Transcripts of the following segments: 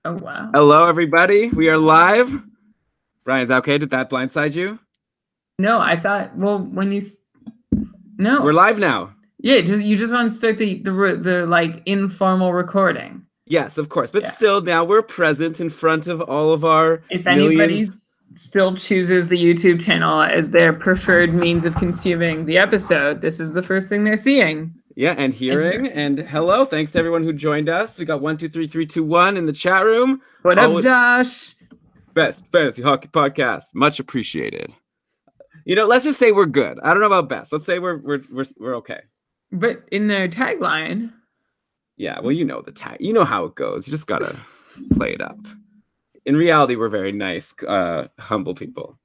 Oh, wow. Hello, everybody. We are live. Brian, is that okay? Did that blindside you? No, I thought, well, when you... No. We're live now. Yeah, you just want to start the like informal recording. Yes, of course. But still, now we're present in front of all of our If millions. anybody still chooses the YouTube channel as their preferred means of consuming the episode, this is the first thing they're seeing. Yeah, and hearing. And hello, thanks to everyone who joined us. We got 1, 2, 3, 3, 2, 1 in the chat room. What up, Josh? Best fantasy hockey podcast. Much appreciated. You know, let's just say we're good. I don't know about best. Let's say we're okay. But in their tagline. Yeah, well, you know the tag. You know how it goes. You just gotta play it up. In reality, we're very nice, humble people.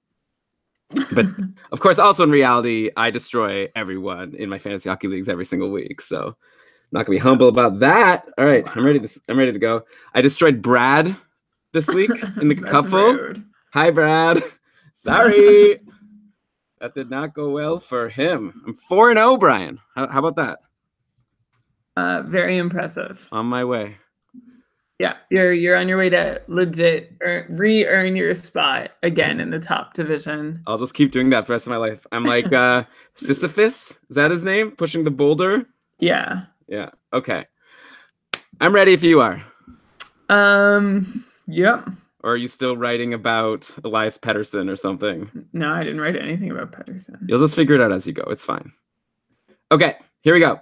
But of course, also in reality, I destroy everyone in my fantasy hockey leagues every single week. So I'm not gonna be humble about that. All right, I'm ready to go. I destroyed Brad this week in the couple. Rude. Hi, Brad. Sorry. That did not go well for him. I'm 4-0, Brian. How about that? Very impressive. On my way. Yeah, you're on your way to legit re-earn your spot again in the top division. I'll just keep doing that for the rest of my life. I'm like Sisyphus. Is that his name? Pushing the boulder? Yeah. Yeah. Okay. I'm ready if you are. Yep. Or are you still writing about Elias Pettersson or something? No, I didn't write anything about Pettersson. You'll just figure it out as you go. It's fine. Okay, here we go.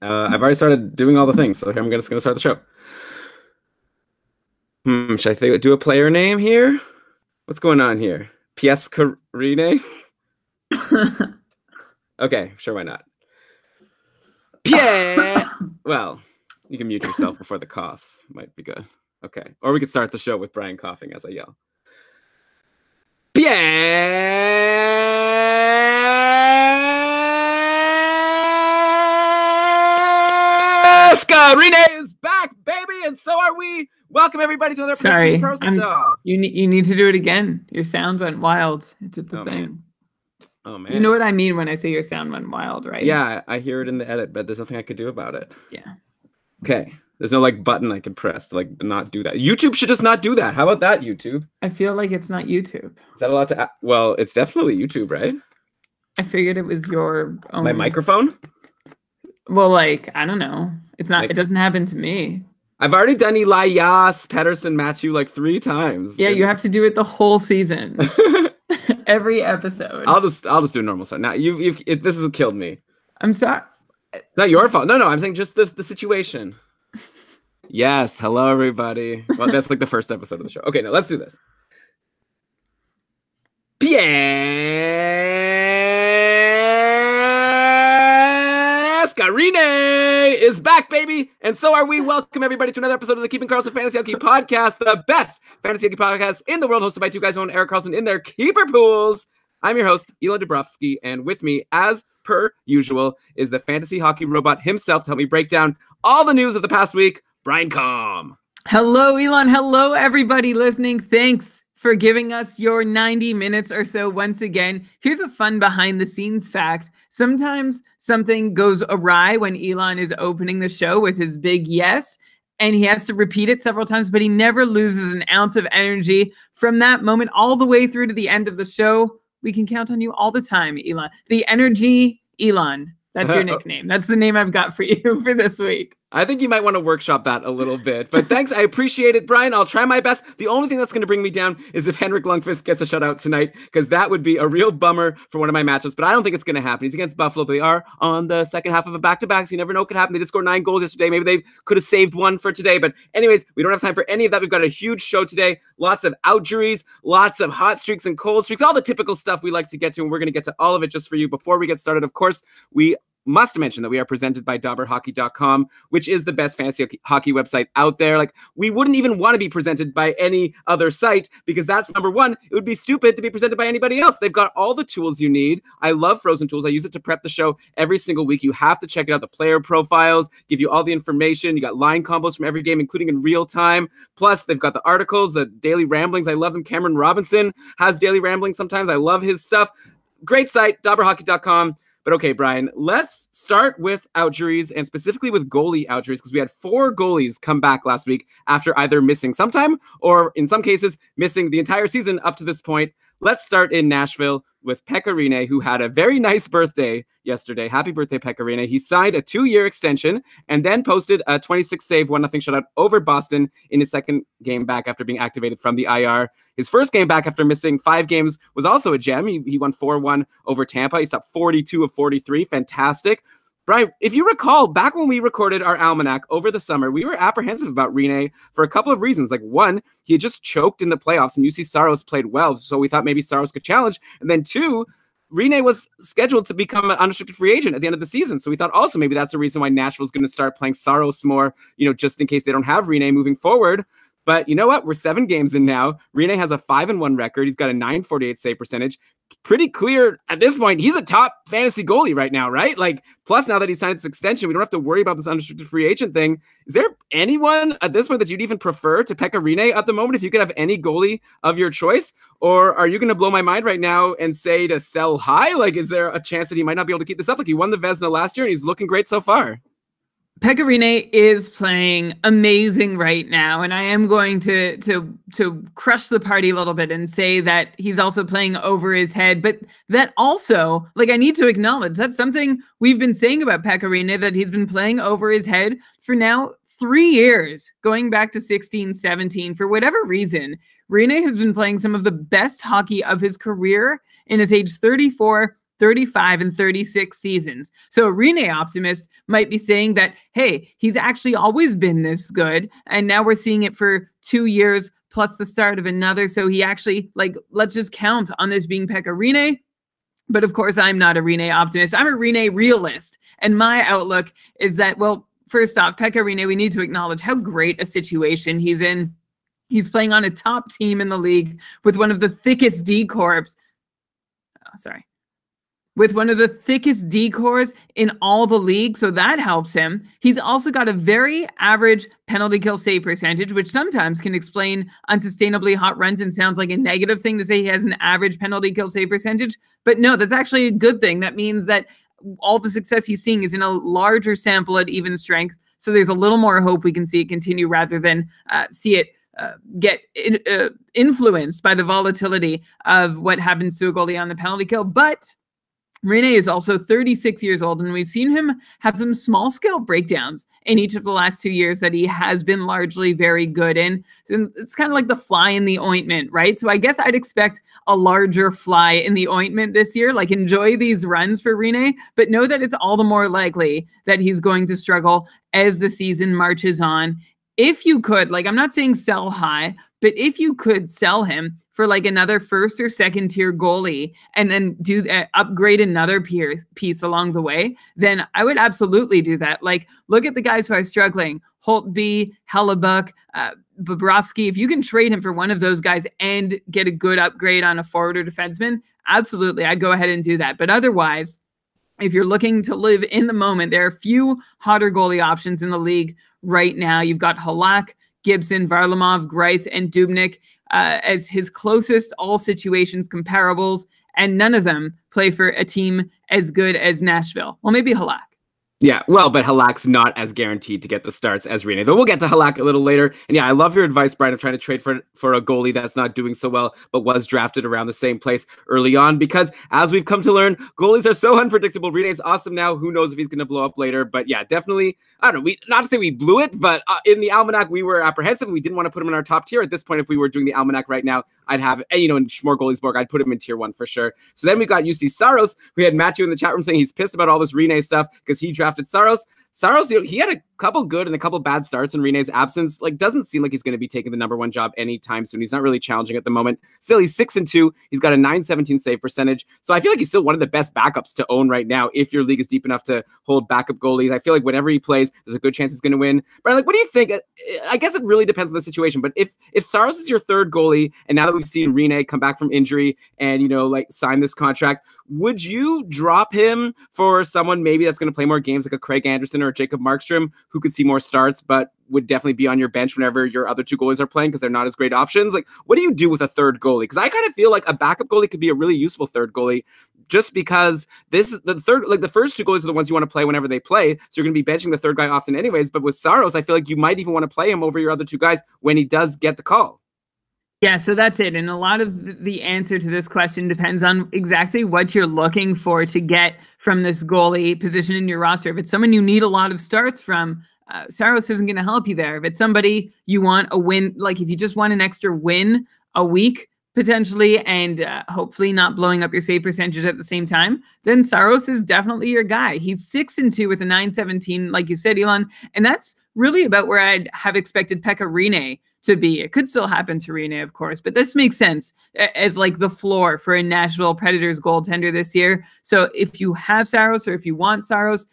I've already started doing all the things, so I'm just going to start the show. Should I do a player name here? What's going on here? P.S. Karine? Okay, sure, why not? Pierre! Well, you can mute yourself before the coughs. Might be good. Okay, or we could start the show with Brian coughing as I yell. Karine is back, baby, and so are we. Welcome everybody to another. Sorry, you need to do it again. Your sound went wild. It's at the thing. Oh man, you know what I mean when I say your sound went wild, right? Yeah, I hear it in the edit, but there's nothing I could do about it. Yeah. Okay. There's no like button I could press to like not do that. YouTube should just not do that. How about that, YouTube? I feel like it's not YouTube. Is that allowed to? Well, it's definitely YouTube, right? I figured it was your own. My microphone? Well, like, I don't know. It's not. It doesn't happen to me. I've already done Elias Pettersson Matthew like 3 times. Yeah, you have to do it the whole season. Every episode. I'll just do a normal start. Now this has killed me. I'm sorry. It's not your fault. No, I'm saying just the situation. Yes, hello everybody. Well, that's like the first episode of the show. Okay, now let's do this. Karine is back, baby, and so are we. Welcome everybody to another episode of the Keeping Karlsson Fantasy Hockey Podcast, the best fantasy hockey podcast in the world, hosted by 2 guys who own Erik Karlsson in their keeper pools. I'm your host, Elon Dabrowski, and with me, as per usual, is the fantasy hockey robot himself to help me break down all the news of the past week, Brian Com. Hello, Elon. Hello, everybody listening. Thanks for giving us your 90 minutes or so once again. Here's a fun behind-the-scenes fact. Sometimes something goes awry when Elon is opening the show with his big yes, and he has to repeat it several times, but he never loses an ounce of energy. From that moment all the way through to the end of the show, we can count on you all the time, Elon. The Energy Elon. That's your nickname. That's the name I've got for you for this week. I think you might want to workshop that a little bit. But thanks. I appreciate it, Brian. I'll try my best. The only thing that's going to bring me down is if Henrik Lundqvist gets a shutout tonight, because that would be a real bummer for one of my matchups. But I don't think it's going to happen. He's against Buffalo. But they are on the second half of a back-to-back, so you never know what could happen. They did score 9 goals yesterday. Maybe they could have saved 1 for today. But anyways, we don't have time for any of that. We've got a huge show today. Lots of outjuries, lots of hot streaks and cold streaks, all the typical stuff we like to get to. And we're going to get to all of it just for you. Before we get started, of course, we must mention that we are presented by DobberHockey.com, which is the best fantasy hockey website out there. Like, we wouldn't even want to be presented by any other site because that's number one. It would be stupid to be presented by anybody else. They've got all the tools you need. I love Frozen Tools. I use it to prep the show every single week. You have to check it out. The player profiles give you all the information. You got line combos from every game, including in real time. Plus, they've got the articles, the daily ramblings. I love them. Cameron Robinson has daily ramblings sometimes. I love his stuff. Great site, DobberHockey.com. But okay, Brian, let's start with outjuries and specifically with goalie outjuries because we had 4 goalies come back last week after either missing sometime or in some cases missing the entire season up to this point. Let's start in Nashville with Pekka Rinne, who had a very nice birthday yesterday. Happy birthday, Pekka Rinne. He signed a 2-year extension and then posted a 26-save, 1-0 shutout over Boston in his second game back after being activated from the IR. His first game back after missing 5 games was also a gem. He won 4-1 over Tampa. He stopped 42 of 43. Fantastic. Brian, if you recall, back when we recorded our almanac over the summer, we were apprehensive about Rinne for a couple of reasons. Like, one, he had just choked in the playoffs, and UC Saros played well, so we thought maybe Saros could challenge. And then 2, Rinne was scheduled to become an unrestricted free agent at the end of the season, so we thought also maybe that's a reason why Nashville's going to start playing Saros more, just in case they don't have Rinne moving forward. But you know what? We're 7 games in now. Rinne has a 5-1 record. He's got a .948 save percentage. Pretty clear at this point. He's a top fantasy goalie right now, right? Like, plus now that he signed this extension, we don't have to worry about this unrestricted free agent thing. Is there anyone at this point that you'd even prefer to Pekka Rinne at the moment if you could have any goalie of your choice? Or are you going to blow my mind right now and say to sell high? Like, is there a chance that he might not be able to keep this up? Like, he won the Vezina last year and he's looking great so far. Pekka Rinne is playing amazing right now, and I am going to crush the party a little bit and say that he's also playing over his head. But that also, like, I need to acknowledge that's something we've been saying about Pekka Rinne, that he's been playing over his head for now 3 years, going back to 16, 17. For whatever reason, Rinne has been playing some of the best hockey of his career in his age 34, 35 and 36 seasons. So a Rinne optimist might be saying that, hey, he's actually always been this good. And now we're seeing it for 2 years plus the start of another. So he actually, like, let's just count on this being Pekka Rinne. But of course, I'm not a Rinne optimist. I'm a Rinne realist. And my outlook is that, well, first off, Pekka Rinne, we need to acknowledge how great a situation he's in. He's playing on a top team in the league with one of the thickest D-corps. With one of the thickest D-cores in all the league, so that helps him. He's also got a very average penalty kill save percentage, which sometimes can explain unsustainably hot runs and sounds like a negative thing to say he has an average penalty kill save percentage. But no, that's actually a good thing. That means that all the success he's seeing is in a larger sample at even strength, so there's a little more hope we can see it continue rather than see it get influenced by the volatility of what happens to a goalie on the penalty kill. But Rinne is also 36 years old, and we've seen him have some small-scale breakdowns in each of the last 2 years that he has been largely very good in. So it's kind of like the fly in the ointment, right? So I guess I'd expect a larger fly in the ointment this year. Like, enjoy these runs for Rinne, but know that it's all the more likely that he's going to struggle as the season marches on. If you could, like, I'm not saying sell high, but if you could sell him for like another first or second tier goalie and then upgrade another piece along the way, then I would absolutely do that. Like, look at the guys who are struggling: Holtby, Hellebuck, Bobrovsky. If you can trade him for one of those guys and get a good upgrade on a forward or defenseman, absolutely, I'd go ahead and do that. But otherwise, if you're looking to live in the moment, there are few hotter goalie options in the league right now. You've got Halak, Gibson, Varlamov, Greiss, and Dubnyk as his closest all situations comparables, and none of them play for a team as good as Nashville. Well, maybe Halak. Yeah, well, but Halak's not as guaranteed to get the starts as Rinne, though we'll get to Halak a little later. And yeah, I love your advice, Brian, of trying to trade for a goalie that's not doing so well, but was drafted around the same place early on, because as we've come to learn, goalies are so unpredictable. Rinne's awesome now. Who knows if he's going to blow up later? But yeah, definitely, I don't know, not to say we blew it, but in the Almanac, we were apprehensive. We didn't want to put him in our top tier. At this point, if we were doing the Almanac right now, I'd have, in Schmore Goaliesborg, I'd put him in tier 1 for sure. So then we got UC Saros. We had Matthew in the chat room saying he's pissed about all this Rinne stuff because he drafted Saros. Saros, he had a couple good and a couple bad starts in Rinne's absence. Like, doesn't seem like he's going to be taking the #1 job anytime soon. He's not really challenging at the moment. Still, he's 6-2. He's got a .917 save percentage. So I feel like he's still one of the best backups to own right now if your league is deep enough to hold backup goalies. I feel like whenever he plays, there's a good chance he's going to win. But like, what do you think? I guess it really depends on the situation. But if Saros is your third goalie, and now that we've seen Rinne come back from injury and, sign this contract, would you drop him for someone maybe that's going to play more games, like a Craig Anderson or a Jacob Markstrom, who could see more starts but would definitely be on your bench whenever your other two goalies are playing because they're not as great options? Like, what do you do with a third goalie? Because I kind of feel like a backup goalie could be a really useful third goalie. just because this is the third, like the first two goalies are the ones you want to play whenever they play. So you're going to be benching the third guy often anyways. But with Saros, I feel like you might even want to play him over your other two guys when he does get the call. Yeah, so that's it. And a lot of the answer to this question depends on exactly what you're looking for to get from this goalie position in your roster. If it's someone you need a lot of starts from, Saros isn't going to help you there. If it's somebody you want a win, like if you just want an extra win a week, potentially, and hopefully not blowing up your save percentage at the same time, then Saros is definitely your guy. He's 6-2 with a 917, like you said, Elon, and that's really about where I'd have expected Pekka Rinne to be. It could still happen to Rinne, of course, but this makes sense as like the floor for a Nashville Predators goaltender this year. So if you have Saros or if you want Saros,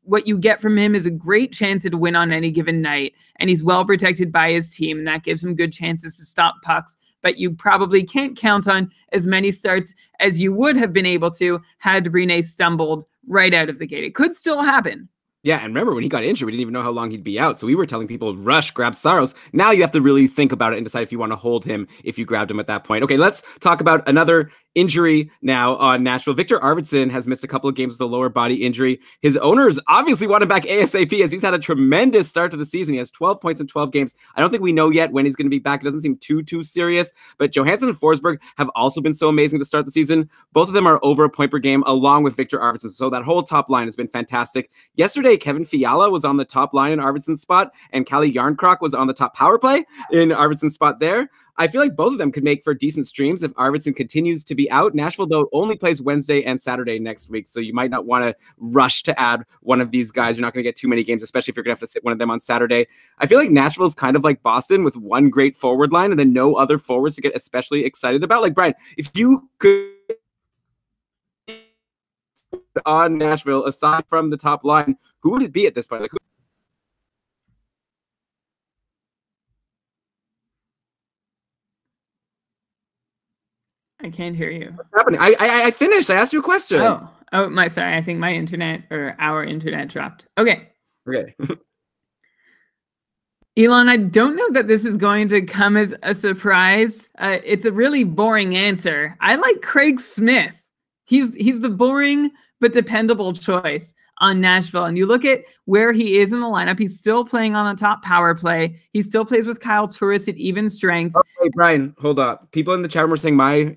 what you get from him is a great chance at a win on any given night, and he's well protected by his team, and that gives him good chances to stop pucks. But you probably can't count on as many starts as you would have been able to had Rinne stumbled right out of the gate. It could still happen. Yeah, and remember when he got injured, we didn't even know how long he'd be out. So we were telling people, rush, grab Saros. Now you have to really think about it and decide if you want to hold him if you grabbed him at that point. Okay, let's talk about another injury now on Nashville. Victor Arvidsson has missed a couple of games with a lower body injury. His owners obviously want him back ASAP as he's had a tremendous start to the season. He has 12 points in 12 games. I don't think we know yet when he's going to be back. It doesn't seem too serious, but Johansson and Forsberg have also been so amazing to start the season. Both of them are over a point per game along with Victor Arvidsson. So that whole top line has been fantastic. Yesterday, Kevin Fiala was on the top line in Arvidsson's spot, and Kalle Järnkrok was on the top power play in Arvidsson's spot there. I feel like both of them could make for decent streams if Arvidsson continues to be out. Nashville, though, only plays Wednesday and Saturday next week, so you might not want to rush to add one of these guys. You're not going to get too many games, especially if you're going to have to sit one of them on Saturday. I feel like Nashville is kind of like Boston with one great forward line and then no other forwards to get especially excited about. Like, Brian, if you could on Nashville, aside from the top line, who would it be at this point? Like, I can't hear you. what's happening? I finished. I asked you a question. Oh, sorry. I think my internet or our internet dropped. Okay. Elon, I don't know that this is going to come as a surprise. It's a really boring answer. I like Craig Smith. He's the boring but dependable choice on Nashville. And you look at where he is in the lineup, he's still playing on the top power play. He still plays with Kyle Turris at even strength. Okay, Brian, hold up. People in the chat room are saying my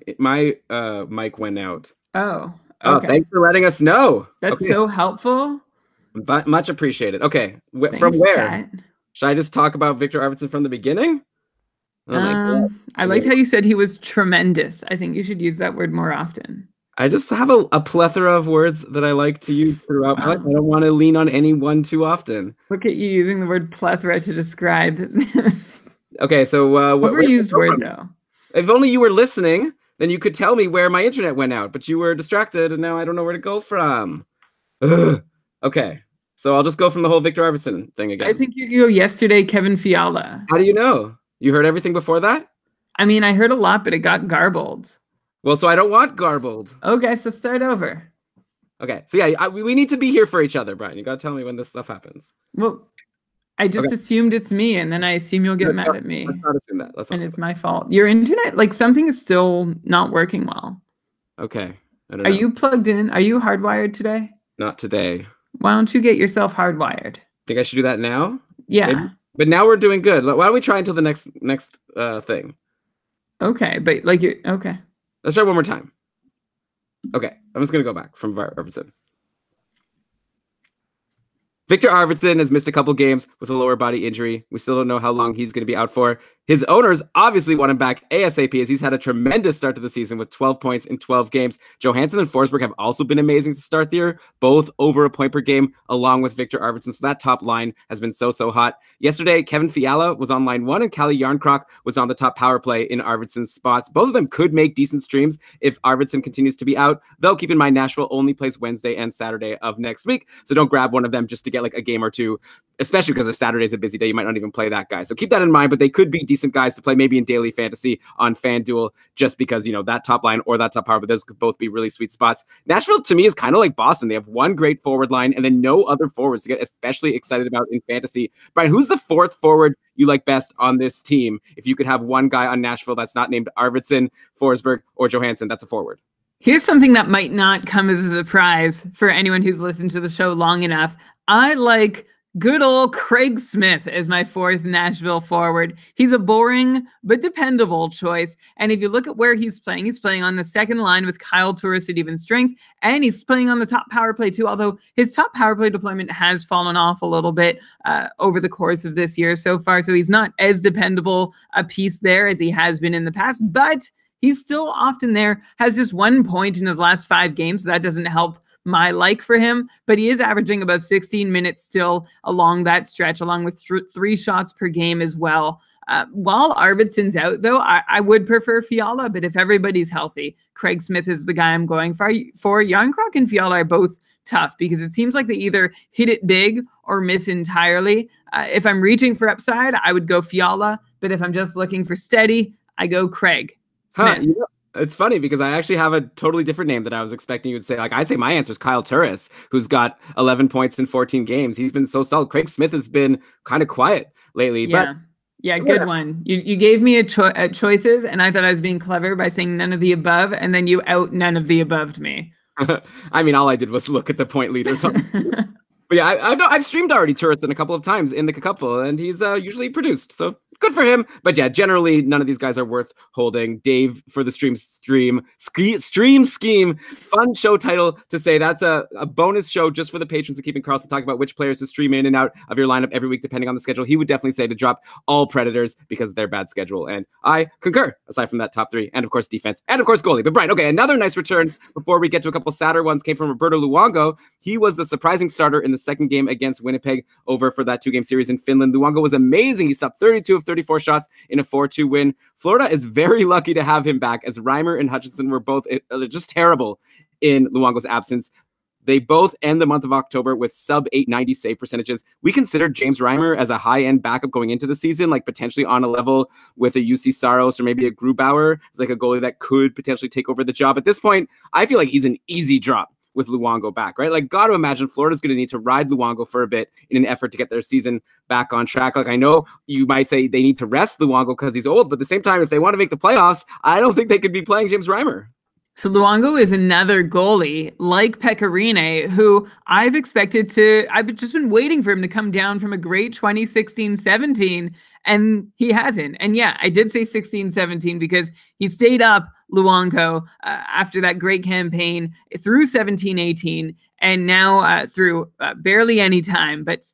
mic went out. Oh, okay. Oh, thanks for letting us know. That's so helpful. But much appreciated. Okay, Thanks, from where? chat. Should I just talk about Victor Arvidsson from the beginning? I liked how you said he was tremendous. I think you should use that word more often. I just have a plethora of words that I like to use throughout my life. I don't want to lean on any one too often. Look at you using the word plethora to describe. Okay, so overused word though. If only you were listening, then you could tell me where my internet went out. But you were distracted, and now I don't know where to go from. Ugh. Okay, so I'll just go from the whole Victor Arvidsson thing again. I think you could go yesterday, Kevin Fiala. How do you know? You heard everything before that? I mean, I heard a lot, but it got garbled. Well, so I don't want garbled. Okay, so start over. Okay, so yeah, we need to be here for each other, Brian. You gotta tell me when this stuff happens. Well, I just assumed it's me, and then I assume you'll get mad at me. Let's not assume that. And it's my fault. Your internet, like something is still not working well. Okay, I don't know. Are you plugged in? Are you hardwired today? Not today. Why don't you get yourself hardwired? Think I should do that now? Yeah. Maybe? But now we're doing good. Why don't we try until the next thing? Okay, but like you're okay. Let's try one more time. Okay, I'm just gonna go back from Arvidsson. Victor Arvidsson has missed a couple games with a lower body injury. We still don't know how long he's going to be out for. His owners obviously want him back ASAP as he's had a tremendous start to the season with 12 points in 12 games. Johansson and Forsberg have also been amazing to start the year, both over a point per game, along with Victor Arvidsson. So that top line has been so hot. Yesterday, Kevin Fiala was on line 1 and Kalle Järnkrok was on the top power play in Arvidsson's spots. Both of them could make decent streams if Arvidsson continues to be out, though keep in mind Nashville only plays Wednesday and Saturday of next week. So don't grab one of them just to get like a game or two, especially because if Saturday's a busy day, you might not even play that guy. So keep that in mind, but they could be decent guys to play maybe in daily fantasy on FanDuel just because, you know, that top line or that top power, but those could both be really sweet spots. Nashville to me is kind of like Boston. They have one great forward line and then no other forwards to get especially excited about in fantasy. Brian, who's the fourth forward you like best on this team? If you could have one guy on Nashville that's not named Arvidsson, Forsberg, or Johansson, that's a forward. Here's something that might not come as a surprise for anyone who's listened to the show long enough. I like good old Craig Smith as my fourth Nashville forward. He's a boring but dependable choice. And if you look at where he's playing on the second line with Kyle Turris at even strength, and he's playing on the top power play too, although his top power play deployment has fallen off a little bit over the course of this year so far. So he's not as dependable a piece there as he has been in the past, but he's still often there, has just 1 point in his last 5 games, so that doesn't help my like for him, but he is averaging about 16 minutes still along that stretch, along with 3 shots per game as well. While Arvidsson's out, though, I would prefer Fiala, but if everybody's healthy, Craig Smith is the guy I'm going for. Järnkrok and Fiala are both tough because it seems like they either hit it big or miss entirely. If I'm reaching for upside, I would go Fiala, but if I'm just looking for steady, I go Craig Smith. It's funny because I actually have a totally different name that I was expecting you would say. Like, I'd say my answer is Kyle Turris, who's got 11 points in 14 games. He's been so solid. Craig Smith has been kind of quiet lately. Yeah. Good one. You gave me choices, and I thought I was being clever by saying none of the above, and then you out none of the above me. I mean, all I did was look at the point leaders. But yeah, I've streamed already Turris a couple of times in the cupful, and he's usually produced. So good for him. But yeah, generally none of these guys are worth holding. Dave for the stream scheme. Fun show title to say. That's a bonus show just for the patrons of Keeping Karlsson, talk about which players to stream in and out of your lineup every week depending on the schedule. He would definitely say to drop all Predators because of their bad schedule. And I concur, aside from that top 3. And of course defense. And of course goalie. But Brian, okay, another nice return before we get to a couple sadder ones came from Roberto Luongo. He was the surprising starter in the second game against Winnipeg over for that 2-game series in Finland. Luongo was amazing. He stopped 32 of 34 shots in a 4-2 win. Florida is very lucky to have him back, as Reimer and Hutchinson were both just terrible in Luongo's absence. They both end the month of October with sub 890 save percentages. We considered James Reimer as a high-end backup going into the season, like potentially on a level with a UC Saros or maybe a Grubauer, as like a goalie that could potentially take over the job. At this point, I feel like he's an easy drop with Luongo back, right? Like, got to imagine Florida's going to need to ride Luongo for a bit in an effort to get their season back on track. Like, I know you might say they need to rest Luongo because he's old, but at the same time, if they want to make the playoffs, I don't think they could be playing James Reimer. So Luongo is another goalie like Pekka Rinne, who I've just been waiting for him to come down from a great 2016-17, and he hasn't. And yeah, I did say 16-17 because he stayed up Luongo after that great campaign through 17-18, and now through barely any time, but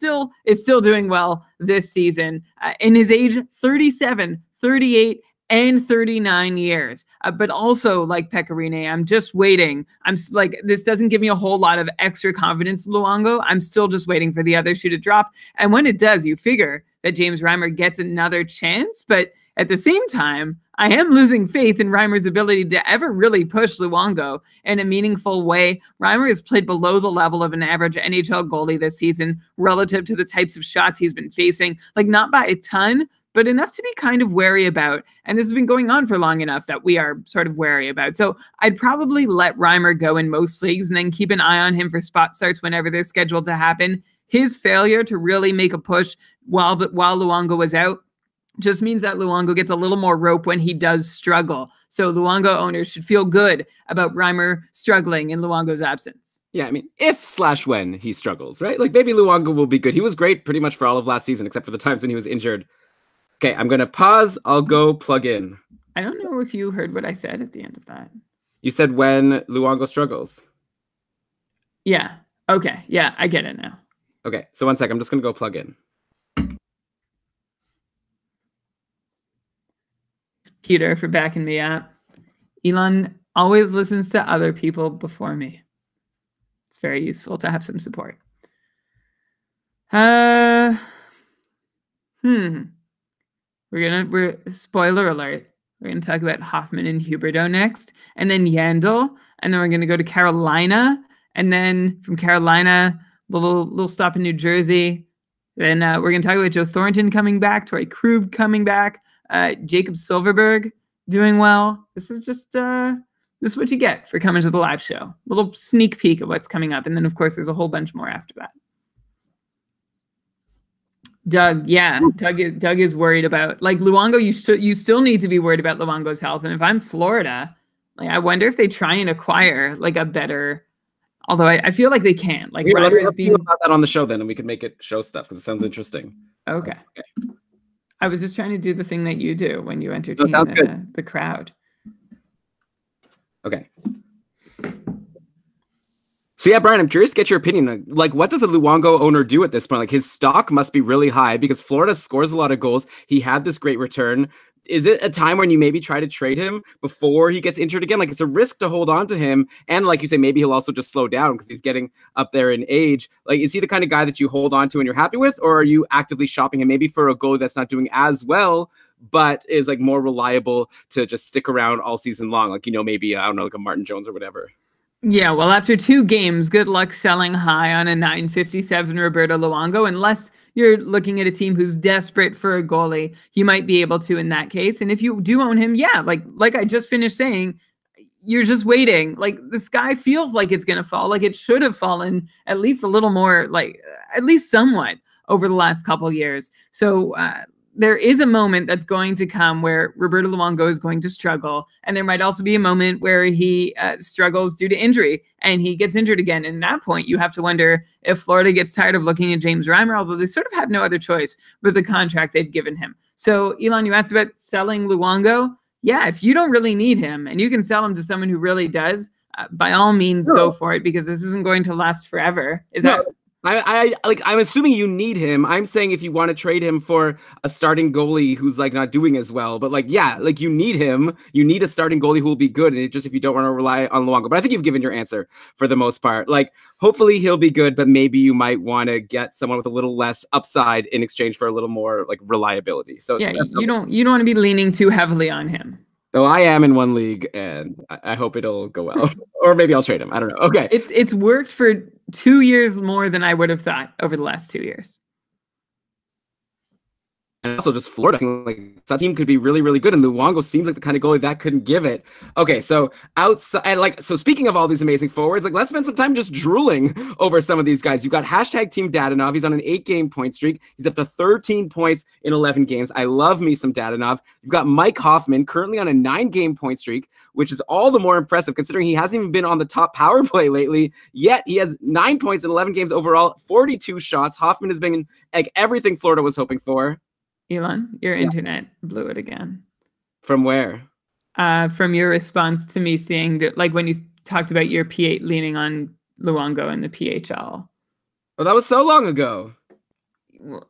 is still doing well this season in his age 37, 38, and 39 years. But also, like Pekka Rinne, I'm just waiting. This doesn't give me a whole lot of extra confidence, Luongo. I'm still just waiting for the other shoe to drop. And when it does, you figure that James Reimer gets another chance. But at the same time, I am losing faith in Reimer's ability to ever really push Luongo in a meaningful way. Reimer has played below the level of an average NHL goalie this season relative to the types of shots he's been facing. Like, not by a ton, but enough to be kind of wary about. And this has been going on for long enough that we are sort of wary about. So I'd probably let Reimer go in most leagues and then keep an eye on him for spot starts whenever they're scheduled to happen. His failure to really make a push while Luongo was out just means that Luongo gets a little more rope when he does struggle. So Luongo owners should feel good about Reimer struggling in Luongo's absence. Yeah, I mean, if/when he struggles, right? Like, maybe Luongo will be good. He was great pretty much for all of last season, except for the times when he was injured. Okay, I'm going to pause. I'll go plug in. I don't know if you heard what I said at the end of that. You said when Luongo struggles. Yeah. Okay. Yeah, I get it now. Okay, so 1 sec. I'm just going to go plug in. Peter for backing me up. Elon always listens to other people before me. It's very useful to have some support. We're spoiler alert. We're gonna talk about Hoffman and Huberdeau next, and then Yandel, and then we're gonna go to Carolina, and then from Carolina, little stop in New Jersey. Then we're gonna talk about Joe Thornton coming back, Torrey Krug coming back, Jacob Silverberg doing well. This is what you get for coming to the live show. Little sneak peek of what's coming up, and then of course there's a whole bunch more after that. Doug is worried about, like, Luongo. You still need to be worried about Luongo's health. And if I'm Florida, Like, I wonder if they try and acquire like a better. Although I feel like they can't. Like Here, let me Ryder's ask you been about that on the show then, and we can make it show stuff because it sounds interesting. okay. I was just trying to do the thing that you do when you entertain the crowd. Okay. So yeah, Brian, I'm curious to get your opinion. Like, what does a Luongo owner do at this point? Like, his stock must be really high because Florida scores a lot of goals. He had this great return. Is it a time when you maybe try to trade him before he gets injured again? Like, it's a risk to hold on to him. And like you say, maybe he'll also just slow down because he's getting up there in age. Like, is he the kind of guy that you hold on to and you're happy with? Or are you actively shopping him maybe for a goalie that's not doing as well, but is like more reliable to just stick around all season long? Like, you know, maybe, I don't know, like a Martin Jones or whatever. Yeah, well, after 2 games, good luck selling high on a 957 Roberto Luongo, unless you're looking at a team who's desperate for a goalie. You might be able to in that case. And if you do own him, yeah, like I just finished saying, you're just waiting. Like, the sky feels like it's going to fall. Like, it should have fallen at least a little more, like at least somewhat over the last couple of years. So there is a moment that's going to come where Roberto Luongo is going to struggle. And there might also be a moment where he struggles due to injury and he gets injured again. And at that point, you have to wonder if Florida gets tired of looking at James Reimer, although they sort of have no other choice with the contract they've given him. So, Elon, you asked about selling Luongo. Yeah, if you don't really need him and you can sell him to someone who really does, by all means, go for it, because this isn't going to last forever. Is that... I'm assuming you need him. I'm saying if you want to trade him for a starting goalie who's like not doing as well, but like, yeah, like you need him. You need a starting goalie who will be good. And it just, if you don't want to rely on Luongo, but I think you've given your answer for the most part. Like, hopefully he'll be good, but maybe you might want to get someone with a little less upside in exchange for a little more like reliability. So yeah, you don't want to be leaning too heavily on him. Though I am in one league, and I hope it'll go well. Or maybe I'll trade him. I don't know. Okay. It's worked for 2 years more than I would have thought over the last 2 years. And also just Florida, like that team could be really, really good. And Luongo seems like the kind of goalie that couldn't give it. Okay, so outside, like, so speaking of all these amazing forwards, like let's spend some time just drooling over some of these guys. You've got hashtag Team Dadonov. He's on an 8-game point streak. He's up to 13 points in 11 games. I love me some Dadonov. You've got Mike Hoffman currently on a 9-game point streak, which is all the more impressive considering he hasn't even been on the top power play lately. Yet he has 9 points in 11 games overall, 42 shots. Hoffman has been like everything Florida was hoping for. Elon, your internet blew it again. From where? From your response to me seeing, like when you talked about your P8 leaning on Luongo in the PHL. Oh, that was so long ago.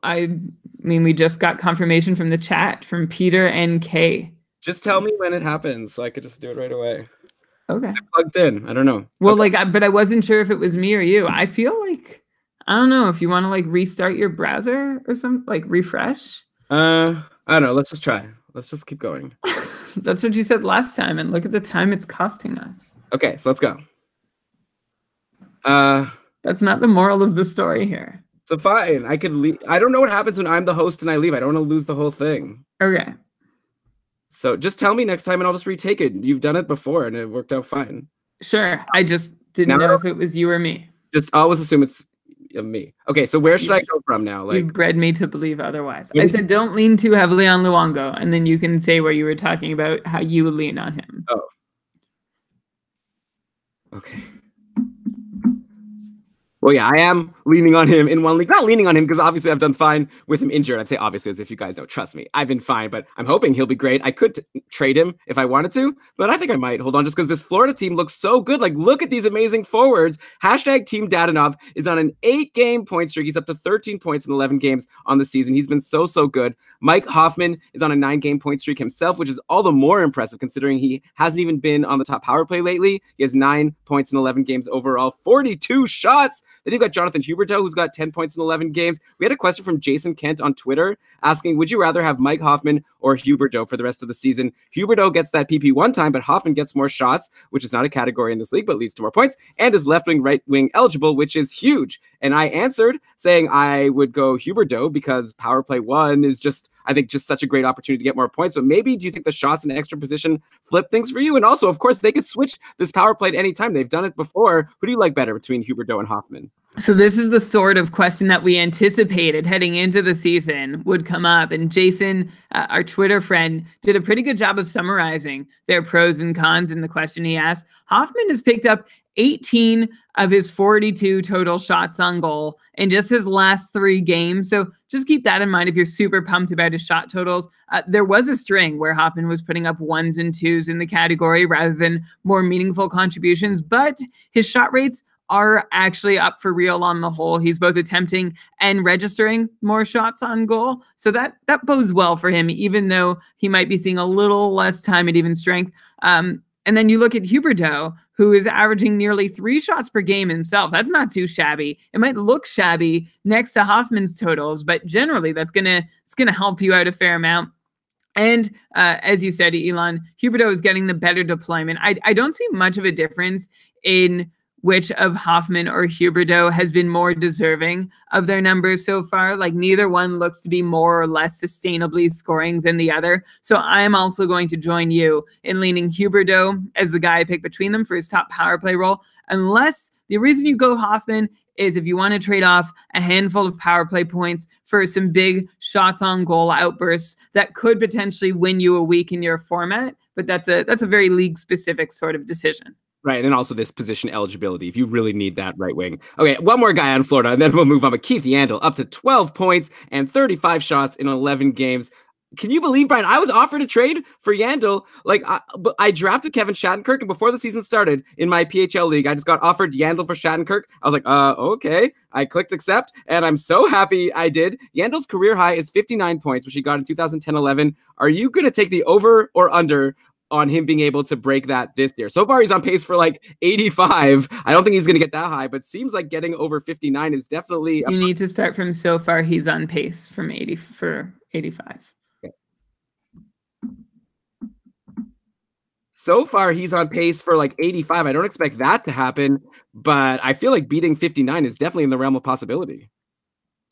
I mean, we just got confirmation from the chat from Peter NK. Just tell me when it happens so I could just do it right away. Okay. I plugged in. I don't know. Well, okay. But I wasn't sure if it was me or you. I feel like, I don't know, if you want to like restart your browser or something, like refresh. I don't know. Let's just try. Let's just keep going. That's what you said last time, and look at the time it's costing us. Okay, so let's go. That's not the moral of the story here. So fine. I could leave. I don't know what happens when I'm the host and I leave. I don't want to lose the whole thing. Okay. So just tell me next time and I'll just retake it. You've done it before and it worked out fine. Sure. I just didn't know if it was you or me. Just always assume it's me. Okay, so where should I go from now? Like, you've bred me to believe otherwise. I said don't lean too heavily on Luongo, and then you can say where you were talking about how you lean on him. Oh. Okay. Well, yeah, I am leaning on him in one league. Not leaning on him because obviously I've done fine with him injured. I'd say obviously as if you guys know. Trust me, I've been fine, but I'm hoping he'll be great. I could trade him if I wanted to, but I think I might. Hold on, just because this Florida team looks so good. Like, look at these amazing forwards. Hashtag Team Dadonov is on an 8-game point streak. He's up to 13 points in 11 games on the season. He's been so, so good. Mike Hoffman is on a 9-game point streak himself, which is all the more impressive considering he hasn't even been on the top power play lately. He has 9 points in 11 games overall, 42 shots. Then you've got Jonathan Huberdeau, who's got 10 points in 11 games. We had a question from Jason Kent on Twitter asking, would you rather have Mike Hoffman or Huberdeau for the rest of the season? Huberdeau gets that PP one time, but Hoffman gets more shots, which is not a category in this league, but leads to more points, and is left wing, right wing eligible, which is huge. And I answered saying I would go Huberdeau because power play one is just, I think, just such a great opportunity to get more points. But maybe do you think the shots in extra position flip things for you? And also, of course, they could switch this power play at any time. They've done it before. Who do you like better between Huberdeau and Hoffman? So this is the sort of question that we anticipated heading into the season would come up. And Jason, our Twitter friend, did a pretty good job of summarizing their pros and cons in the question he asked. Hoffman has picked up 18 of his 42 total shots on goal in just his last 3 games. So just keep that in mind if you're super pumped about his shot totals. There was a string where Hoffman was putting up 1s and 2s in the category rather than more meaningful contributions, but his shot rates are actually up for real on the whole. He's both attempting and registering more shots on goal. So that bodes well for him, even though he might be seeing a little less time at even strength. And then you look at Huberdeau, who is averaging nearly 3 shots per game himself. That's not too shabby. It might look shabby next to Hoffman's totals, but generally it's gonna help you out a fair amount. And as you said, Elon, Huberdeau is getting the better deployment. I don't see much of a difference in which of Hoffman or Huberdeau has been more deserving of their numbers so far. Like neither one looks to be more or less sustainably scoring than the other. So I'm also going to join you in leaning Huberdeau as the guy I pick between them for his top power play role, unless the reason you go Hoffman is if you want to trade off a handful of power play points for some big shots on goal outbursts that could potentially win you a week in your format. But that's a very league specific sort of decision. Right, and also this position eligibility, if you really need that right wing. Okay, one more guy on Florida, and then we'll move on. But Keith Yandle, up to 12 points and 35 shots in 11 games. Can you believe, Brian, I was offered a trade for Yandle. Like, I drafted Kevin Shattenkirk, and before the season started in my PHL league, I just got offered Yandle for Shattenkirk. I was like, okay. I clicked accept, and I'm so happy I did. Yandle's career high is 59 points, which he got in 2010-11. Are you going to take the over or under on him being able to break that this year? So far, he's on pace for like 85. I don't think he's going to get that high, but seems like getting over 59 is definitely... You need to start from so far he's on pace from 80 for 85. Okay. So far, he's on pace for like 85. I don't expect that to happen, but I feel like beating 59 is definitely in the realm of possibility.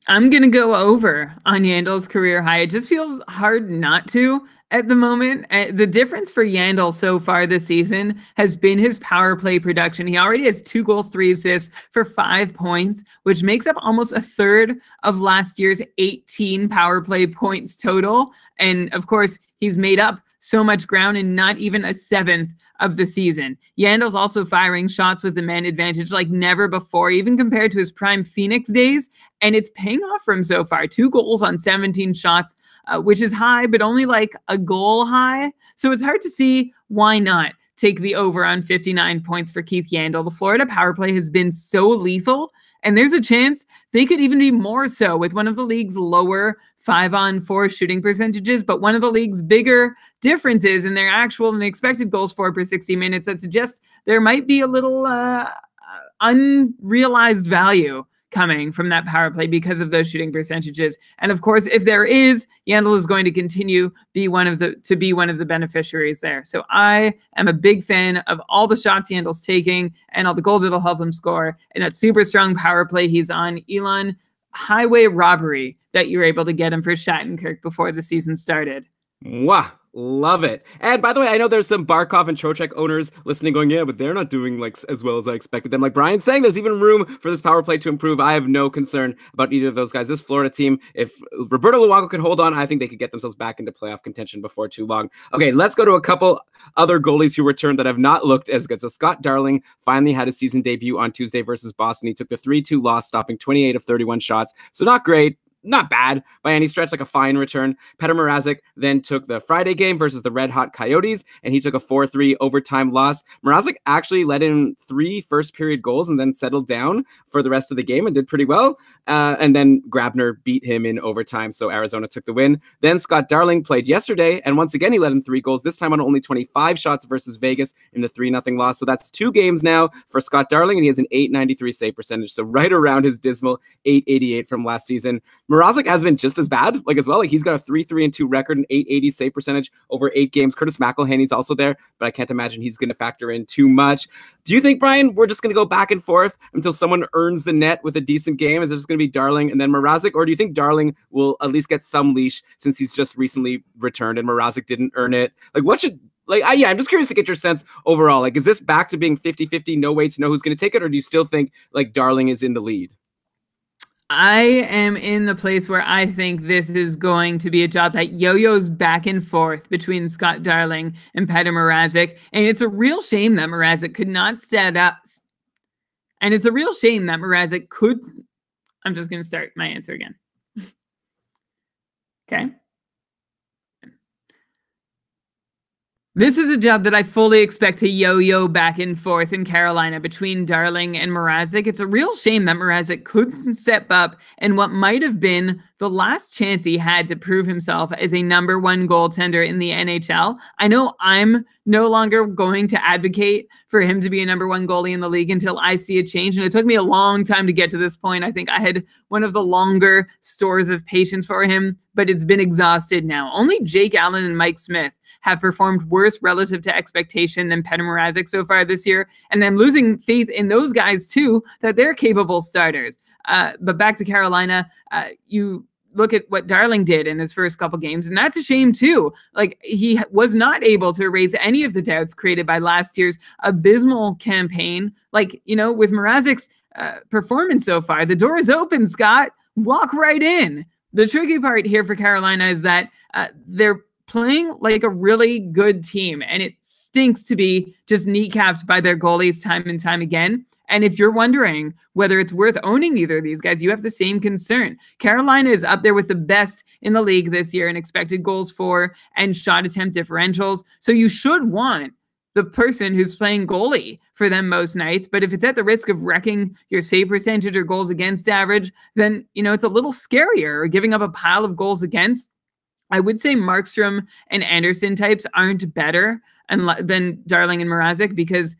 I'm going to go over on Yandle's career high. It just feels hard not to at the moment. The difference for Yandle so far this season has been his power play production. He already has 2 goals, 3 assists for 5 points, which makes up almost a third of last year's 18 power play points total. And of course, he's made up so much ground in not even a seventh of the season. Yandle's also firing shots with the man advantage like never before, even compared to his prime Phoenix days. And it's paying off for him so far. 2 goals on 17 shots, which is high, but only like a goal high. So it's hard to see why not take the over on 59 points for Keith Yandle. The Florida power play has been so lethal, and there's a chance they could even be more so with one of the league's lower 5-on-4 shooting percentages, but one of the league's bigger differences in their actual and expected goals for per 60 minutes that suggests there might be a little unrealized value coming from that power play because of those shooting percentages. And of course, if there is, Yandle is going to continue be one of the beneficiaries there. So I am a big fan of all the shots Yandle's taking and all the goals it'll help him score. And that super strong power play he's on. Elon, highway robbery that you were able to get him for Shattenkirk before the season started. Wow. Love it. And by the way, I know there's some Barkov and Trocheck owners listening going, yeah, but they're not doing like as well as I expected them. Like Brian's saying, there's even room for this power play to improve. I have no concern about either of those guys. This Florida team, if Roberto Luongo can hold on, I think they could get themselves back into playoff contention before too long. Okay, let's go to a couple other goalies who returned that have not looked as good. So Scott Darling finally had his season debut on Tuesday versus Boston. He took the 3-2 loss, stopping 28 of 31 shots. So not great. Not bad by any stretch, like a fine return. Petr Mrazek then took the Friday game versus the Red Hot Coyotes, and he took a 4-3 overtime loss. Mrazek actually let in 3 first-period goals and then settled down for the rest of the game and did pretty well. And then Grabner beat him in overtime, so Arizona took the win. Then Scott Darling played yesterday, and once again he let in 3 goals, this time on only 25 shots versus Vegas in the 3-0 loss. So that's 2 games now for Scott Darling, and he has an .893 save percentage, so right around his dismal .888 from last season. Mrazek has been just as bad, as well. He's got a 3-3-2 record and .880 save percentage over 8 games. Curtis McElhinney's also there, but I can't imagine he's going to factor in too much. Do you think, Brian, we're just going to go back and forth until someone earns the net with a decent game? Is it just going to be Darling and then Mrazek, or do you think Darling will at least get some leash since he's just recently returned and Mrazek didn't earn it? Like, like, I'm just curious to get your sense overall. Like, is this back to being 50-50, no way to know who's going to take it, or do you still think like Darling is in the lead? I am in the place where I think this is going to be a job that yo-yos back and forth between Scott Darling and Petr Mrazek. And it's a real shame that Mrazek could not stand up. And it's a real shame that Mrazek could. I'm just going to start my answer again. Okay. This is a job that I fully expect to yo-yo back and forth in Carolina between Darling and Mrazek. It's a real shame that Mrazek couldn't step up in what might have been the last chance he had to prove himself as a #1 goaltender in the NHL. I know I'm no longer going to advocate for him to be a #1 goalie in the league until I see a change. And it took me a long time to get to this point. I think I had one of the longer stores of patience for him, but it's been exhausted now. Only Jake Allen and Mike Smith have performed worse relative to expectation than Petr Mrazek so far this year. And I'm losing faith in those guys too, that they're capable starters. But back to Carolina, you look at what Darling did in his first couple games, and that's a shame too. Like, he was not able to erase any of the doubts created by last year's abysmal campaign. Like, you know, with Mrazek's performance so far, the door is open, Scott. Walk right in. The tricky part here for Carolina is that they're playing like a really good team, and it stinks to be just kneecapped by their goalies time and time again. And if you're wondering whether it's worth owning either of these guys, you have the same concern. Carolina is up there with the best in the league this year in expected goals for and shot attempt differentials. So you should want the person who's playing goalie for them most nights. But if it's at the risk of wrecking your save percentage or goals against average, then, you know, it's a little scarier, or giving up a pile of goals against. I would say Markstrom and Anderson types aren't better than Darling and Mrazek because,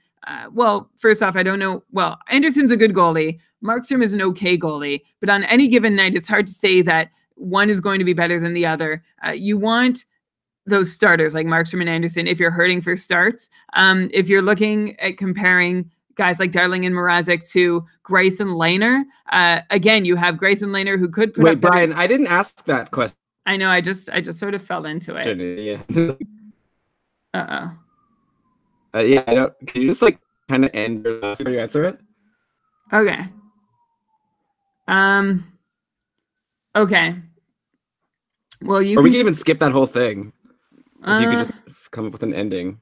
well, first off, I don't know. Well, Anderson's a good goalie. Markstrom is an okay goalie. But on any given night, it's hard to say that one is going to be better than the other. You want those starters like Markstrom and Anderson if you're hurting for starts. If you're looking at comparing guys like Darling and Mrazek to Grayson Lehner, again, you have Grayson Lehner who could put up. Wait, Brian, I didn't ask that question. I know. I just sort of fell into it. Yeah. Yeah. I don't. Can you just like kind of end your answer it? Okay. Okay. Well, you. Or we can even skip that whole thing. If you could just come up with an ending.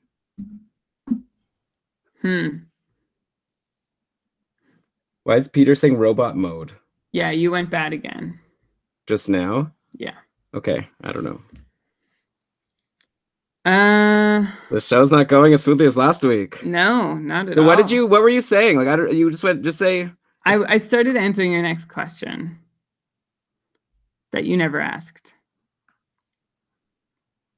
Why is Peter saying robot mode? Yeah, you went bad again. Just now? Yeah. Okay, I don't know. The show's not going as smoothly as last week. No, not at all. What were you saying? Like, you just say. I started answering your next question that you never asked.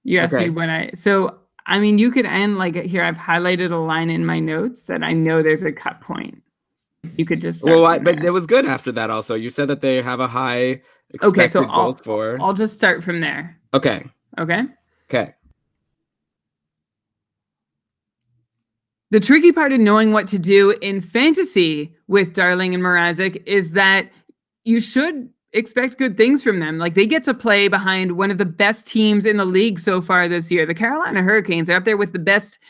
You asked me when so I mean, you could end like here. I've highlighted a line in my notes that I know there's a cut point. You could just but it was good after that. Also, you said that they have a high expected goals for. I'll just start from there. Okay. Okay. Okay. The tricky part of knowing what to do in fantasy with Darling and Mrazek is that you should expect good things from them. Like, they get to play behind one of the best teams in the league so far this year. The Carolina Hurricanes are up there with the best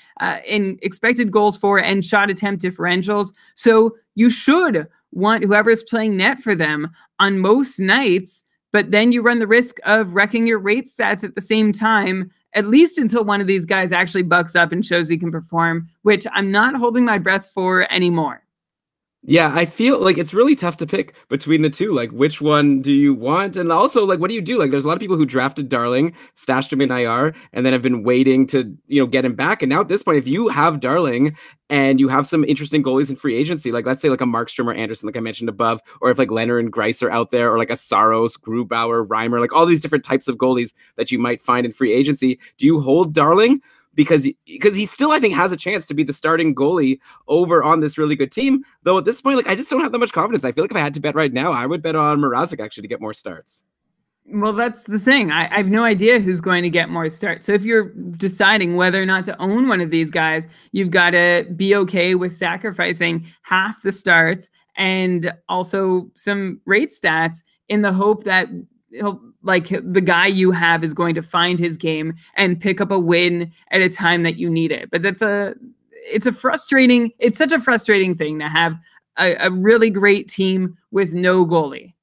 in expected goals for and shot attempt differentials. So you should want whoever's playing net for them on most nights, but then you run the risk of wrecking your rate stats at the same time, at least until one of these guys actually bucks up and shows he can perform, which I'm not holding my breath for anymore. Yeah, I feel like it's really tough to pick between the two. Like, which one do you want? And also, like, what do you do? Like, there's a lot of people who drafted Darling, stashed him in IR, and then have been waiting to, get him back. And now at this point, if you have Darling and you have some interesting goalies in free agency, like let's say like a Markstrom or Anderson, like I mentioned above, or if like Leonard and Greiss are out there, or like a Saros, Grubauer, Reimer, like all these different types of goalies that you might find in free agency, do you hold Darling? Because he still, I think, has a chance to be the starting goalie over on this really good team. Though at this point, like, I just don't have that much confidence. I feel like if I had to bet right now, I would bet on Mrazek actually to get more starts. Well, that's the thing. I have no idea who's going to get more starts. So if you're deciding whether or not to own one of these guys, you've got to be okay with sacrificing half the starts and also some rate stats in the hope that he'll like the guy you have is going to find his game and pick up a win at a time that you need it. But it's such a frustrating thing to have a really great team with no goalie.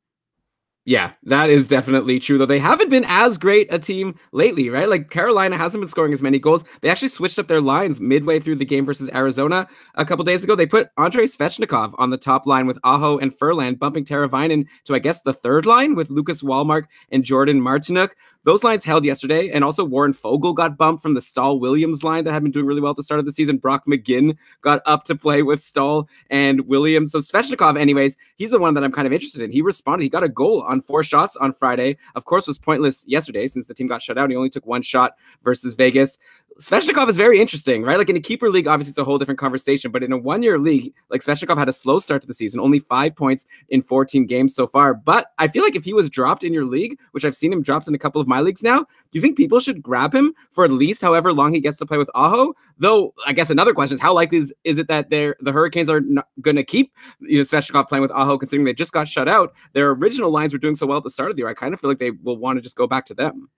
Yeah, that is definitely true, though. They haven't been as great a team lately, right? Like, Carolina hasn't been scoring as many goals. They actually switched up their lines midway through the game versus Arizona a couple days ago. They put Andrei Svechnikov on the top line with Aho and Furlan, bumping Teravainen to, I guess, the third line with Lucas Wallmark and Jordan Martinook. Those lines held yesterday, and also Warren Fogle got bumped from the Stahl-Williams line that had been doing really well at the start of the season. Brock McGinn got up to play with Stahl and Williams. So Svechnikov, anyways, he's the one that I'm kind of interested in. He responded. He got a goal on 4 shots on Friday. Of course, was pointless yesterday since the team got shut out. He only took 1 shot versus Vegas. Svechnikov is very interesting, right? Like, in a keeper league, obviously it's a whole different conversation, but in a one-year league, like, Svechnikov had a slow start to the season, only 5 points in 14 games so far. But I feel like if he was dropped in your league, which I've seen him dropped in a couple of my leagues now, do you think people should grab him for at least however long he gets to play with Aho? Though, I guess another question is, how likely is it that the Hurricanes are going to keep Svechnikov playing with Aho, considering they just got shut out? Their original lines were doing so well at the start of the year. I kind of feel like they will want to just go back to them.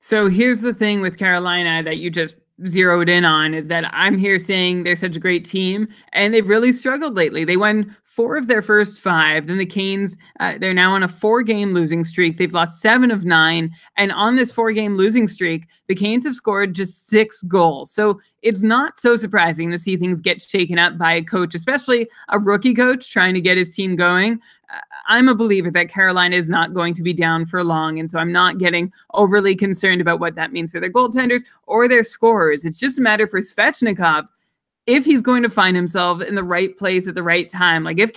So here's the thing with Carolina that you just zeroed in on, is that I'm here saying they're such a great team, and they've really struggled lately. They won 4 of their first 5. Then the Canes, they're now on a 4-game losing streak. They've lost 7 of 9. And on this 4-game losing streak, the Canes have scored just 6 goals. So it's not so surprising to see things get shaken up by a coach, especially a rookie coach trying to get his team going. I'm a believer that Carolina is not going to be down for long, and so I'm not getting overly concerned about what that means for their goaltenders or their scorers. It's just a matter for Svechnikov if he's going to find himself in the right place at the right time. Like, if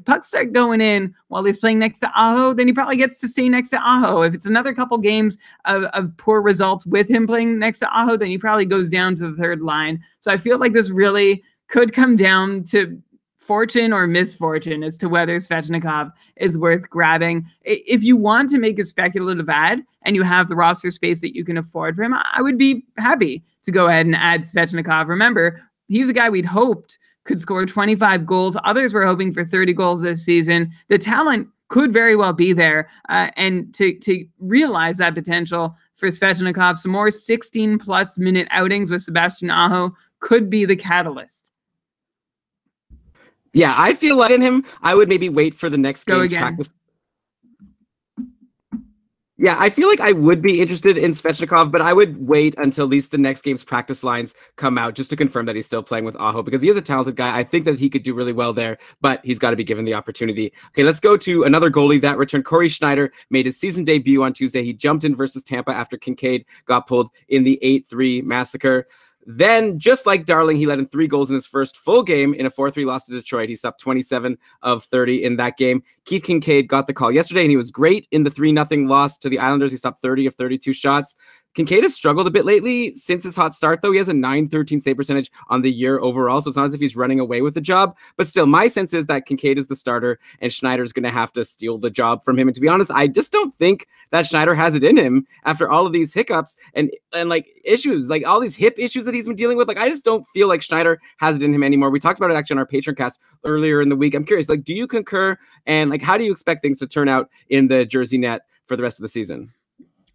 pucks start going in while he's playing next to Aho, then he probably gets to stay next to Aho. If it's another couple games of poor results with him playing next to Aho, then he probably goes down to the third line. So I feel like this really could come down to fortune or misfortune as to whether Svechnikov is worth grabbing. If you want to make a speculative add and you have the roster space that you can afford for him, I would be happy to go ahead and add Svechnikov. Remember, he's a guy we'd hoped could score 25 goals. Others were hoping for 30 goals this season. The talent could very well be there. And to realize that potential for Svechnikov, some more 16-plus minute outings with Sebastian Aho could be the catalyst. Yeah, I feel like in him, I would maybe wait for the next game's practice. Yeah, I feel like I would be interested in Svechnikov, but I would wait until at least the next game's practice lines come out just to confirm that he's still playing with Aho, because he is a talented guy. I think that he could do really well there, but he's got to be given the opportunity. Okay, let's go to another goalie that returned. Corey Schneider made his season debut on Tuesday. He jumped in versus Tampa after Kincaid got pulled in the 8-3 massacre. Then, just like Darling, he let in 3 goals in his first full game in a 4-3 loss to Detroit. He stopped 27 of 30 in that game. Keith Kincaid got the call yesterday, and he was great in the 3-0 loss to the Islanders. He stopped 30 of 32 shots. Kincaid has struggled a bit lately since his hot start, though. He has a .913 save percentage on the year overall, so it's not as if he's running away with the job. But still, my sense is that Kincaid is the starter, and Schneider's going to have to steal the job from him. And to be honest, I just don't think that Schneider has it in him after all of these hiccups and like issues, like all these hip issues that he's been dealing with. Like, I just don't feel like Schneider has it in him anymore. We talked about it actually on our Patreon cast earlier in the week. I'm curious, like, do you concur? And like, how do you expect things to turn out in the Jersey net for the rest of the season?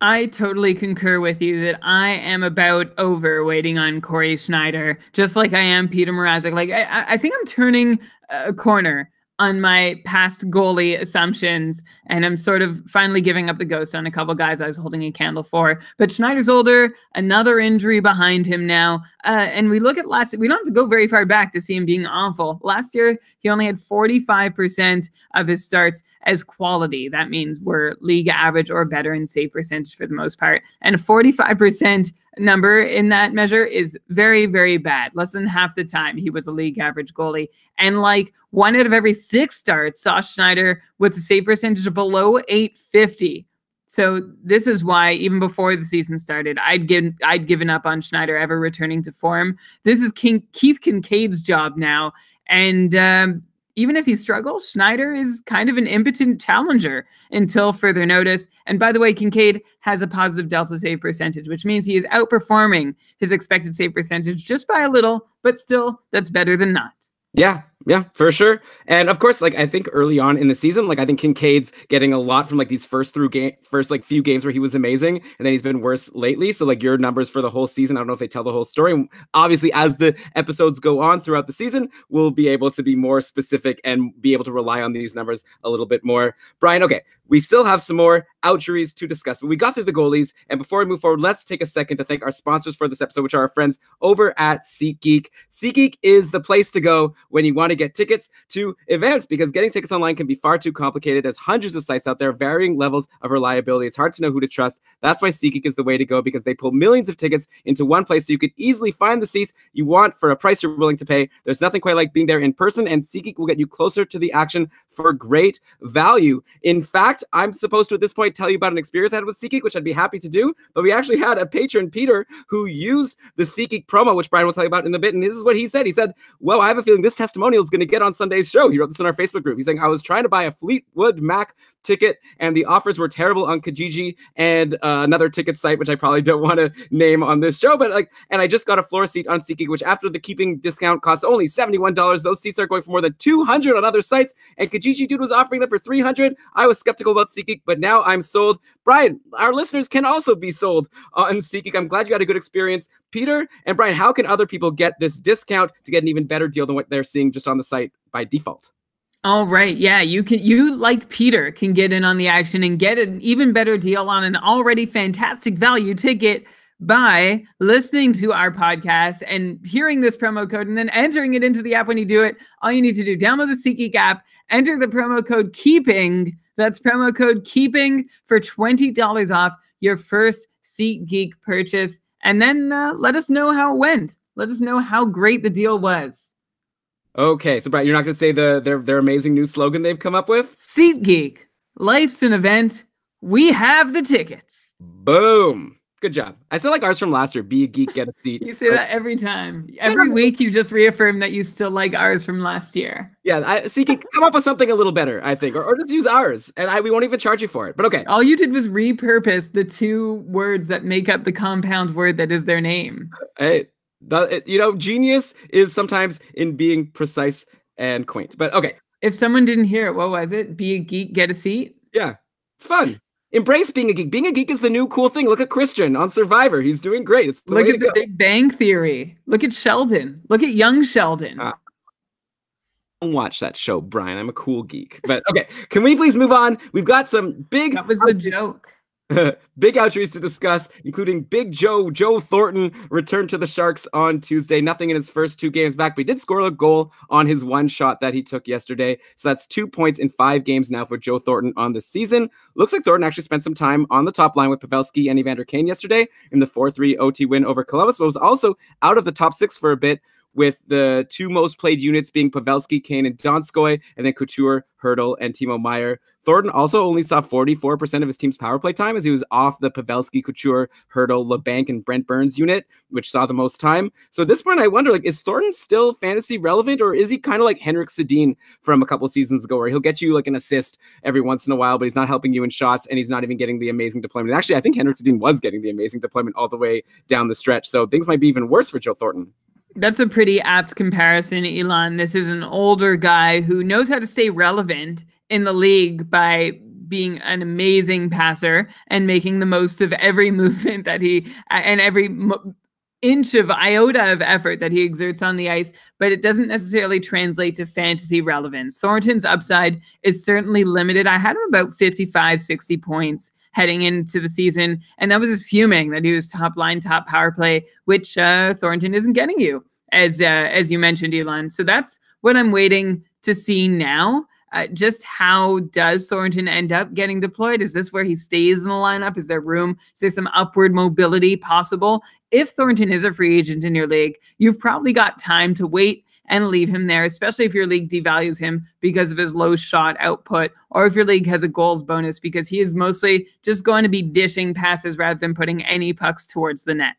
I totally concur with you that I am about over waiting on Corey Schneider, just like I am Peter Mrazek. Like, I think I'm turning a corner on my past goalie assumptions, and I'm sort of finally giving up the ghost on a couple guys I was holding a candle for. But Schneider's older, another injury behind him now, and we look at we don't have to go very far back to see him being awful. Last year, he only had 45% of his starts as quality. That means we're league average or better in save percentage for the most part. And a 45% number in that measure is very, very bad. Less than half the time he was a league average goalie. And like 1 out of every 6 starts saw Schneider with a save percentage of below .850. So this is why even before the season started, I'd given up on Schneider ever returning to form. This is Keith Kincaid's job now. And even if he struggles, Schneider is kind of an impotent challenger until further notice. And by the way, Kincaid has a positive delta save percentage, which means he is outperforming his expected save percentage just by a little, but still, that's better than not. Yeah, Yeah, for sure. And of course, like I think early on in the season, like I think Kincaid's getting a lot from like these first like few games where he was amazing, and then he's been worse lately. So like your numbers for the whole season, I don't know if they tell the whole story. And obviously, as the episodes go on throughout the season, we'll be able to be more specific and be able to rely on these numbers a little bit more. Brian, okay, we still have some more outjuries to discuss, but we got through the goalies. And before we move forward, let's take a second to thank our sponsors for this episode, which are our friends over at SeatGeek. SeatGeek is the place to go when you want to get tickets to events, because getting tickets online can be far too complicated. There's hundreds of sites out there, varying levels of reliability. It's hard to know who to trust. That's why SeatGeek is the way to go, because they pull millions of tickets into one place so you can easily find the seats you want for a price you're willing to pay. There's nothing quite like being there in person, and SeatGeek will get you closer to the action for great value. In fact, I'm supposed to at this point tell you about an experience I had with SeatGeek, which I'd be happy to do, but we actually had a patron, Peter, who used the SeatGeek promo, which Brian will tell you about in a bit, and this is what he said. He said, well, I have a feeling this testimonial is going to get on Sunday's show. He wrote this in our Facebook group. He's saying, I was trying to buy a Fleetwood Mac ticket, and the offers were terrible on Kijiji and another ticket site, which I probably don't want to name on this show, but like, and I just got a floor seat on SeatGeek, which after the keeping discount costs only $71. Those seats are going for more than $200 on other sites, and Kijiji dude was offering them for $300. I was skeptical about SeatGeek, but now I'm sold. Brian, our listeners can also be sold on SeatGeek. I'm glad you had a good experience. Peter and Brian, how can other people get this discount to get an even better deal than what they're seeing just on the site by default? All right. Yeah, you like Peter can get in on the action and get an even better deal on an already fantastic value ticket by listening to our podcast and hearing this promo code and then entering it into the app. When you do it, all you need to do, download the SeatGeek app, enter the promo code KEEPING. That's promo code KEEPING for $20 off your first SeatGeek purchase. And then let us know how it went. Let us know how great the deal was. Okay, so Brian, you're not going to say their amazing new slogan they've come up with? SeatGeek, life's an event. We have the tickets. Boom. Good job. I still like ours from last year. Be a geek, get a seat. You say that every time. Every week you just reaffirm that you still like ours from last year. Yeah, SeatGeek, come up with something a little better, I think. Or just use ours, and we won't even charge you for it. But okay. All you did was repurpose the two words that make up the compound word that is their name. Hey. Genius is sometimes in being precise and quaint. But okay. If someone didn't hear it, what was it? Be a geek, get a seat? Yeah, it's fun. Embrace being a geek. Being a geek is the new cool thing. Look at Christian on Survivor. He's doing great. It's the Look way at to the go. Big Bang Theory. Look at Sheldon. Look at young Sheldon. Don't watch that show, Brian. I'm a cool geek. But okay, can we please move on? We've got some big... That was the joke. Big outjuries to discuss, including Big Joe Thornton returned to the Sharks on Tuesday. Nothing in his first two games back, but he did score a goal on his one shot that he took yesterday. So that's 2 points in 5 games now for Joe Thornton on the season. Looks like Thornton actually spent some time on the top line with Pavelski and Evander Kane yesterday in the 4-3 OT win over Columbus, but was also out of the top 6 for a bit, with the 2 most played units being Pavelski, Kane, and Donskoy, and then Couture, Hurdle, and Timo Meier. Thornton also only saw 44% of his team's power play time, as he was off the Pavelski, Couture, Hurdle, LeBanc, and Brent Burns unit, which saw the most time. So at this point, I wonder, is Thornton still fantasy relevant, or is he kind of like Henrik Sedin from a couple seasons ago, where he'll get you like an assist every once in a while, but he's not helping you in shots, and he's not even getting the amazing deployment. And actually, I think Henrik Sedin was getting the amazing deployment all the way down the stretch, so things might be even worse for Joe Thornton. That's a pretty apt comparison, Elon. This is an older guy who knows how to stay relevant in the league by being an amazing passer and making the most of every movement that and every inch of iota of effort that he exerts on the ice, but it doesn't necessarily translate to fantasy relevance. Thornton's upside is certainly limited. I had him about 55, 60 points heading into the season, and that was assuming that he was top line, top power play, which Thornton isn't getting you, as you mentioned, Elon. So that's what I'm waiting to see now. Just how does Thornton end up getting deployed? Is this where he stays in the lineup? Is there room? Is there some upward mobility possible? If Thornton is a free agent in your league, you've probably got time to wait and leave him there, especially if your league devalues him because of his low shot output, or if your league has a goals bonus, because he is mostly just going to be dishing passes rather than putting any pucks towards the net.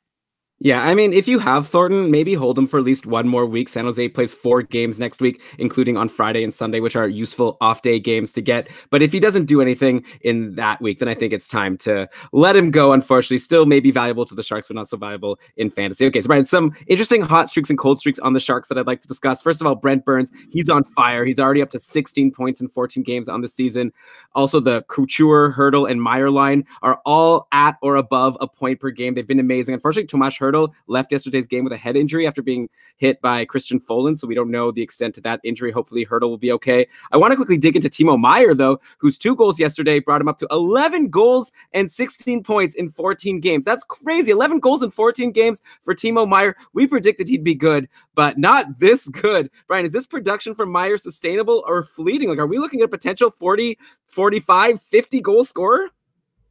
Yeah, I mean, if you have Thornton, maybe hold him for at least one more week. San Jose plays 4 games next week, including on Friday and Sunday, which are useful off-day games to get. But if he doesn't do anything in that week, then I think it's time to let him go, unfortunately. Still maybe valuable to the Sharks, but not so valuable in fantasy. Okay, so Brian, some interesting hot streaks and cold streaks on the Sharks that I'd like to discuss. First of all, Brent Burns, he's on fire. He's already up to 16 points in 14 games on the season. Also, the Couture, Hurdle, and Meyer line are all at or above a point per game. They've been amazing. Unfortunately, Tomas Hurdle left yesterday's game with a head injury after being hit by Christian Folin, so we don't know the extent to that injury. Hopefully, Hurdle will be okay. I want to quickly dig into Timo Meyer, though, whose 2 goals yesterday brought him up to 11 goals and 16 points in 14 games. That's crazy. 11 goals in 14 games for Timo Meyer. We predicted he'd be good, but not this good. Brian, is this production from Meyer sustainable or fleeting? Like, are we looking at a potential 40, 45, 50 goal scorer?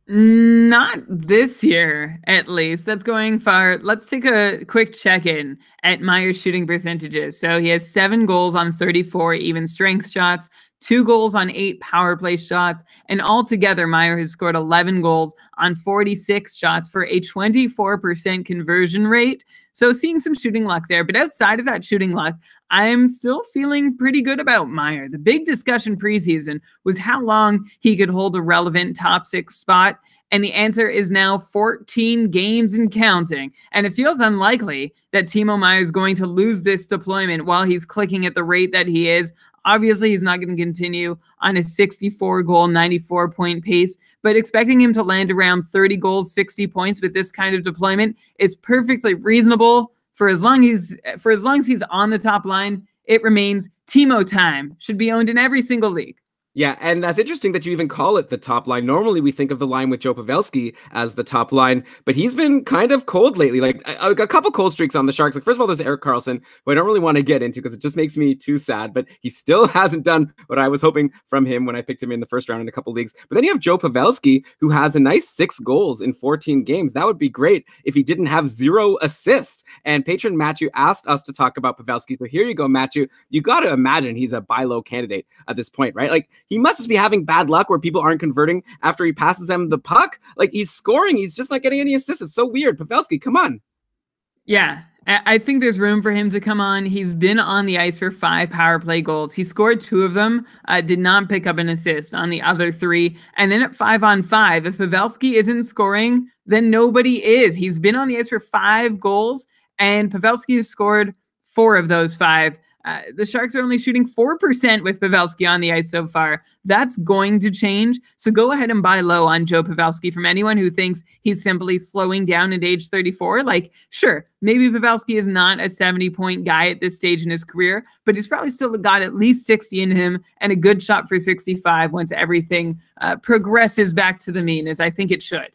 Not this year, at least. That's going far. Let's take a quick check-in at Meyer's shooting percentages. So he has 7 goals on 34 even strength shots, 2 goals on 8 power play shots, and altogether Meyer has scored 11 goals on 46 shots for a 24% conversion rate. So seeing some shooting luck there. But outside of that shooting luck, I'm still feeling pretty good about Meyer. The big discussion preseason was how long he could hold a relevant top 6 spot. And the answer is now 14 games and counting. And it feels unlikely that Timo Meyer is going to lose this deployment while he's clicking at the rate that he is. Obviously, he's not going to continue on a 64-goal, 94-point pace, but expecting him to land around 30 goals, 60 points with this kind of deployment is perfectly reasonable. For as long as he's on the top line, it remains Timo time. Should be owned in every single league. Yeah, and that's interesting that you even call it the top line. Normally, we think of the line with Joe Pavelski as the top line, but he's been kind of cold lately. Like a couple cold streaks on the Sharks. Like first of all, there's Erik Karlsson, who I don't really want to get into because it just makes me too sad. But he still hasn't done what I was hoping from him when I picked him in the first round in a couple leagues. But then you have Joe Pavelski, who has a nice 6 goals in 14 games. That would be great if he didn't have 0 assists. And patron Matthew asked us to talk about Pavelski. So here you go, Matthew. You got to imagine he's a buy low candidate at this point, right? Like he must just be having bad luck where people aren't converting after he passes them the puck. Like he's scoring, he's just not getting any assists. It's so weird. Pavelski, come on. Yeah, I think there's room for him to come on. He's been on the ice for 5 power play goals. He scored 2 of them, did not pick up an assist on the other 3. And then at 5-on-5, if Pavelski isn't scoring, then nobody is. He's been on the ice for 5 goals, and Pavelski has scored 4 of those 5. The Sharks are only shooting 4% with Pavelski on the ice so far. That's going to change. So go ahead and buy low on Joe Pavelski from anyone who thinks he's simply slowing down at age 34. Like, sure, maybe Pavelski is not a 70-point guy at this stage in his career, but he's probably still got at least 60 in him and a good shot for 65 once everything progresses back to the mean, as I think it should.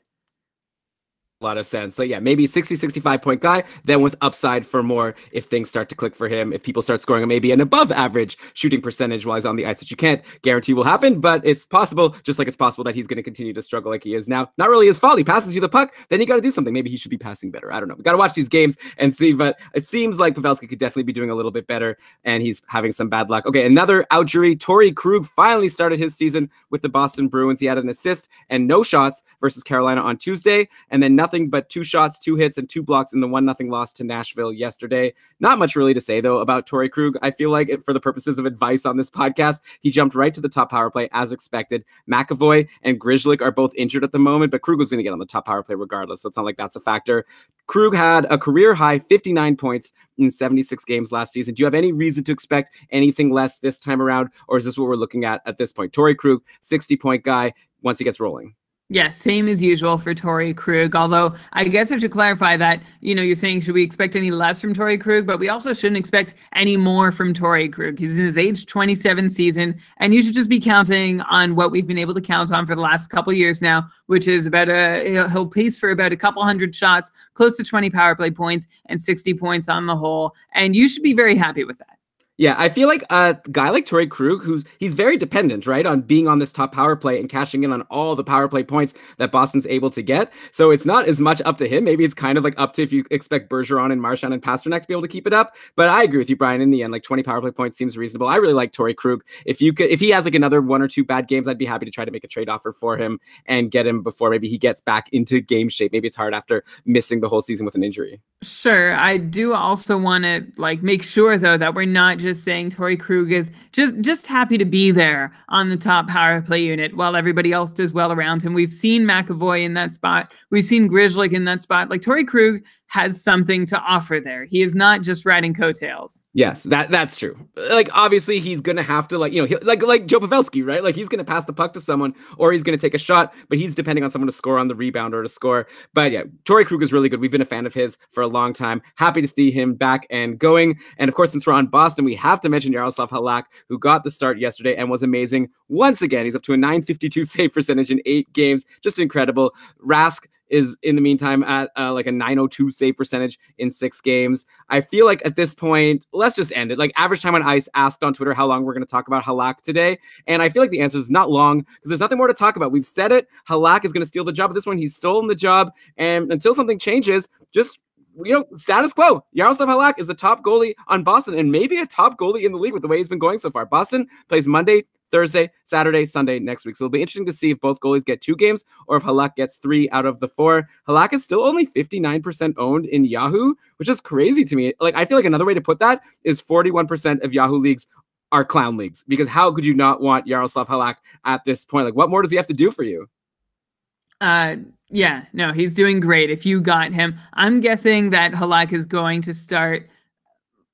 A lot of sense. So yeah, maybe 60, 65 point guy, then with upside for more if things start to click for him, if people start scoring maybe an above average shooting percentage while he's on the ice, which you can't guarantee will happen, but it's possible, just like it's possible that he's going to continue to struggle like he is now. Not really his fault. He passes you the puck, then you got to do something. Maybe he should be passing better. I don't know. We got to watch these games and see, but it seems like Pavelski could definitely be doing a little bit better, and he's having some bad luck. Okay, another outjury. Torrey Krug finally started his season with the Boston Bruins. He had an assist and no shots versus Carolina on Tuesday, and then nothing but 2 shots, 2 hits, and 2 blocks in the 1-0 loss to Nashville yesterday. Not much really to say, though, about Torrey Krug. I feel like, for the purposes of advice on this podcast, he jumped right to the top power play as expected. McAvoy and Grzelcyk are both injured at the moment, but Krug was going to get on the top power play regardless, so it's not like that's a factor. Krug had a career-high 59 points in 76 games last season. Do you have any reason to expect anything less this time around, or is this what we're looking at this point? Torrey Krug, 60-point guy once he gets rolling. Yeah, same as usual for Torrey Krug. Although I guess I should clarify that, you're saying, should we expect any less from Torrey Krug? But we also shouldn't expect any more from Torrey Krug. He's in his age 27 season, and you should just be counting on what we've been able to count on for the last couple years now, which is he'll pace for about a couple hundred shots, close to 20 power play points, and 60 points on the whole. And you should be very happy with that. Yeah, I feel like a guy like Torrey Krug, he's very dependent, right, on being on this top power play and cashing in on all the power play points that Boston's able to get. So it's not as much up to him. Maybe it's kind of like up to if you expect Bergeron and Marchand and Pasternak to be able to keep it up. But I agree with you, Brian. In the end, like 20 power play points seems reasonable. I really like Torrey Krug. If he has like another 1 or 2 bad games, I'd be happy to try to make a trade offer for him and get him before maybe he gets back into game shape. Maybe it's hard after missing the whole season with an injury. Sure, I do also want to like make sure though that we're not just saying Torrey Krug is just happy to be there on the top power play unit while everybody else does well around him. We've seen McAvoy in that spot. We've seen Grishlik in that spot. Like Torrey Krug has something to offer there. He is not just riding coattails. Yes, that's true. Like obviously he's gonna have to like like Joe Pavelski, right? Like he's gonna pass the puck to someone or he's gonna take a shot, but he's depending on someone to score on the rebound or to score. But yeah, Torrey Krug is really good. We've been a fan of his for a long time. Happy to see him back and going. And of course, since we're on Boston, we have to mention Yaroslav Halak, who got the start yesterday and was amazing once again. He's up to a .952 save percentage in 8 games, just incredible. Rask is in the meantime at like a .902 save percentage in 6 games. I feel like at this point, let's just end it. Like Average Time on Ice asked on Twitter how long we're going to talk about Halak today. And I feel like the answer is not long because there's nothing more to talk about. We've said it. Halak is going to steal the job at this one. He's stolen the job. And until something changes, just status quo. Yaroslav Halak is the top goalie on Boston and maybe a top goalie in the league with the way he's been going so far. Boston plays Monday, Thursday, Saturday, Sunday next week. So it'll be interesting to see if both goalies get 2 games or if Halak gets 3 out of the 4. Halak is still only 59% owned in Yahoo, which is crazy to me. Like I feel like another way to put that is 41% of Yahoo leagues are clown leagues because how could you not want Yaroslav Halak at this point? Like what more does he have to do for you? Yeah, no, he's doing great. If you got him, I'm guessing that Halak is going to start.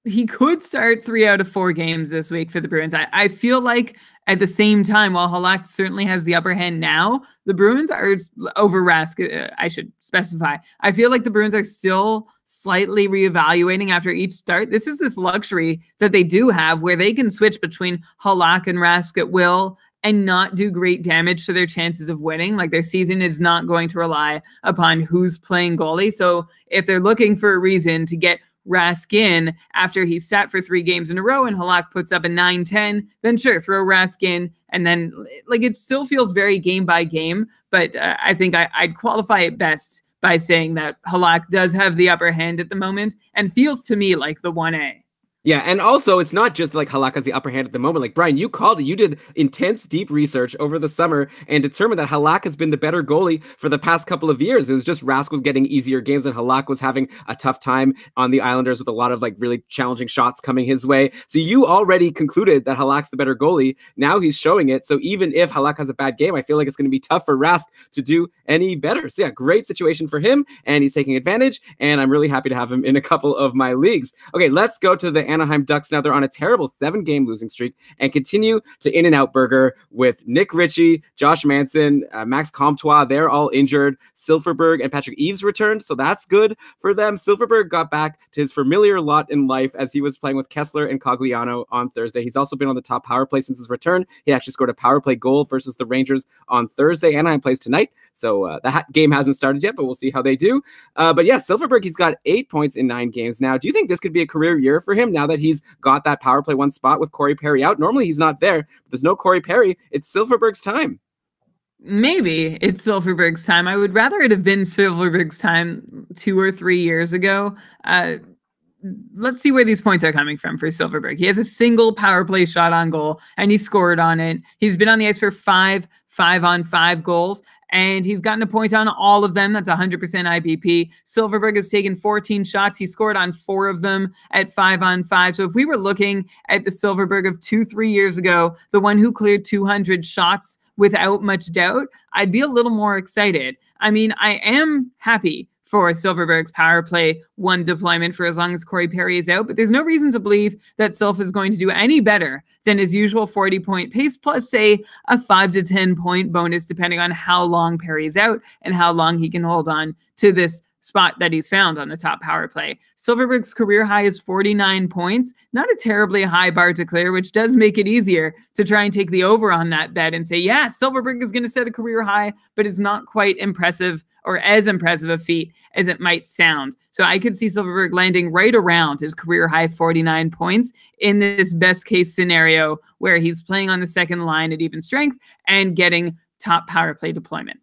He could start 3 out of 4 games this week for the Bruins. I feel like at the same time, while Halak certainly has the upper hand now, the Bruins are over Rask. I should specify. I feel like the Bruins are still slightly reevaluating after each start. This is this luxury that they do have where they can switch between Halak and Rask at will and not do great damage to their chances of winning. Like their season is not going to rely upon who's playing goalie. So if they're looking for a reason to get Rask in after he's sat for 3 games in a row and Halak puts up a 9-10, then sure, throw Rask in. And then like it still feels very game by game, but I think I'd qualify it best by saying that Halak does have the upper hand at the moment and feels to me like the 1A. Yeah, and also it's not just like Halak has the upper hand at the moment. Like Brian, you called it. You did intense, deep research over the summer and determined that Halak has been the better goalie for the past couple of years. It was just Rask was getting easier games and Halak was having a tough time on the Islanders with a lot of like really challenging shots coming his way. So you already concluded that Halak's the better goalie. Now he's showing it. So even if Halak has a bad game, I feel like it's going to be tough for Rask to do any better. So yeah, great situation for him and he's taking advantage. And I'm really happy to have him in a couple of my leagues. Okay, let's go to the Anaheim Ducks now. They're on a terrible 7-game losing streak and continue to In-N-Out Burger with Nick Ritchie, Josh Manson, Max Comtois. They're all injured. Silfverberg and Patrick Eaves returned, so that's good for them. Silfverberg got back to his familiar lot in life as he was playing with Kessler and Cogliano on Thursday. He's also been on the top power play since his return. He actually scored a power play goal versus the Rangers on Thursday. Anaheim plays tonight, so that game hasn't started yet, but we'll see how they do. But yeah, Silfverberg, he's got 8 points in 9 games now. Do you think this could be a career year for him now that he's got that power play 1 spot with Corey Perry out? Normally he's not there, but there's no Corey Perry. It's Silfverberg's time. Maybe it's Silfverberg's time. I would rather it have been Silfverberg's time 2 or 3 years ago. Let's see where these points are coming from for Silfverberg. He has a single power play shot on goal, and he scored on it. He's been on the ice for 5 5-on-5 goals, and he's gotten a point on all of them. That's 100% IPP. Silfverberg has taken 14 shots. He scored on 4 of them at 5-on-5. So if we were looking at the Silfverberg of 2-3 years ago, the one who cleared 200 shots without much doubt, I'd be a little more excited. I mean, I am happy for Silfverberg's power play 1 deployment for as long as Corey Perry is out, but there's no reason to believe that Silf is going to do any better than his usual 40-point pace, plus say a 5 to 10 point bonus, depending on how long Perry is out and how long he can hold on to this spot that he's found on the top power play. Silfverberg's career high is 49 points, not a terribly high bar to clear, which does make it easier to try and take the over on that bet and say, yeah, Silfverberg is going to set a career high, but it's not quite impressive or as impressive a feat as it might sound. So I could see Silfverberg landing right around his career high 49 points in this best case scenario where he's playing on the second line at even strength and getting top power play deployment.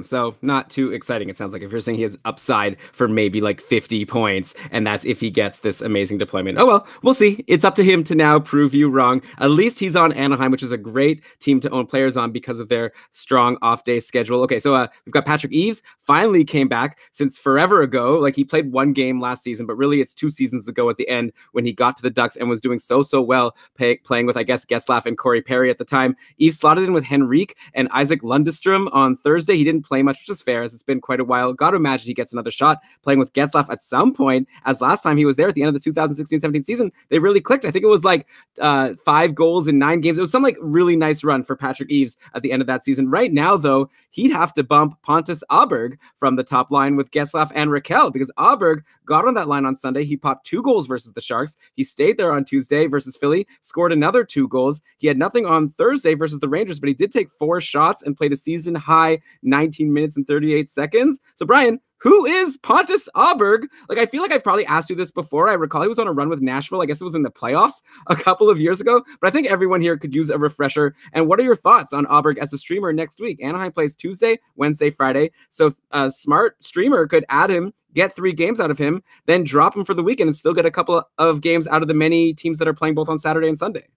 So not too exciting. It sounds like if you're saying he has upside for maybe like 50 points, and that's if he gets this amazing deployment. Oh, well, we'll see. It's up to him to now prove you wrong. At least he's on Anaheim, which is a great team to own players on because of their strong off-day schedule. Okay, so we've got Patrick Eaves finally came back since forever ago. Like he played one game last season, but really it's 2 seasons ago at the end when he got to the Ducks and was doing so well playing with, I guess, Getzlaf and Corey Perry at the time. Eaves slotted in with Henrique and Isaac Lundestrom on Thursday. He didn't play much, which is fair as it's been quite a while. Got to imagine he gets another shot playing with Getzlaf at some point, as last time he was there at the end of the 2016-17 season, they really clicked. I think it was like 5 goals in 9 games. It was some like really nice run for Patrick Eaves at the end of that season. Right now, though, he'd have to bump Pontus Aberg from the top line with Getzlaf and Raquel, because Aberg got on that line on Sunday. He popped 2 goals versus the Sharks. He stayed there on Tuesday versus Philly, scored another 2 goals. He had nothing on Thursday versus the Rangers, but he did take 4 shots and played a season high 19 minutes and 38 seconds. So Brian, who is Pontus Aberg? Like, I feel like I've probably asked you this before. I recall he was on a run with Nashville. I guess it was in the playoffs a couple of years ago, but I think everyone here could use a refresher. And what are your thoughts on Aberg as a streamer next week? Anaheim plays Tuesday, Wednesday, Friday. So a smart streamer could add him, get 3 games out of him, then drop him for the weekend and still get a couple of games out of the many teams that are playing both on Saturday and Sunday.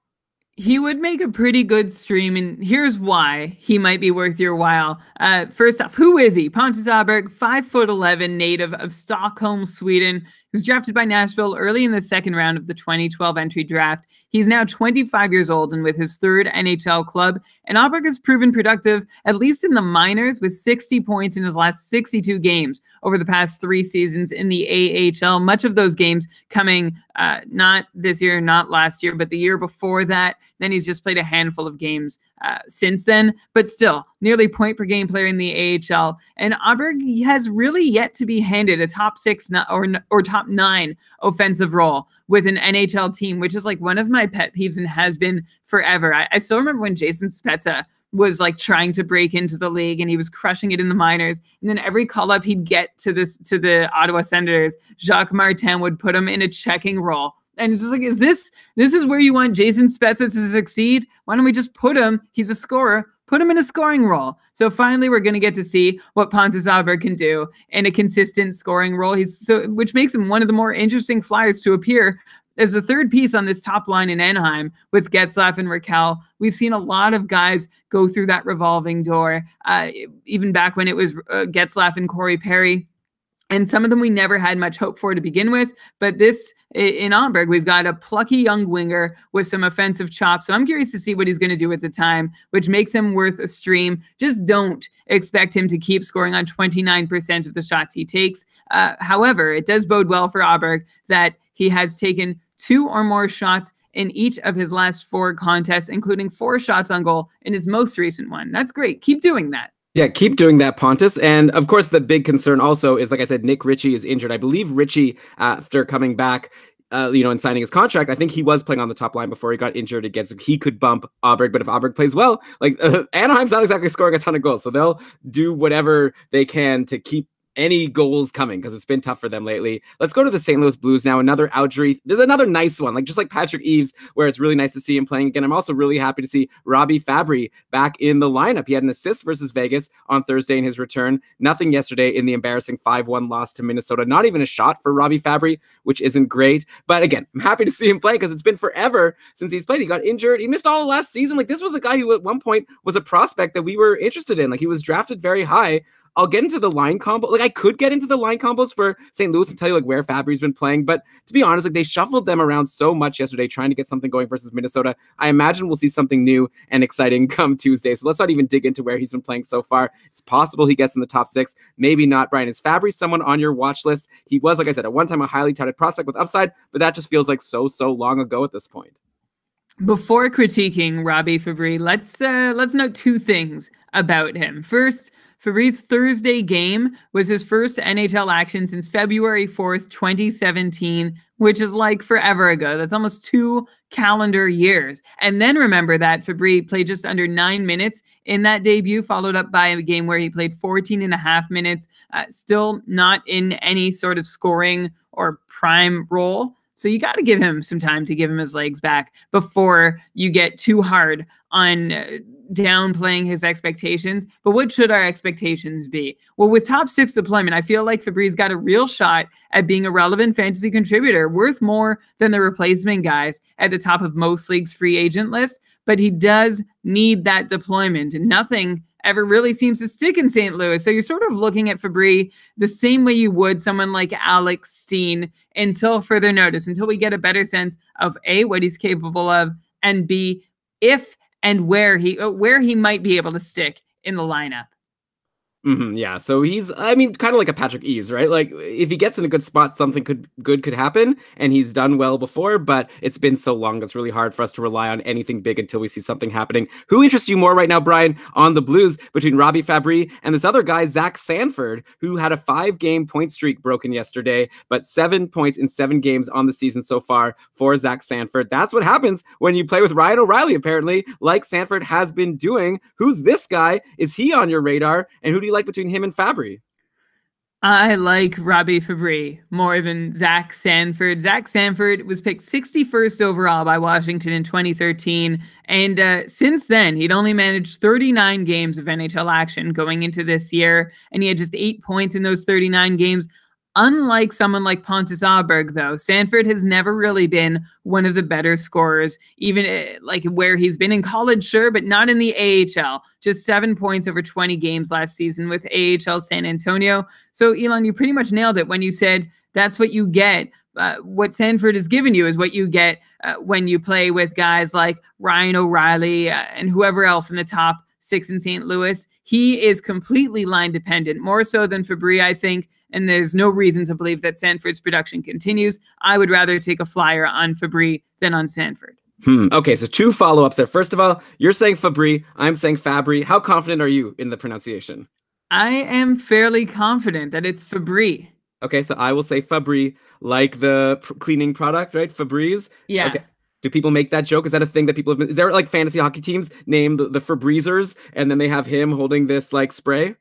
He would make a pretty good stream, and here's why he might be worth your while. First off, who is he? Pontus Aberg, 5'11", native of Stockholm, Sweden. He was drafted by Nashville early in the second round of the 2012 entry draft. He's now 25 years old and with his 3rd NHL club, and Aberg has proven productive, at least in the minors, with 60 points in his last 62 games over the past 3 seasons in the AHL. Much of those games coming not this year, not last year, but the year before that. Then he's just played a handful of games since then, but still nearly point per game player in the AHL. And Aberg has really yet to be handed a top 6 or top 9 offensive role with an NHL team, which is like one of my pet peeves and has been forever. I still remember when Jason Spezza was like trying to break into the league and he was crushing it in the minors. And then every call up he'd get to the Ottawa Senators, Jacques Martin would put him in a checking role. And it's just like, this is where you want Jason Spezza to succeed? Why don't we just put him, he's a scorer, put him in a scoring role. So finally, we're going to get to see what Pontus Aberg can do in a consistent scoring role. Which makes him one of the more interesting Flyers to appear as the 3rd piece on this top line in Anaheim with Getzlaf and Raquel. We've seen a lot of guys go through that revolving door, even back when it was Getzlaf and Corey Perry. And some of them we never had much hope for to begin with. But this, in Aberg, we've got a plucky young winger with some offensive chops. So I'm curious to see what he's going to do with the time, which makes him worth a stream. Just don't expect him to keep scoring on 29% of the shots he takes. However, it does bode well for Aberg that he has taken 2 or more shots in each of his last 4 contests, including 4 shots on goal in his most recent one. That's great. Keep doing that. Yeah, keep doing that, Pontus. And of course, the big concern also is, like I said, Nick Ritchie is injured. I believe Ritchie, after coming back, and signing his contract, I think he was playing on the top line before he got injured again, so he could bump Aberg. But if Aberg plays well, like Anaheim's not exactly scoring a ton of goals, so they'll do whatever they can to keep any goals coming because it's been tough for them lately. Let's go to the St. Louis Blues now. Another Outdry. There's another nice one, like just like Patrick Eaves, where it's really nice to see him playing again. I'm also really happy to see Robbie Fabry back in the lineup. He had an assist versus Vegas on Thursday in his return. Nothing yesterday in the embarrassing 5-1 loss to Minnesota. Not even a shot for Robbie Fabry, which isn't great. But again, I'm happy to see him play because it's been forever since he's played. He got injured. He missed all of last season. Like, this was a guy who at one point was a prospect that we were interested in. Like, he was drafted very high. I'll get into the line combo. Like, I could get into the line combos for St. Louis and tell you like where Fabry's been playing, but to be honest, like they shuffled them around so much yesterday trying to get something going versus Minnesota. I imagine we'll see something new and exciting come Tuesday. So let's not even dig into where he's been playing so far. It's possible he gets in the top 6, maybe not. Brian, is Fabry someone on your watch list? He was, like I said, at one time a highly touted prospect with upside, but that just feels like so long ago at this point. Before critiquing Robbie Fabry, let's note 2 things about him. First, Fabri's Thursday game was his first NHL action since February 4th, 2017, which is like forever ago. That's almost 2 calendar years. And then remember that Fabri played just under 9 minutes in that debut, followed up by a game where he played 14 and a half minutes, still not in any sort of scoring or prime role. So you got to give him some time to give him his legs back before you get too hard on downplaying his expectations. But what should our expectations be? Well, with top six deployment, I feel like Fabri's got a real shot at being a relevant fantasy contributor, worth more than the replacement guys at the top of most leagues' free agent list. But he does need that deployment, and nothing ever really seems to stick in St. Louis. So you're sort of looking at Fabri the same way you would someone like Alex Steen until further notice, until we get a better sense of A, what he's capable of, and B, if and where he might be able to stick in the lineup. Yeah, so he's, I mean, kind of like a Patrick Eves, right? Like, if he gets in a good spot, something good could happen, and he's done well before, but it's been so long, it's really hard for us to rely on anything big until we see something happening. Who interests you more right now, Brian, on the Blues, between Robbie Fabry and this other guy, Zach Sanford, who had a 5-game point streak broken yesterday, but 7 points in 7 games on the season so far for Zach Sanford? That's what happens when you play with Ryan O'Reilly, apparently, like Sanford has been doing. Who's this guy? Is he on your radar? And who do you like between him and Fabry? I like Robbie Fabry more than Zach Sanford. Zach Sanford was picked 61st overall by Washington in 2013. And since then, he'd only managed 39 games of NHL action going into this year. And he had just 8 points in those 39 games. Unlike someone like Pontus Aberg, though, Sanford has never really been one of the better scorers, even like where he's been in college, sure, but not in the AHL. Just 7 points over 20 games last season with AHL San Antonio. So, Elon, you pretty much nailed it when you said that's what you get. What Sanford has given you is what you get when you play with guys like Ryan O'Reilly and whoever else in the top six in St. Louis. He is completely line dependent, more so than Fabry, I think. And there's no reason to believe that Sanford's production continues. I would rather take a flyer on Fabry than on Sanford. Okay, so 2 follow-ups there. First of all, you're saying Fabry, I'm saying Fabry. How confident are you in the pronunciation? I am fairly confident that it's Fabry. Okay, so I will say Fabry, like the cleaning product, right? Febreze? Yeah. Okay. Do people make that joke? Is that a thing that people have been... Is there like fantasy hockey teams named the Febrezers, and then they have him holding this like spray?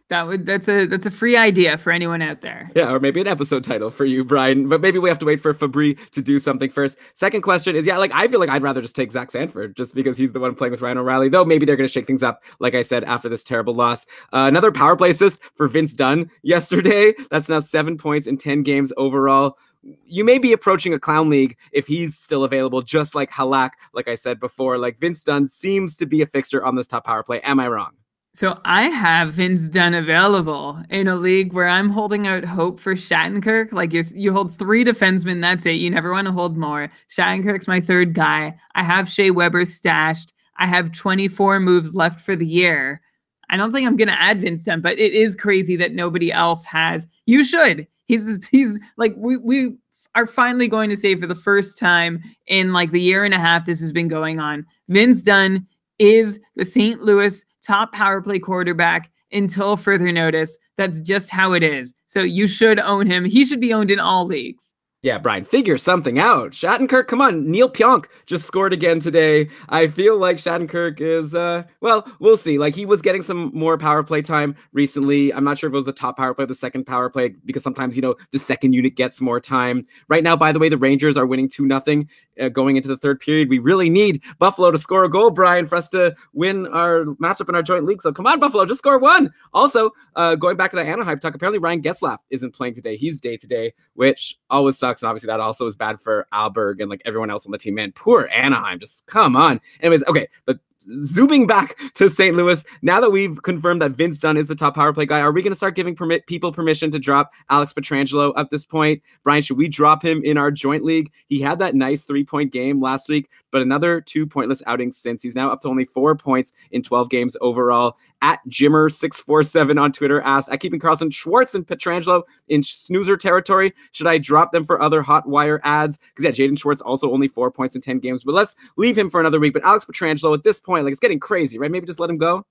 That's a free idea for anyone out there. Yeah, or maybe an episode title for you, Brian. But maybe we have to wait for Fabry to do something first. Second question is, like I feel like I'd rather just take Zach Sanford just because he's the one playing with Ryan O'Reilly. Though maybe they're going to shake things up, like I said, after this terrible loss. Another power play assist for Vince Dunn yesterday. That's now 7 points in 10 games overall. You may be approaching a clown league if he's still available, just like Halak, like I said before. Like Vince Dunn seems to be a fixture on this top power play. Am I wrong? So I have Vince Dunn available in a league where I'm holding out hope for Shattenkirk. Like you hold 3 defensemen, that's it. You never want to hold more. Shattenkirk's my 3rd guy. I have Shea Weber stashed. I have 24 moves left for the year. I don't think I'm going to add Vince Dunn, but it is crazy that nobody else has. You should. He's like, we are finally going to say for the first time in like the year and a half this has been going on, Vince Dunn is the St. Louis top power play quarterback until further notice. That's just how it is. So you should own him. He should be owned in all leagues. Yeah, Brian, figure something out. Shattenkirk, come on. Neil Pionk just scored again today. I feel like Shattenkirk is, well, we'll see. Like, he was getting some more power play time recently. I'm not sure if it was the top power play or the second power play, because sometimes, the second unit gets more time. Right now, by the way, the Rangers are winning 2-0 going into the 3rd period. We really need Buffalo to score a goal, Brian, for us to win our matchup in our joint league. So come on, Buffalo, just score 1. Also, going back to the Anaheim talk, apparently Ryan Getzlaf isn't playing today. He's day-to-day, which always sucks. And obviously that also is bad for Alberg and like everyone else on the team. Man, poor Anaheim. Just come on. Anyways, okay, but zooming back to St. Louis, now that we've confirmed that Vince Dunn is the top power play guy, are we going to start giving people permission to drop Alex Pietrangelo at this point? Brian, should we drop him in our joint league? He had that nice 3-point game last week, but another 2 pointless outings since. He's now up to only 4 points in 12 games overall. At Jimmer647 on Twitter asked, at keeping Karlsson, Schwartz and Pietrangelo in snoozer territory, should I drop them for other hot wire ads? Because yeah, Jaden Schwartz also only 4 points in 10 games, but let's leave him for another week. But Alex Pietrangelo at this point, like, it's getting crazy, right? Maybe just let him go.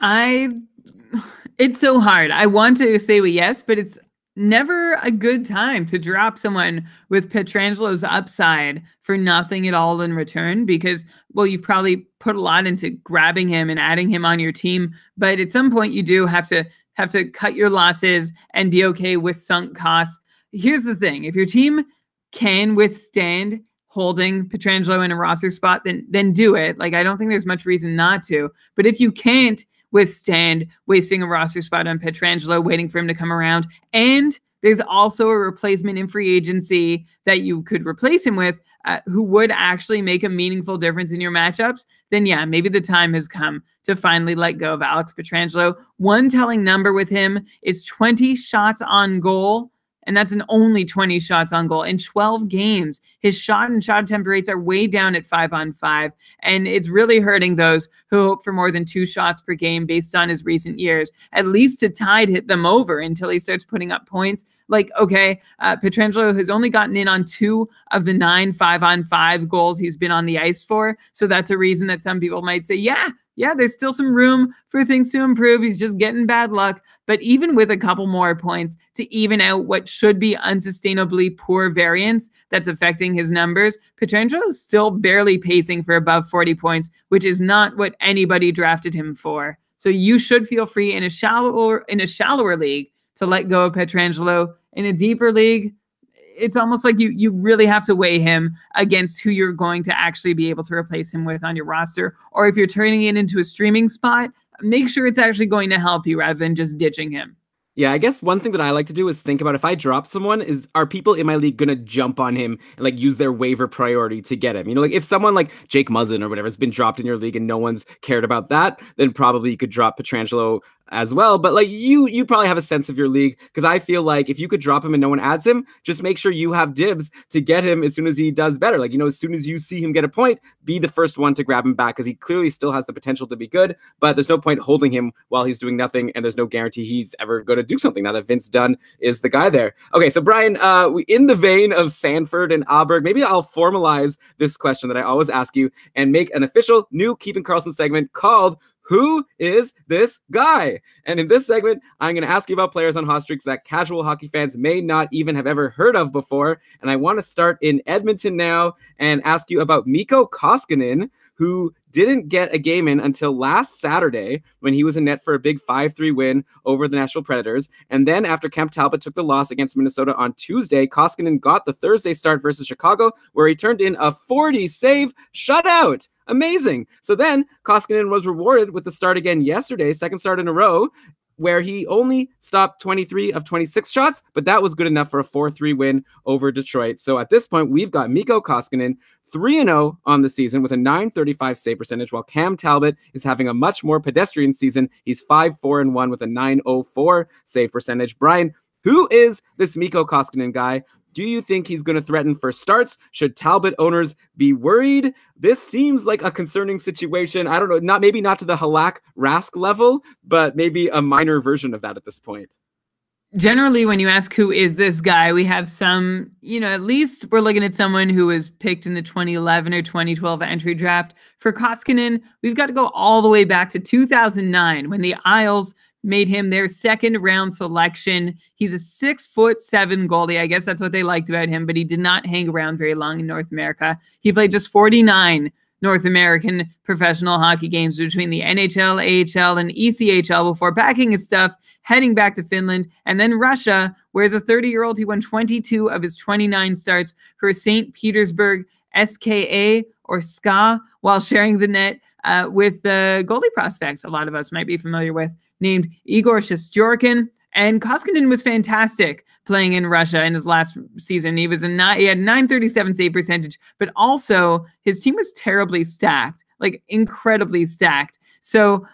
I It's so hard. I want to say yes, but it's never a good time to drop someone with Petrangelo's upside for nothing at all in return because, well, you've probably put a lot into grabbing him and adding him on your team, but at some point you do have to cut your losses and be okay with sunk costs. Here's the thing. If your team can withstand holding Petrangelo in a roster spot, then do it. Like I don't think there's much reason not to. But if you can't withstand wasting a roster spot on Petrangelo, waiting for him to come around, and there's also a replacement in free agency that you could replace him with, who would actually make a meaningful difference in your matchups, then yeah, maybe the time has come to finally let go of Alex Petrangelo. One telling number with him is 20 shots on goal. And that's an only 20 shots on goal in 12 games. His shot and shot attempt rates are way down at 5-on-5. And it's really hurting those who hope for more than 2 shots per game based on his recent years. At least to tide hit them over until he starts putting up points. Like, okay, Petrangelo has only gotten in on 2 of the 9 5-on-5 goals he's been on the ice for. So that's a reason that some people might say, yeah, there's still some room for things to improve. He's just getting bad luck. But even with a couple more points to even out what should be unsustainably poor variance that's affecting his numbers, Petrangelo is still barely pacing for above 40 points, which is not what anybody drafted him for. So you should feel free in a shallower league to let go of Petrangelo. In a deeper league, it's almost like you really have to weigh him against who you're going to actually be able to replace him with on your roster. Or if you're turning it into a streaming spot, make sure it's actually going to help you rather than just ditching him. Yeah, I guess one thing that I like to do is think about if I drop someone, are people in my league gonna jump on him and like use their waiver priority to get him? You know, like if someone like Jake Muzzin or whatever has been dropped in your league and no one's cared about that, then probably you could drop Petrangelo as well. But like you probably have a sense of your league, because I feel like if you could drop him and no one adds him, just make sure you have dibs to get him as soon as he does better. Like, you know, as soon as you see him get a point, be the first one to grab him back, because he clearly still has the potential to be good, but there's no point holding him while he's doing nothing, and there's no guarantee he's ever going to do something now that Vince Dunn is the guy there. Okay, so Brian, in the vein of Sanford and Auberg, maybe I'll formalize this question that I always ask you and make an official new Keeping Karlsson segment called Who is This Guy? And in this segment, I'm going to ask you about players on hot streaks that casual hockey fans may not even have ever heard of before. And I want to start in Edmonton now and ask you about Mikko Koskinen, who didn't get a game in until last Saturday when he was in net for a big 5-3 win over the Nashville Predators. And then after Kemp Talbot took the loss against Minnesota on Tuesday, Koskinen got the Thursday start versus Chicago, where he turned in a 40-save shutout. Amazing. So then Koskinen was rewarded with the start again yesterday, second start in a row, where he only stopped 23 of 26 shots, but that was good enough for a 4-3 win over Detroit. So at this point, we've got Mikko Koskinen 3-0 on the season with a .935 save percentage, while Cam Talbot is having a much more pedestrian season. He's 5-4-1 with a .904 save percentage. Brian, who is this Mikko Koskinen guy? Do you think he's going to threaten for starts? Should Talbot owners be worried? This seems like a concerning situation. I don't know, maybe not to the Halak Rask level, but maybe a minor version of that at this point. Generally, when you ask who is this guy, we have some, at least we're looking at someone who was picked in the 2011 or 2012 entry draft. For Koskinen, we've got to go all the way back to 2009 when the Isles made him their second round selection. He's a 6'7" goalie. I guess that's what they liked about him, but he did not hang around very long in North America. He played just 49 North American professional hockey games between the NHL, AHL, and ECHL before packing his stuff, heading back to Finland, and then Russia, where as a 30-year-old, he won 22 of his 29 starts for St. Petersburg SKA or SKA, while sharing the net with the goalie prospects a lot of us might be familiar with, named Igor Shesterkin. And Koskinen was fantastic playing in Russia in his last season. He had .937 save percentage, but also his team was terribly stacked, like incredibly stacked. So,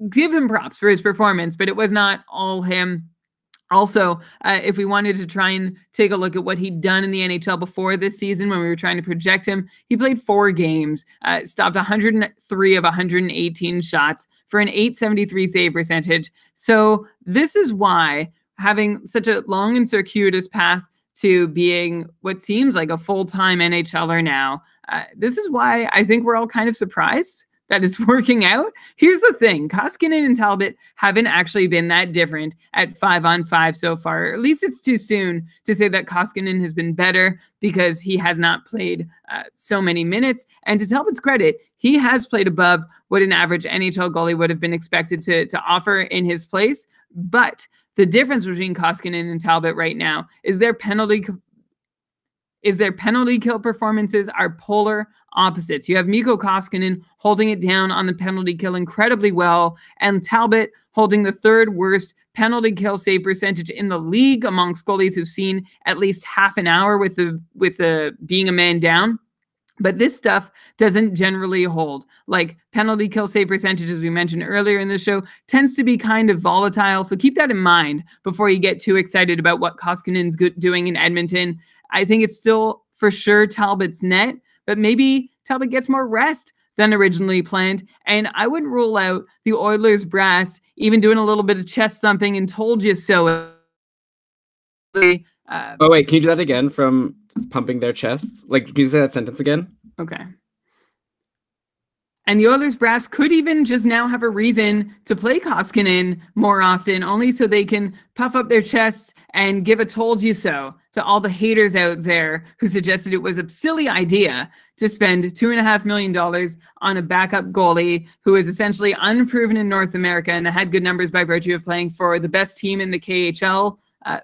give him props for his performance, but it was not all him. Also, if we wanted to try and take a look at what he'd done in the NHL before this season when we were trying to project him, he played 4 games, stopped 103 of 118 shots for an .873 save percentage. So this is why having such a long and circuitous path to being what seems like a full-time NHLer now, this is why I think we're all kind of surprised that is working out. Here's the thing. Koskinen and Talbot haven't actually been that different at 5-on-5 so far. At least it's too soon to say that Koskinen has been better because he has not played so many minutes. And to Talbot's credit, he has played above what an average NHL goalie would have been expected to offer in his place. But the difference between Koskinen and Talbot right now is their penalty kill performances are polar opposites. You have Mikko Koskinen holding it down on the penalty kill incredibly well, and Talbot holding the third worst penalty kill save percentage in the league amongst goalies who've seen at least half an hour with the being a man down. But this stuff doesn't generally hold. Like penalty kill save percentage, as we mentioned earlier in the show, tends to be kind of volatile. So keep that in mind before you get too excited about what Koskinen's doing in Edmonton. I think it's still for sure Talbot's net, but maybe Talbot gets more rest than originally planned. And I wouldn't rule out the Oilers brass even doing a little bit of chest thumping and told you so. Oh, wait, can you do that again from pumping their chests? Like, can you say that sentence again? Okay. And the Oilers brass could even just now have a reason to play Koskinen more often, only so they can puff up their chests and give a told you so to all the haters out there who suggested it was a silly idea to spend $2.5 million on a backup goalie who is essentially unproven in North America and had good numbers by virtue of playing for the best team in the KHL,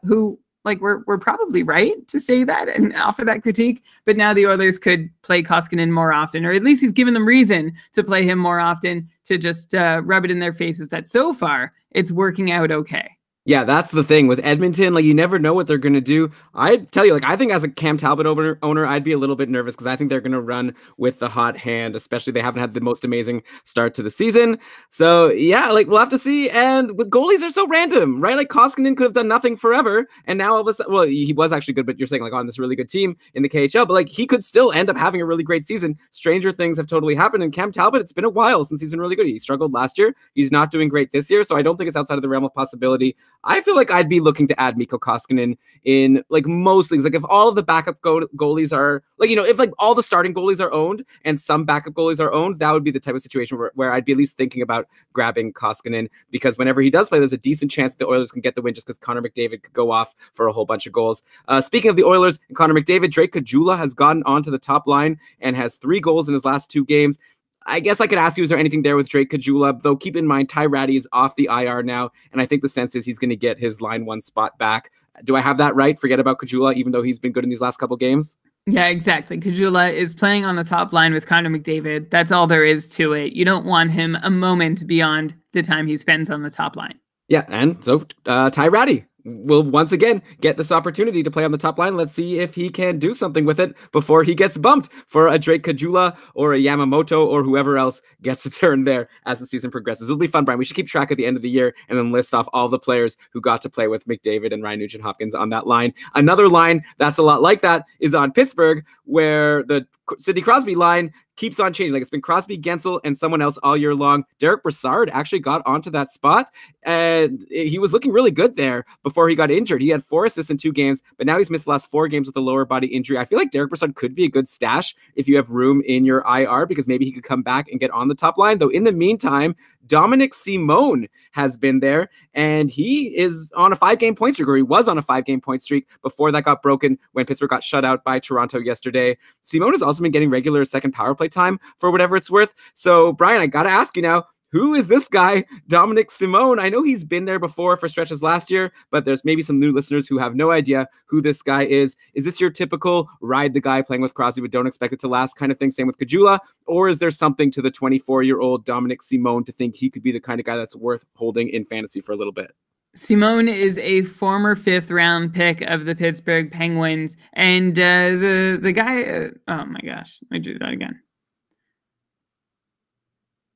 who... Like, we're probably right to say that and offer that critique, but now the Oilers could play Koskinen more often, or at least he's given them reason to play him more often to just rub it in their faces that so far it's working out okay. Yeah, that's the thing with Edmonton. Like, you never know what they're going to do. I tell you, like, I think as a Cam Talbot owner, I'd be a little bit nervous because I think they're going to run with the hot hand, especially they haven't had the most amazing start to the season. So, yeah, like, we'll have to see. And with goalies are so random, right? Like, Koskinen could have done nothing forever. And now all of a sudden, well, he was actually good, but you're saying, like, on this really good team in the KHL. But, like, he could still end up having a really great season. Stranger things have totally happened. And Cam Talbot, it's been a while since he's been really good. He struggled last year. He's not doing great this year. So I don't think it's outside of the realm of possibility. I feel like I'd be looking to add Mikko Koskinen in like most leagues. Like if all of the backup goalies are like, you know, if like all the starting goalies are owned and some backup goalies are owned, that would be the type of situation where I'd be at least thinking about grabbing Koskinen, because whenever he does play, there's a decent chance the Oilers can get the win just because Connor McDavid could go off for a whole bunch of goals. Speaking of the Oilers and Connor McDavid, Drake Caggiula has gotten onto the top line and has 3 goals in his last 2 games. I guess I could ask you, is there anything there with Drake Caggiula? Though keep in mind, Ty Ratty is off the IR now, and I think the sense is he's going to get his line 1 spot back. Do I have that right? Forget about Caggiula, even though he's been good in these last couple games? Yeah, exactly. Caggiula is playing on the top line with Connor McDavid. That's all there is to it. You don't want him a moment beyond the time he spends on the top line. Yeah, and so Ty Ratty will once again get this opportunity to play on the top line. Let's see if he can do something with it before he gets bumped for a Drake Caggiula or a Yamamoto or whoever else gets a turn there as the season progresses. It'll be fun, Brian. We should keep track at the end of the year and then list off all the players who got to play with McDavid and Ryan Nugent-Hopkins on that line. Another line that's a lot like that is on Pittsburgh, where the Sidney Crosby line keeps on changing. Like it's been Crosby, Gensel, and someone else all year long. Derek Brassard actually got onto that spot, and he was looking really good there before he got injured. He had 4 assists in 2 games, but now he's missed the last 4 games with a lower body injury. I feel like Derek Brassard could be a good stash if you have room in your IR, because maybe he could come back and get on the top line. Though in the meantime, Dominic Simone has been there, and he is on a 5-game point streak, or he was on a 5-game point streak before that got broken when Pittsburgh got shut out by Toronto yesterday. Simone has also been getting regular second power play time for whatever it's worth. So, Brian, I got to ask you now, who is this guy, Dominic Simone? I know he's been there before for stretches last year, but there's maybe some new listeners who have no idea who this guy is. Is this your typical ride the guy playing with Crosby but don't expect it to last kind of thing? Same with Caggiula? Or is there something to the 24-year-old Dominic Simone to think he could be the kind of guy that's worth holding in fantasy for a little bit? Simone is a former 5th-round pick of the Pittsburgh Penguins, and the guy, oh my gosh, let me do that again.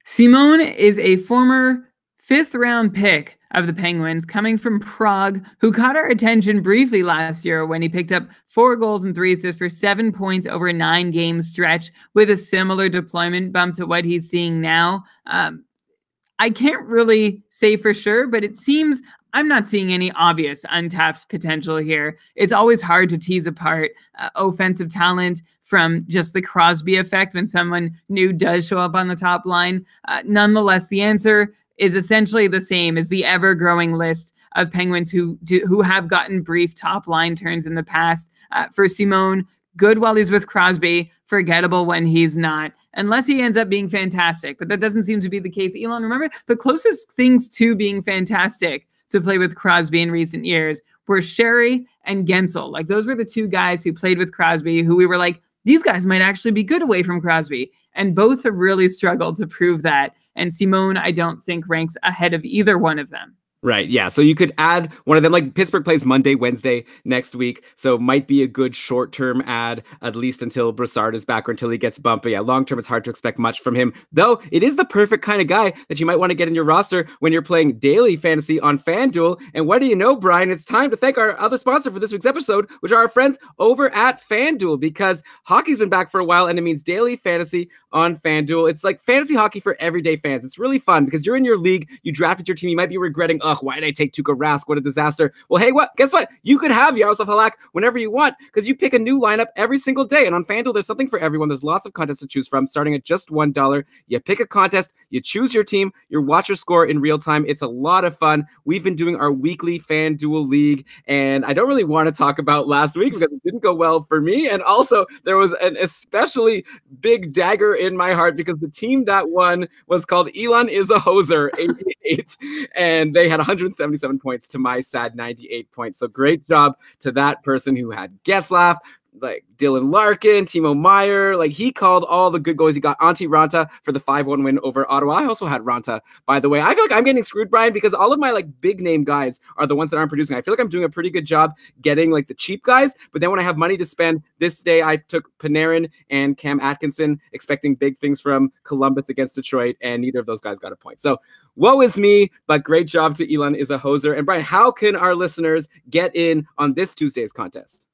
Simone is a former 5th-round pick of the Penguins coming from Prague, who caught our attention briefly last year when he picked up 4 goals and 3 assists for 7 points over a 9-game stretch with a similar deployment bump to what he's seeing now. I can't really say for sure, but it seems I'm not seeing any obvious untapped potential here. It's always hard to tease apart offensive talent from just the Crosby effect when someone new does show up on the top line. Nonetheless, the answer is essentially the same as the ever-growing list of Penguins who have gotten brief top line turns in the past. For Simon, good while he's with Crosby, forgettable when he's not, unless he ends up being fantastic. But that doesn't seem to be the case. Elon, remember, the closest things to being fantastic to play with Crosby in recent years were Sherry and Gensel. Like, those were the two guys who played with Crosby who we were like, these guys might actually be good away from Crosby. And both have really struggled to prove that. And Simon, I don't think, ranks ahead of either one of them. Right. Yeah. So you could add one of them. Like Pittsburgh plays Monday, Wednesday next week. So might be a good short-term ad, at least until Brassard is back or until he gets bumped. But yeah, long-term, it's hard to expect much from him. Though it is the perfect kind of guy that you might want to get in your roster when you're playing daily fantasy on FanDuel. And what do you know, Brian? It's time to thank our other sponsor for this week's episode, which are our friends over at FanDuel, because hockey's been back for a while and it means daily fantasy on FanDuel. It's like fantasy hockey for everyday fans. It's really fun because you're in your league, you drafted your team, you might be regretting, why did I take Tuukka Rask? What a disaster. Well, hey, guess what? You could have Yaroslav Halak whenever you want because you pick a new lineup every single day. And on FanDuel, there's something for everyone. There's lots of contests to choose from, starting at just $1. You pick a contest, you choose your team, you watch your score in real time. It's a lot of fun. We've been doing our weekly FanDuel League, and I don't really want to talk about last week because it didn't go well for me. And also, there was an especially big dagger in my heart because the team that won was called Elon is a Hoser 88, and they had 177 points to my sad 98 points. So great job to that person who had Getzlaf, like Dylan Larkin, Timo Meyer. Like, he called all the good goals. He got Antti Ranta for the 5-1 win over Ottawa. I also had Ranta, by the way. I feel like I'm getting screwed, Brian, because all of my like big name guys are the ones that aren't producing. I feel like I'm doing a pretty good job getting like the cheap guys, but then when I have money to spend, this day I took Panarin and Cam Atkinson, expecting big things from Columbus against Detroit, and neither of those guys got a point. So woe is me, but great job to Elon is a Hoser. And Brian, how can our listeners get in on this Tuesday's contest?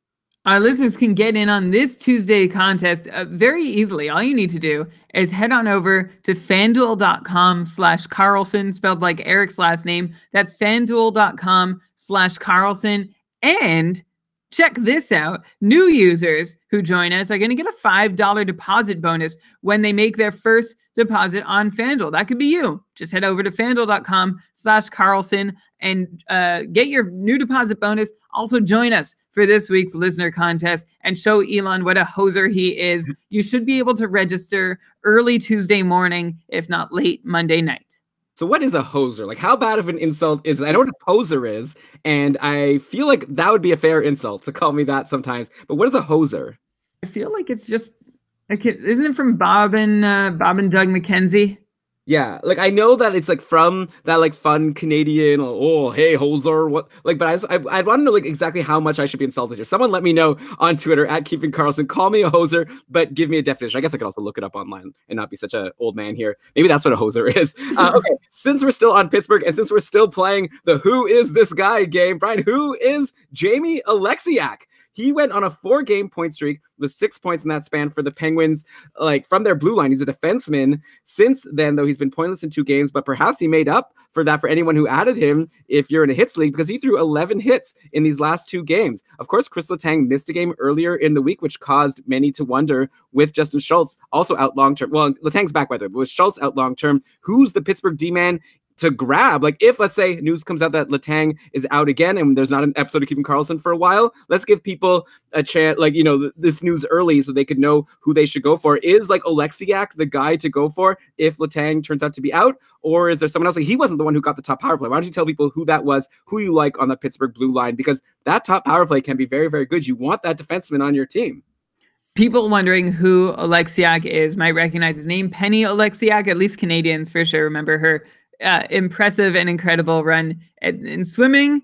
Our listeners can get in on this Tuesday contest very easily. All you need to do is head on over to fanduel.com/Karlsson, spelled like Eric's last name. That's fanduel.com/Karlsson. And check this out. New users who join us are going to get a $5 deposit bonus when they make their first deposit on FanDuel. That could be you. Just head over to fanduel.com/Karlsson and get your new deposit bonus. Also join us for this week's listener contest and show Elon what a hoser he is. You should be able to register early Tuesday morning, if not late Monday night. So what is a hoser? Like, how bad of an insult is it? I know what a poser is, and I feel like that would be a fair insult to call me that sometimes. But what is a hoser? I feel like it's just, isn't it from Bob and Doug McKenzie? Yeah, like I know that it's like from that like fun Canadian, hey hoser, what? Like, but I want to know like exactly how much I should be insulted here. Someone let me know on Twitter at Keeping Karlsson. Call me a hoser, but give me a definition. I guess I could also look it up online and not be such an old man here. Maybe that's what a hoser is. Okay, since we're still on Pittsburgh and since we're still playing the Who Is This Guy game, Brian, who is Jamie Alexiak? He went on a 4-game point streak with 6 points in that span for the Penguins, like from their blue line. He's a defenseman. Since then, though, he's been pointless in 2 games, but perhaps he made up for that for anyone who added him if you're in a hits league, because he threw 11 hits in these last 2 games. Of course, Chris Letang missed a game earlier in the week, which caused many to wonder, with Justin Schultz also out long-term. Well, Letang's back, by the way, but with Schultz out long-term, who's the Pittsburgh D-man to grab? Like, if let's say news comes out that Letang is out again and there's not an episode of Keeping Karlsson for a while, let's give people a chance, like, you know, this news early so they could know who they should go for. Is like Alexiak the guy to go for if Letang turns out to be out, or is there someone else? Like, he wasn't the one who got the top power play. Why don't you tell people who that was, who you like on the Pittsburgh blue line, because that top power play can be very, very good. You want that defenseman on your team. People wondering who Alexiak is might recognize his name. Penny Alexiak, at least Canadians for sure remember her impressive and incredible run in swimming,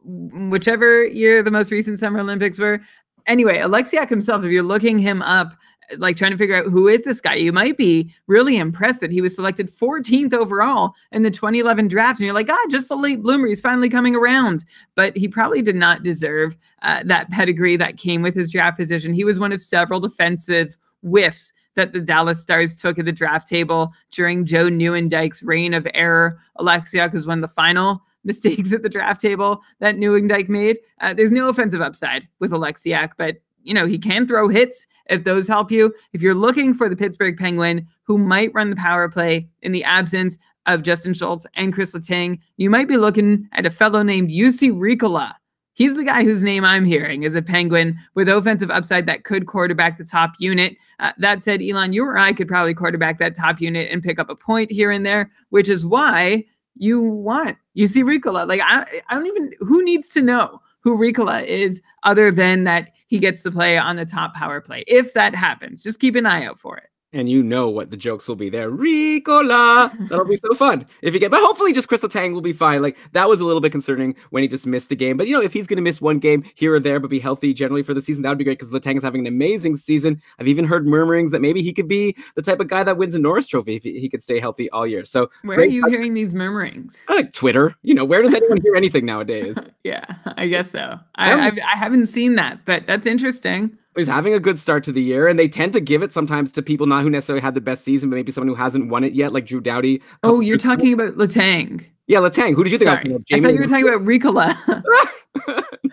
whichever year the most recent Summer Olympics were. Anyway, Alexiak himself, if you're looking him up, like trying to figure out who is this guy, you might be really impressed that he was selected 14th overall in the 2011 draft. And you're like, just a late bloomer. He's finally coming around. But he probably did not deserve that pedigree that came with his draft position. He was one of several defensive whiffs that the Dallas Stars took at the draft table during Joe Nieuwendyke's reign of error. Alexiak was one of the final mistakes at the draft table that Newendijk made. There's no offensive upside with Alexiak, but he can throw hits if those help you. If you're looking for the Pittsburgh Penguin who might run the power play in the absence of Justin Schultz and Chris Letang, you might be looking at a fellow named Jussi Riikola. He's the guy whose name I'm hearing is a Penguin with offensive upside that could quarterback the top unit. That said, Elon, you or I could probably quarterback that top unit and pick up a point here and there, which is why you want Jussi Riikola. Like, I don't even, who needs to know who Riikola is other than that he gets to play on the top power play? If that happens, just keep an eye out for it. And you know what the jokes will be there. Riikola! That'll be so fun. If you get, but hopefully just Chris Letang will be fine. Like, that was a little bit concerning when he just missed a game. But, if he's going to miss one game here or there, but be healthy generally for the season, that would be great because Letang is having an amazing season. I've even heard murmurings that maybe he could be the type of guy that wins a Norris Trophy if he could stay healthy all year. So, where are you hearing these murmurings? I like Twitter. Where does anyone hear anything nowadays? Yeah, I guess so. I haven't seen that, but that's interesting. He's having a good start to the year, and they tend to give it sometimes to people not who necessarily had the best season, but maybe someone who hasn't won it yet, like Drew Doughty. Oh, you're talking about Letang. Yeah, Letang. Who did you think? Sorry, I thought you were talking about Riikola.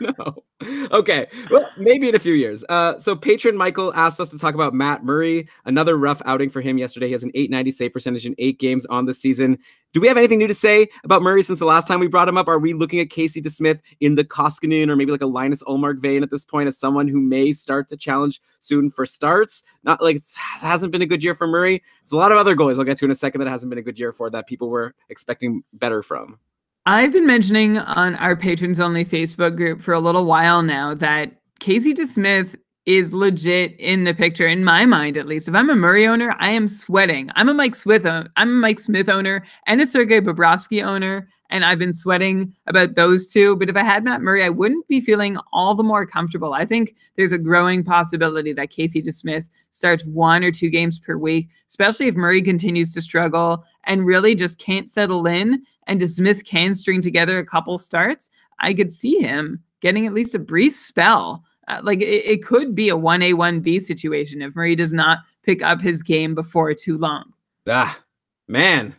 No. Okay. Well, maybe in a few years. So patron Michael asked us to talk about Matt Murray. Another rough outing for him yesterday. He has an .890 save percentage in 8 games on the season. Do we have anything new to say about Murray since the last time we brought him up? Are we looking at Casey DeSmith in the Koskinen or maybe like a Linus Ullmark vein at this point as someone who may start to challenge soon for starts? Not like it hasn't been a good year for Murray. There's a lot of other goalies I'll get to in a second that hasn't been a good year for that people were expecting better from. I've been mentioning on our patrons only Facebook group for a little while now that Casey DeSmith is legit in the picture, in my mind at least. If I'm a Murray owner, I am sweating. I'm a Mike Smith owner and a Sergei Bobrovsky owner, and I've been sweating about those two. But if I had Matt Murray, I wouldn't be feeling all the more comfortable. I think there's a growing possibility that Casey DeSmith starts 1 or 2 games per week, especially if Murray continues to struggle and really just can't settle in, and DeSmith can string together a couple starts. I could see him getting at least a brief spell. It could be a 1A, 1B situation if Murray does not pick up his game before too long. Man.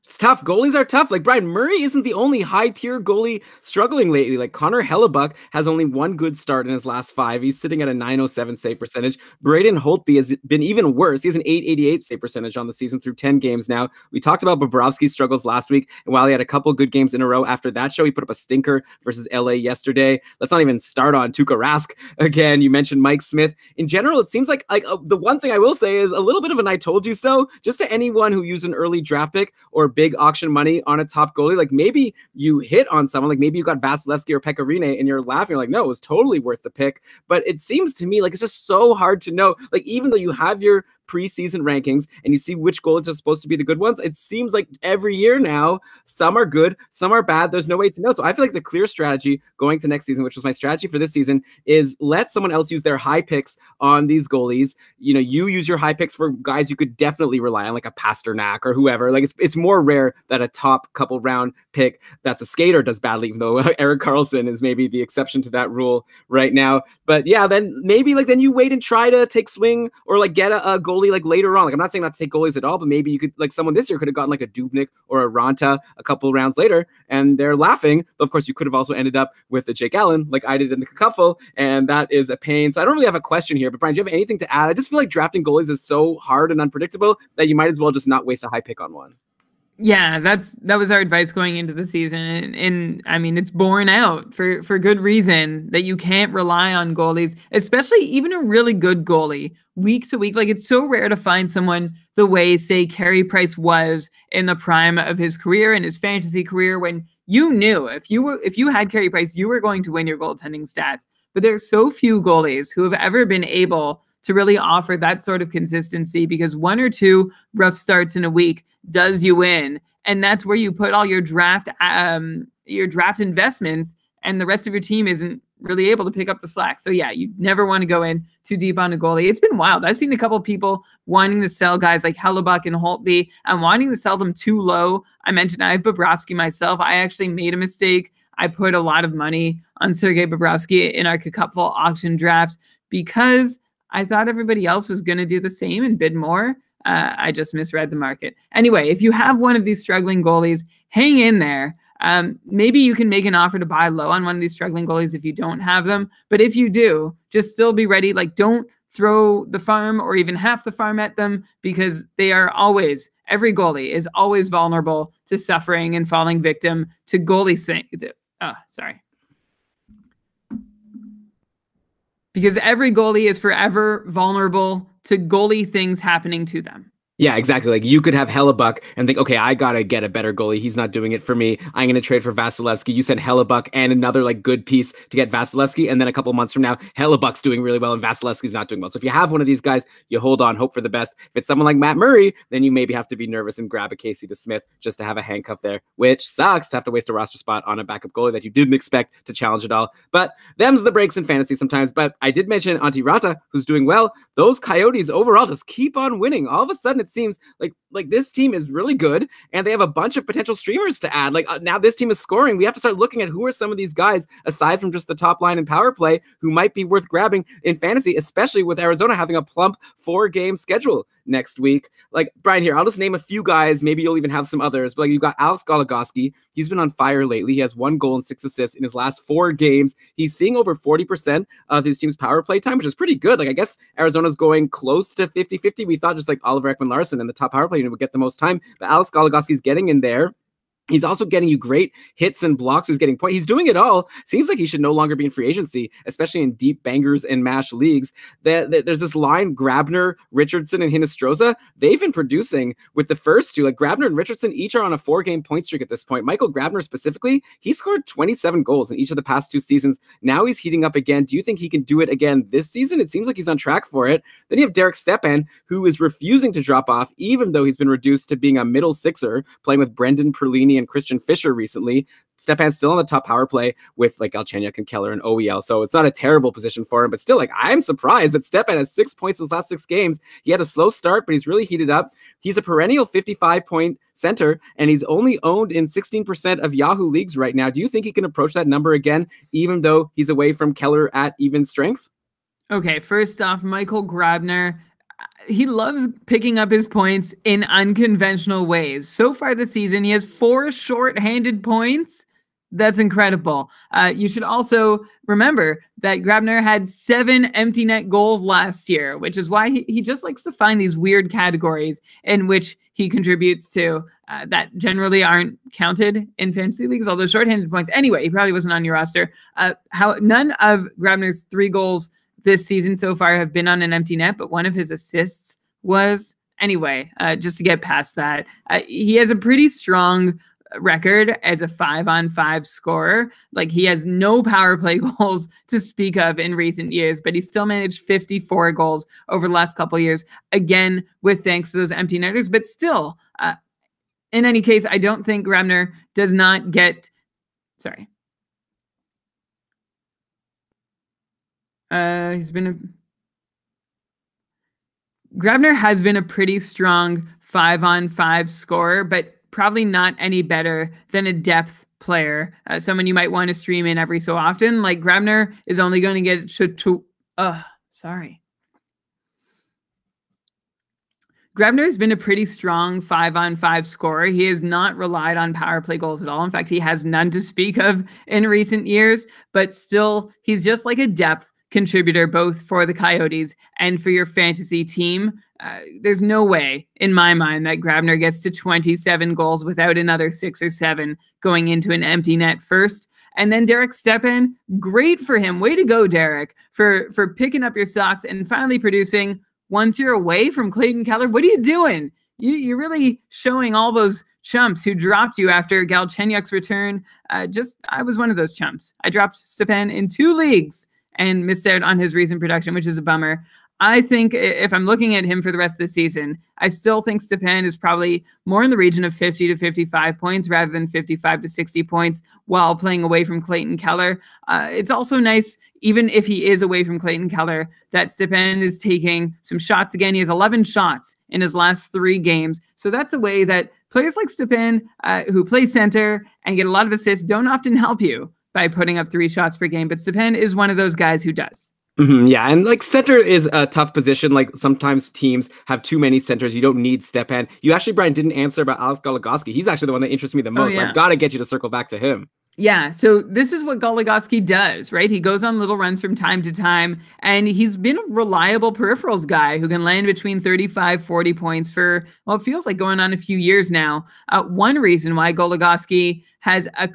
It's tough. Goalies are tough. Like, Brian Murray isn't the only high-tier goalie struggling lately. Like, Connor Hellebuck has only 1 good start in his last 5. He's sitting at a .907 save percentage. Braden Holtby has been even worse. He has an .888 save percentage on the season through 10 games now. We talked about Bobrovsky's struggles last week, and while he had a couple good games in a row after that show, he put up a stinker versus LA yesterday. Let's not even start on Tuukka Rask again. You mentioned Mike Smith. In general, it seems like the one thing I will say is a little bit of an I told you so, just to anyone who used an early draft pick or big auction money on a top goalie. Like, maybe you hit on someone, like maybe you got Vasilevsky or Pekka Rinne and you're laughing, you're like, no, it was totally worth the pick. But it seems to me like it's just so hard to know. Like, even though you have your preseason rankings and you see which goalies are supposed to be the good ones, it seems like every year now, some are good, some are bad. There's no way to know. So I feel like the clear strategy going to next season, which was my strategy for this season, is let someone else use their high picks on these goalies. You use your high picks for guys you could definitely rely on, like a Pasternak or whoever. Like, it's more rare that a top couple round pick that's a skater does badly, even though Erik Karlsson is maybe the exception to that rule right now. But yeah, then maybe then you wait and try to take swing or get a goalie like later on. Like, I'm not saying not to take goalies at all, but maybe you could, like, someone this year could have gotten like a Dubnyk or a Ranta a couple rounds later, and they're laughing. But of course, you could have also ended up with a Jake Allen, like I did in the couple, and that is a pain. So I don't really have a question here, but Brian, do you have anything to add? I just feel like drafting goalies is so hard and unpredictable that you might as well just not waste a high pick on one. Yeah, that was our advice going into the season. And I mean, it's borne out for good reason that you can't rely on goalies, especially even a really good goalie week to week. Like, it's so rare to find someone the way, say, Carey Price was in the prime of his career, in his fantasy career, when you knew if you had Carey Price, you were going to win your goaltending stats. But there are so few goalies who have ever been able to really offer that sort of consistency, because 1 or 2 rough starts in a week does you in. And that's where you put all your draft investments, and the rest of your team isn't really able to pick up the slack. So yeah, you never want to go in too deep on a goalie. It's been wild. I've seen a couple of people wanting to sell guys like Hellebuck and Holtby and wanting to sell them too low. I mentioned I have Bobrovsky myself. I actually made a mistake. I put a lot of money on Sergei Bobrovsky in our Cupful auction draft because I thought everybody else was going to do the same and bid more. I just misread the market. Anyway, if you have one of these struggling goalies, hang in there. Maybe you can make an offer to buy low on one of these struggling goalies if you don't have them. But if you do, just still be ready. Like, don't throw the farm or even half the farm at them, because they are always, every goalie is always vulnerable to suffering and falling victim to goalie things. Because every goalie is forever vulnerable to goalie things happening to them. Yeah, exactly. Like, you could have Hellebuck and think, okay, I got to get a better goalie. He's not doing it for me. I'm going to trade for Vasilevsky. You send Hellebuck and another like good piece to get Vasilevsky. And then a couple months from now, Hellebuck's doing really well and Vasilevsky's not doing well. So if you have one of these guys, you hold on, hope for the best. If it's someone like Matt Murray, then you maybe have to be nervous and grab a Casey DeSmith just to have a handcuff there, which sucks to have to waste a roster spot on a backup goalie that you didn't expect to challenge at all. But them's the breaks in fantasy sometimes. But I did mention Antti Ranta, who's doing well. Those Coyotes overall just keep on winning. All of a sudden, it seems like this team is really good, and they have a bunch of potential streamers to add. Like, now this team is scoring. We have to start looking at who are some of these guys, aside from just the top line and power play, who might be worth grabbing in fantasy, especially with Arizona having a plump 4-game schedule next week. Like, Brian, here, I'll just name a few guys. Maybe you'll even have some others. But like, you've got Alex Goligoski. He's been on fire lately. He has 1 goal and 6 assists in his last 4 games. He's seeing over 40% of his team's power play time, which is pretty good. Like, I guess Arizona's going close to 50-50. We thought just like Oliver Ekman-Larsson and the top power play unit would get the most time, but Alex Goligoski's getting in there. He's also getting you great hits and blocks. He's getting points. He's doing it all. Seems like he should no longer be in free agency, especially in deep bangers and mash leagues. There's this line, Grabner, Richardson, and Hinostroza. They've been producing with the first two. Like, Grabner and Richardson each are on a 4-game point streak at this point. Michael Grabner specifically, he scored 27 goals in each of the past 2 seasons. Now he's heating up again. Do you think he can do it again this season? It seems like he's on track for it. Then you have Derek Stepan, who is refusing to drop off, even though he's been reduced to being a middle sixer, playing with Brendan Perlini and Christian Fisher recently. Stepan's still on the top power play with like Galchenyuk and Keller and OEL, so it's not a terrible position for him, but still, like, I'm surprised that Stepan has 6 points in his last 6 games. He had a slow start, but he's really heated up. He's a perennial 55-point center, and he's only owned in 16% of Yahoo leagues right now. Do you think he can approach that number again, even though he's away from Keller at even strength? Okay, first off, Michael Grabner, he loves picking up his points in unconventional ways. So far this season, he has 4 short-handed points. That's incredible. You should also remember that Grabner had 7 empty net goals last year, which is why he just likes to find these weird categories in which he contributes to that generally aren't counted in fantasy leagues, although short-handed points. Anyway, he probably wasn't on your roster. None of Grabner's 3 goals this season so far have been on an empty net, but one of his assists was. Anyway, just to get past that, he has a pretty strong record as a 5-on-5 scorer. Like, he has no power play goals to speak of in recent years, but he still managed 54 goals over the last couple of years, again, with thanks to those empty netters. But still, in any case, I don't think Grabner does not get, sorry. Grabner has been a pretty strong 5-on-5 scorer, but probably not any better than a depth player, someone you might want to stream in every so often. Like, Grabner is only going to get Grabner has been a pretty strong 5-on-5 scorer. He has not relied on power play goals at all. In fact, he has none to speak of in recent years, but still, he's just like a depth contributor, both for the Coyotes and for your fantasy team. There's no way, in my mind, that Grabner gets to 27 goals without another 6 or 7 going into an empty net first. And then Derek Stepan, great for him. Way to go, Derek, for picking up your socks and finally producing once you're away from Clayton Keller. What are you doing? You're really showing all those chumps who dropped you after Galchenyuk's return. I was one of those chumps. I dropped Stepan in 2 leagues and missed out on his recent production, which is a bummer. I think if I'm looking at him for the rest of the season, I still think Stepan is probably more in the region of 50 to 55 points rather than 55 to 60 points while playing away from Clayton Keller. It's also nice, even if he is away from Clayton Keller, that Stepan is taking some shots again. He has 11 shots in his last 3 games. So that's a way that players like Stepan, who play center and get a lot of assists, don't often help you by putting up 3 shots per game. But Stepan is one of those guys who does. Yeah, and like center is a tough position. Like sometimes teams have too many centers. You don't need Stepan. You actually, Brian, didn't answer about Alex Goligoski. He's actually the one that interests me the Oh most. So yeah. I've got to get you to circle back to him. Yeah, so this is what Goligoski does, right? He goes on little runs from time to time, and he's been a reliable peripherals guy who can land between 35, 40 points for, well, it feels like going on a few years now. One reason why Goligoski has a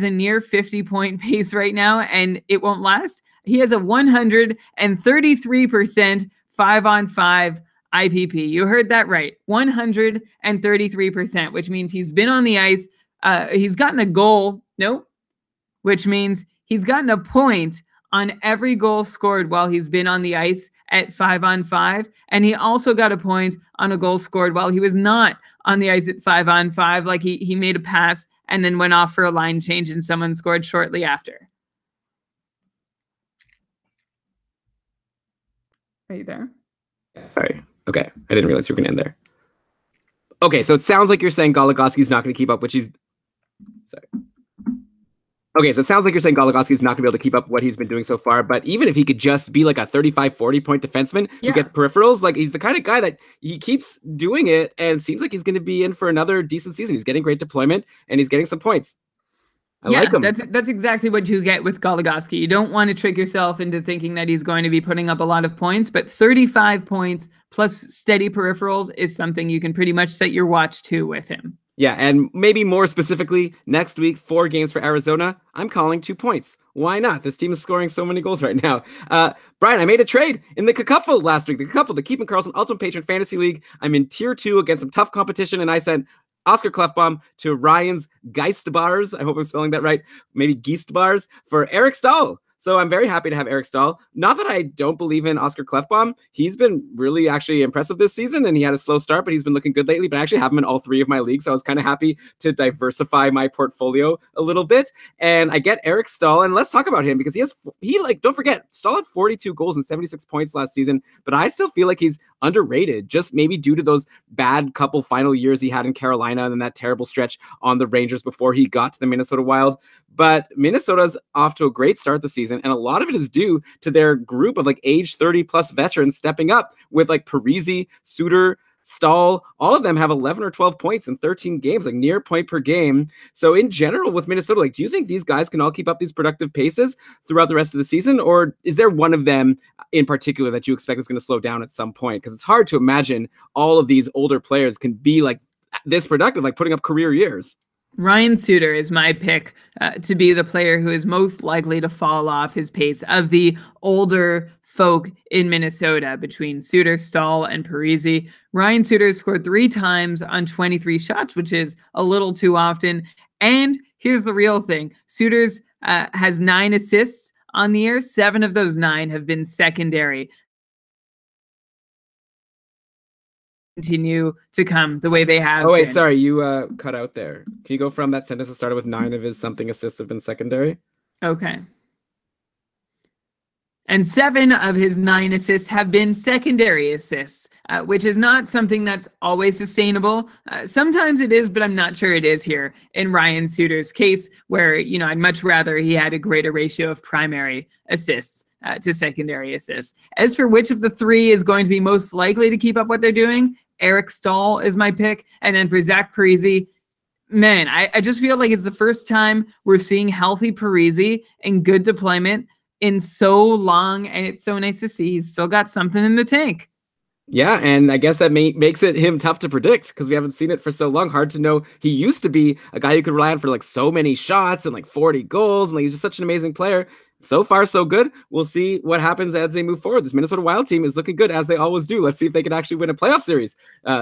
near 50-point pace right now, and it won't last. He has a 133% 5-on-5 IPP. You heard that right. 133%, which means he's been on the ice. He's gotten a goal. Nope. Which means he's gotten a point on every goal scored while he's been on the ice at 5-on-5. And he also got a point on a goal scored while he was not on the ice at 5-on-5. Like he made a pass and then went off for a line change and someone scored shortly after. Are you there? Yeah, sorry. Okay. I didn't realize you were going to end there. Okay, so it sounds like you're saying Goligoski's not going to keep up, which he's... Sorry. Okay, so it sounds like you're saying Goligoski's not going to be able to keep up what he's been doing so far, but even if he could just be like a 35, 40-point defenseman who gets peripherals, like he's the kind of guy that he keeps doing it and seems like he's going to be in for another decent season. He's getting great deployment and he's getting some points. I like him. That's exactly what you get with Goligoski. You don't want to trick yourself into thinking that he's going to be putting up a lot of points, but 35 points plus steady peripherals is something you can pretty much set your watch to with him. Yeah, and maybe more specifically, next week, 4 games for Arizona, I'm calling 2 points. Why not? This team is scoring so many goals right now. Brian, I made a trade in the Cacupful last week. The Cacupful, the Keeping Karlsson Ultimate Patron Fantasy League. I'm in Tier 2 against some tough competition, and I sent Oscar Klefbom to Ryan's Geistbars. I hope I'm spelling that right. Maybe Geistbars for Eric Stahl. So I'm very happy to have Eric Stahl. Not that I don't believe in Oscar Klefbom. He's been really actually impressive this season, and he had a slow start, but he's been looking good lately. But I actually have him in all 3 of my leagues, so I was kind of happy to diversify my portfolio a little bit. And I get Eric Stahl, and let's talk about him because don't forget, Stahl had 42 goals and 76 points last season, but I still feel like he's underrated, just maybe due to those bad couple final years he had in Carolina and then that terrible stretch on the Rangers before he got to the Minnesota Wild. But Minnesota's off to a great start this season, and a lot of it is due to their group of like age 30 plus veterans stepping up with like Parise, Suter, Stahl. All of them have 11 or 12 points in 13 games, like near point per game. So in general with Minnesota, like, do you think these guys can all keep up these productive paces throughout the rest of the season? Or is there one of them in particular that you expect is going to slow down at some point? Because it's hard to imagine all of these older players can be like this productive, like putting up career years. Ryan Suter is my pick to be the player who is most likely to fall off his pace of the older folk in Minnesota between Suter, Stahl, and Parise. Ryan Suter scored 3 times on 23 shots, which is a little too often. And here's the real thing. Suter's has 9 assists on the year. 7 of those 9 have been secondary. Continue to come the way they have. Oh, wait, been. Sorry, you cut out there. Can you go from that sentence that started with 9 of his something assists have been secondary? Okay. And 7 of his 9 assists have been secondary assists, which is not something that's always sustainable. Sometimes it is, but I'm not sure it is here in Ryan Suter's case, where, you know, I'd much rather he had a greater ratio of primary assists to secondary assists. As for which of the 3 is going to be most likely to keep up what they're doing, Eric Stahl is my pick. And then for Zach Parise, man, I just feel like it's the first time we're seeing healthy Parise and good deployment in so long, and it's so nice to see he's still got something in the tank. Yeah, and I guess that makes it him tough to predict because we haven't seen it for so long. Hard to know. He used to be a guy you could rely on for like so many shots and like 40 goals, and like he's just such an amazing player. So far, so good. We'll see what happens as they move forward. This Minnesota Wild team is looking good, as they always do. Let's see if they can actually win a playoff series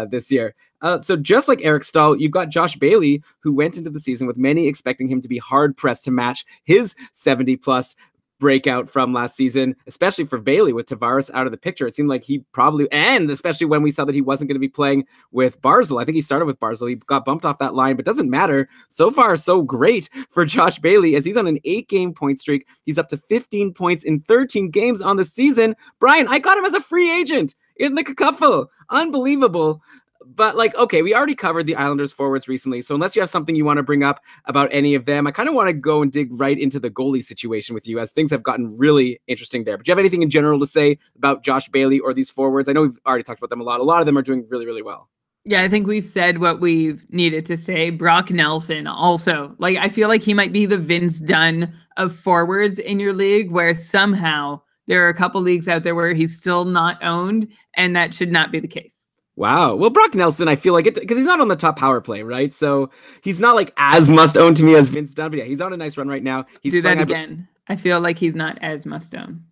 this year. So just like Eric Stahl, you've got Josh Bailey, who went into the season with many expecting him to be hard-pressed to match his 70-plus breakout from last season, especially for Bailey with Tavares out of the picture. It seemed like he probably, and especially when we saw that he wasn't going to be playing with Barzal. I think he started with Barzal. He got bumped off that line, but doesn't matter. So far, so great for Josh Bailey as he's on an 8-game point streak. He's up to 15 points in 13 games on the season. Brian, I got him as a free agent in the Cacupful. Unbelievable. But like, okay, we already covered the Islanders forwards recently. So unless you have something you want to bring up about any of them, I kind of want to go and dig right into the goalie situation with you, as things have gotten really interesting there. But do you have anything in general to say about Josh Bailey or these forwards? I know we've already talked about them a lot. A lot of them are doing really, really well. Yeah, I think we've said what we've needed to say. Brock Nelson also. Like, I feel like he might be the Vince Dunn of forwards in your league, where somehow there are a couple leagues out there where he's still not owned, and that should not be the case. Wow. Well, Brock Nelson, I feel like it because he's not on the top power play, right? So he's not like as must own to me as Vince Dunn. But yeah, he's on a nice run right now. He's Do that again. I feel like he's not as must own.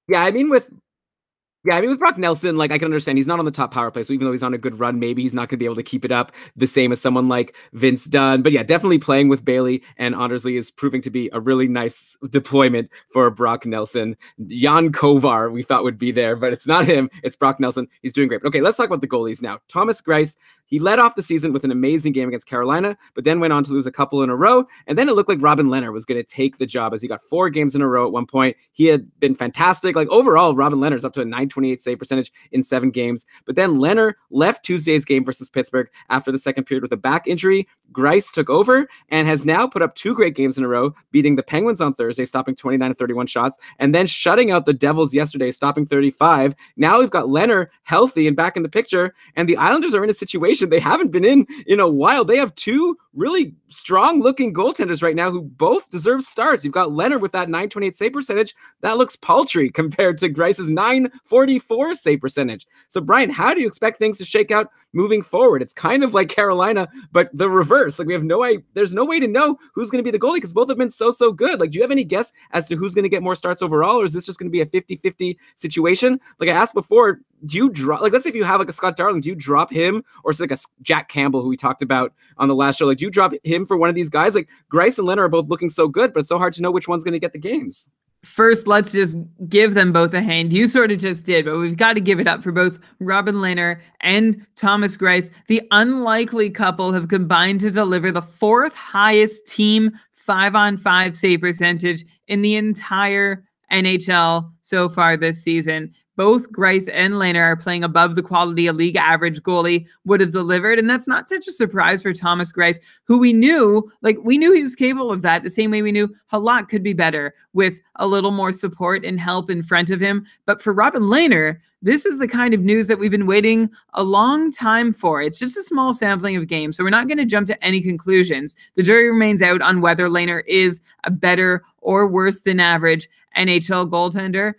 Yeah, with Brock Nelson, like I can understand he's not on the top power play. So even though he's on a good run, maybe he's not going to be able to keep it up the same as someone like Vince Dunn. But yeah, definitely playing with Bailey and Andersley is proving to be a really nice deployment for Brock Nelson. Jan Kovar we thought would be there, but it's not him. It's Brock Nelson. He's doing great. But okay, let's talk about the goalies now. Thomas Greiss, he led off the season with an amazing game against Carolina, but then went on to lose a couple in a row. And then it looked like Robin Lehner was going to take the job as he got 4 games in a row at one point. He had been fantastic. Like overall, Robin Lehner's up to a .928 save percentage in 7 games. But then Lehner left Tuesday's game versus Pittsburgh after the second period with a back injury. Greiss took over and has now put up 2 great games in a row, beating the Penguins on Thursday, stopping 29 of 31 shots, and then shutting out the Devils yesterday, stopping 35. Now we've got Lehner healthy and back in the picture, and the Islanders are in a situation they haven't been in a while. They have 2 really strong-looking goaltenders right now who both deserve starts. You've got Lehner with that .928 save percentage. That looks paltry compared to Greiss's .944 save percentage. So, Brian, how do you expect things to shake out moving forward? It's kind of like Carolina, but the reverse. Like, there's no way to know who's going to be the goalie because both have been so good. Like, do you have any guess as to who's going to get more starts overall, or is this just going to be a 50-50 situation? Like I asked before, do you drop, like, let's say if you have like a Scott Darling, do you drop him, or it's like a Jack Campbell who we talked about on the last show? Like, do you drop him for one of these guys? Like, Greiss and Lehner are both looking so good, but it's so hard to know which one's going to get the games. First, let's just give them both a hand. You sort of just did, but we've got to give it up for both Robin Lehner and Thomas Greiss. The unlikely couple have combined to deliver the 4th highest team 5-on-5 save percentage in the entire NHL so far this season. Both Greiss and Lehner are playing above the quality a league average goalie would have delivered. And that's not such a surprise for Thomas Greiss, who we knew he was capable of that the same way we knew Halak could be better with a little more support and help in front of him. But for Robin Lehner, this is the kind of news that we've been waiting a long time for. It's just a small sampling of games, so we're not going to jump to any conclusions. The jury remains out on whether Lehner is a better or worse than average NHL goaltender.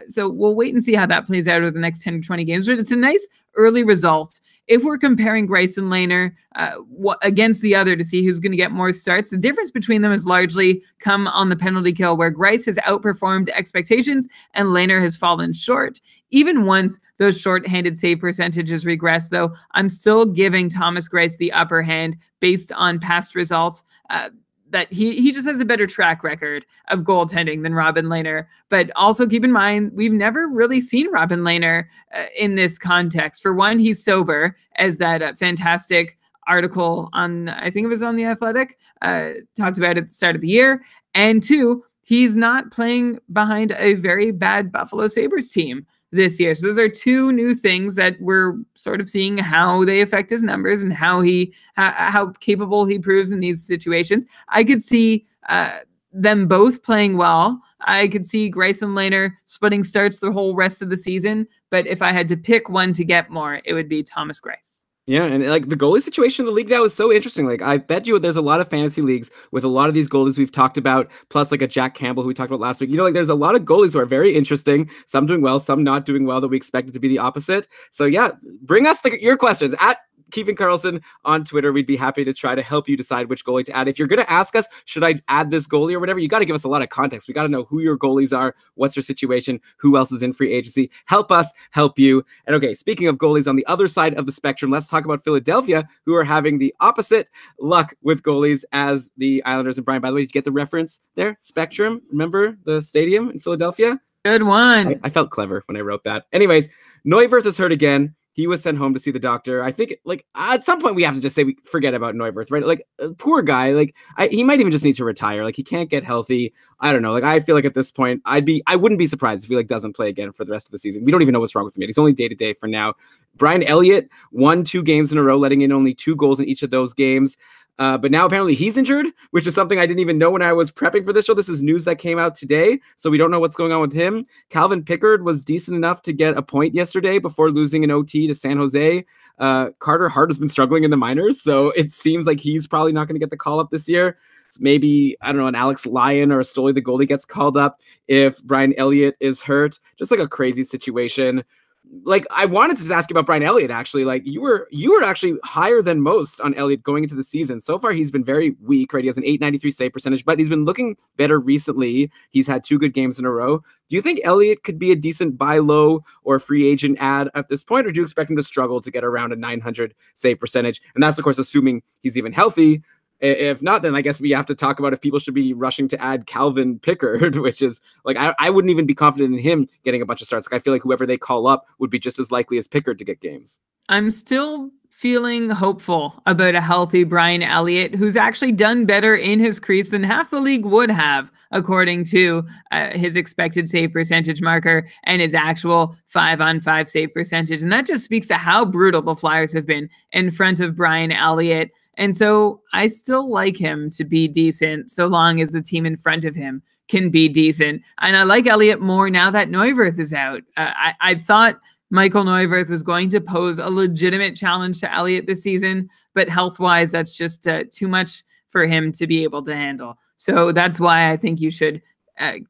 So we'll wait and see how that plays out over the next 10 or 20 games. But it's a nice early result. If we're comparing Greiss and Lehner against the other to see who's going to get more starts, the difference between them has largely come on the penalty kill, where Greiss has outperformed expectations and Lehner has fallen short. Even once those shorthanded save percentages regress, though, I'm still giving Thomas Greiss the upper hand based on past results. That he just has a better track record of goaltending than Robin Lehner. But also keep in mind, we've never really seen Robin Lehner in this context. For one, he's sober, as that fantastic article on, I think it was on The Athletic, talked about at the start of the year. And 2, he's not playing behind a very bad Buffalo Sabres team this year. So those are 2 new things that we're sort of seeing how they affect his numbers and how capable he proves in these situations. I could see them both playing well. I could see Greiss and Lehner splitting starts the whole rest of the season. But if I had to pick one to get more, it would be Thomas Greiss. Yeah, and like the goalie situation in the league now is so interesting. Like I bet you there's a lot of fantasy leagues with a lot of these goalies we've talked about, plus like a Jack Campbell who we talked about last week. Like there's a lot of goalies who are very interesting, some doing well, some not doing well, that we expected to be the opposite. So yeah, bring us your questions at Keeping Karlsson on Twitter. We'd be happy to try to help you decide which goalie to add. If you're going to ask us, should I add this goalie or whatever, you got to give us a lot of context. We got to know who your goalies are, what's your situation, who else is in free agency. Help us help you. And okay, speaking of goalies on the other side of the spectrum, let's talk about Philadelphia, who are having the opposite luck with goalies as the Islanders. And Brian, by the way, did you get the reference there? Spectrum, remember the stadium in Philadelphia? Good one. I felt clever when I wrote that. Anyways, Neuwirth is hurt again. he was sent home to see the doctor. I think like at some point we have to just say we forget about Neuwirth, right? Like poor guy. Like he might even just need to retire. Like he can't get healthy. I don't know. Like I feel like at this point I wouldn't be surprised if he like doesn't play again for the rest of the season. We don't even know what's wrong with him yet. He's only day to day for now. Brian Elliott won 2 games in a row, letting in only 2 goals in each of those games. But now apparently he's injured, which is something I didn't even know when I was prepping for this show. This is news that came out today, so we don't know what's going on with him. Calvin Pickard was decent enough to get a point yesterday before losing an OT to San Jose. Carter Hart has been struggling in the minors, so it seems like he's probably not going to get the call up this year. So maybe, I don't know, an Alex Lyon or a Stoli the goalie gets called up if Brian Elliott is hurt. Just like a crazy situation. Like I wanted to just ask you about Brian Elliott, actually. Like you were actually higher than most on Elliott going into the season. So far he's been very weak, right? He has an .893 save percentage, but he's been looking better recently. He's had 2 good games in a row. Do you think Elliott could be a decent buy low or free agent ad at this point, or do you expect him to struggle to get around a 900 save percentage? And that's of course assuming he's even healthy. If not, then I guess we have to talk about if people should be rushing to add Calvin Pickard, which is like, I wouldn't even be confident in him getting a bunch of starts. Like I feel like whoever they call up would be just as likely as Pickard to get games. I'm still feeling hopeful about a healthy Brian Elliott, who's actually done better in his crease than half the league would have, according to his expected save percentage marker and his actual 5-on-5 save percentage. And that just speaks to how brutal the Flyers have been in front of Brian Elliott. And so I still like him to be decent so long as the team in front of him can be decent. And I like Elliott more now that Neuwirth is out. I thought Michael Neuwirth was going to pose a legitimate challenge to Elliott this season, but health-wise, that's just too much for him to be able to handle. So that's why I think you should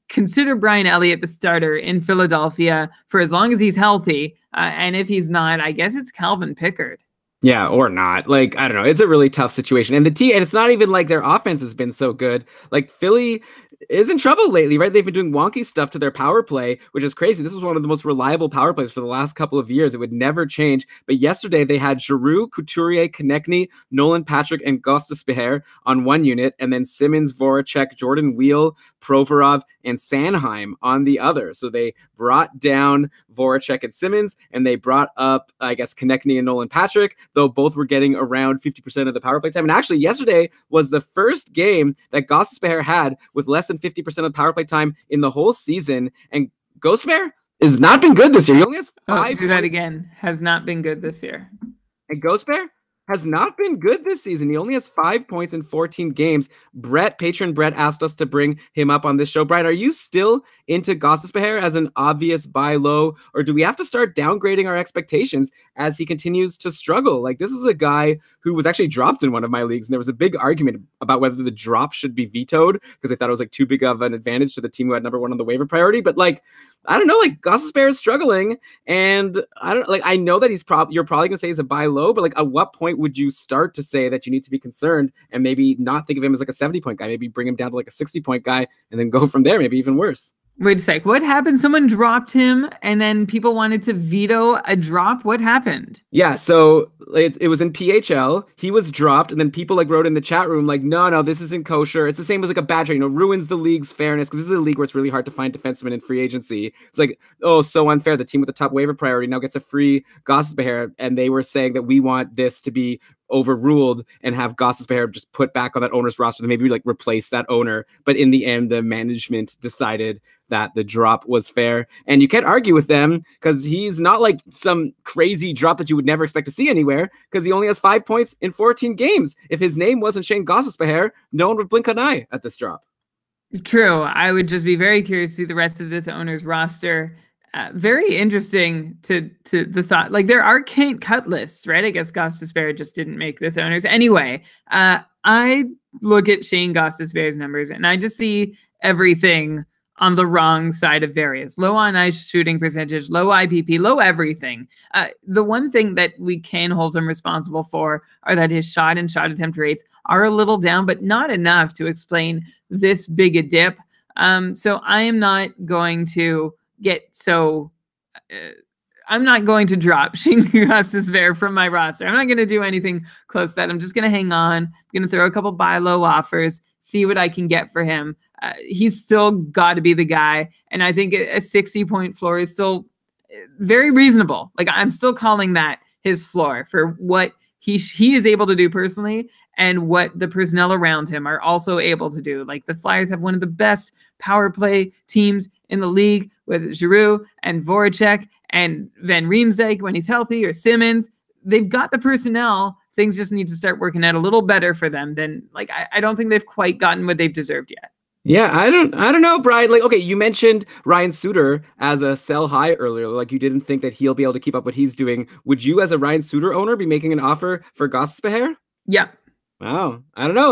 consider Brian Elliott the starter in Philadelphia for as long as he's healthy. And if he's not, I guess it's Calvin Pickard. Yeah, or not. Like, I don't know. It's a really tough situation. And and it's not even like their offense has been so good. Like Philly is in trouble lately, right? They've been doing wonky stuff to their power play, which is crazy. This was one of the most reliable power plays for the last couple of years. It would never change. But yesterday they had Giroux, Couturier, Konechny, Nolan Patrick, and Gostisbehere on one unit, and then Simmons, Voracek, Jordan Wheel, Provorov, and Sanheim on the other. So they brought down Voracek and Simmons, and they brought up, I guess, Konechny and Nolan Patrick, though both were getting around 50% of the power play time. And actually, yesterday was the first game that Gostisbehere had with less than 50% of the power play time in the whole season. And Gostisbehere has not been good this year. He only has 5. Do that again. Has not been good this year. And Gostisbehere has not been good this season. He only has 5 points in 14 games. Patron Brett asked us to bring him up on this show. Brian, are you still into Gostisbehere as an obvious buy low, or do we have to start downgrading our expectations as he continues to struggle? Like, this is a guy who was actually dropped in one of my leagues, and there was a big argument about whether the drop should be vetoed because I thought it was like too big of an advantage to the team who had number 1 on the waiver priority. But like, I don't know, like Gostisbehere is struggling, and I know that you're probably gonna say he's a buy low, but like at what point would you start to say that you need to be concerned and maybe not think of him as like a 70-point guy, maybe bring him down to like a 60-point guy and then go from there, maybe even worse? Wait a sec. What happened? Someone dropped him and then people wanted to veto a drop. What happened? Yeah, so it was in PHL. He was dropped, and then people like wrote in the chat room like, no, this isn't kosher. It's the same as like a bad trade, ruins the league's fairness, because this is a league where it's really hard to find defensemen in free agency. It's like, oh, so unfair. The team with the top waiver priority now gets a free Gostisbehere, and they were saying that we want this to be overruled and have Gostisbehere just put back on that owner's roster to maybe like replace that owner. But in the end, the management decided that the drop was fair, and you can't argue with them because he's not like some crazy drop that you would never expect to see anywhere, because he only has 5 points in 14 games. If his name wasn't Shane Gostisbehere, no one would blink an eye at this drop. True. I would just be very curious to see the rest of this owner's roster. Very interesting to the thought. Like, there are can't cut lists, right? I guess Gostisbehere just didn't make this owner's. Anyway, I look at Shane Gostisbehere's numbers and I just see everything on the wrong side of various. Low on ice shooting percentage, low IPP, low everything. The one thing that we can hold him responsible for are that his shot and shot attempt rates are a little down, but not enough to explain this big a dip. So I am not going to I'm not going to drop Shane Gostisbehere from my roster. I'm not going to do anything close to that. I'm just going to hang on. I'm going to throw a couple buy low offers, see what I can get for him. He's still got to be the guy. And I think a 60-point floor is still very reasonable. Like, I'm still calling that his floor for what he is able to do personally and what the personnel around him are also able to do. Like, the Flyers have one of the best power play teams in the league with Giroux and Voracek and Van Riemsdyk when he's healthy, or Simmons. They've got the personnel. Things just need to start working out a little better for them. Then, like, I don't think they've quite gotten what they've deserved yet. Yeah, I don't know, Brian. Like, okay, you mentioned Ryan Suter as a sell high earlier. Like, you didn't think that he'll be able to keep up what he's doing. Would you, as a Ryan Suter owner, be making an offer for Gostisbehere? Yeah. Wow. I don't know.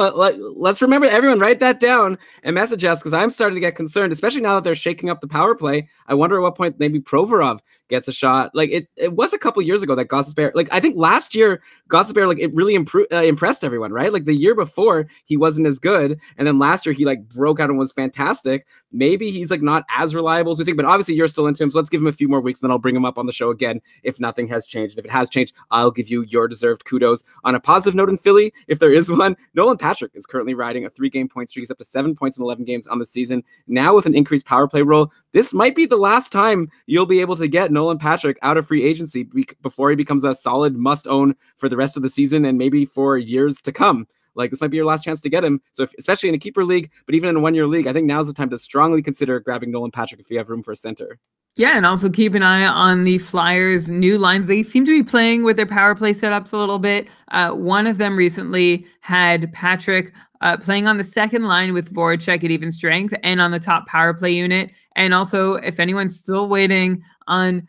Let's remember, everyone, write that down and message us, because I'm starting to get concerned, especially now that they're shaking up the power play. I wonder at what point maybe Provorov gets a shot. Like, it was a couple years ago that Gostisbehere, like, I think last year Gostisbehere, like, it really impressed everyone, right? Like, the year before he wasn't as good, and then last year he like broke out and was fantastic. Maybe he's like not as reliable as we think, but obviously you're still into him, so let's give him a few more weeks, and then I'll bring him up on the show again if nothing has changed. And if it has changed, I'll give you your deserved kudos. On a positive note in Philly, if there is one, Nolan Patrick is currently riding a 3-game point streak. He's up to 7 points in 11 games on the season. Now with an increased power play role, this might be the last time you'll be able to get Nolan Patrick out of free agency before he becomes a solid must-own for the rest of the season and maybe for years to come. Like, this might be your last chance to get him. So especially in a keeper league, but even in a one-year league, I think now's the time to strongly consider grabbing Nolan Patrick if you have room for a center. Yeah, and also keep an eye on the Flyers' new lines. They seem to be playing with their power play setups a little bit. One of them recently had Patrick playing on the second line with Voracek at even strength and on the top power play unit. And also, if anyone's still waiting on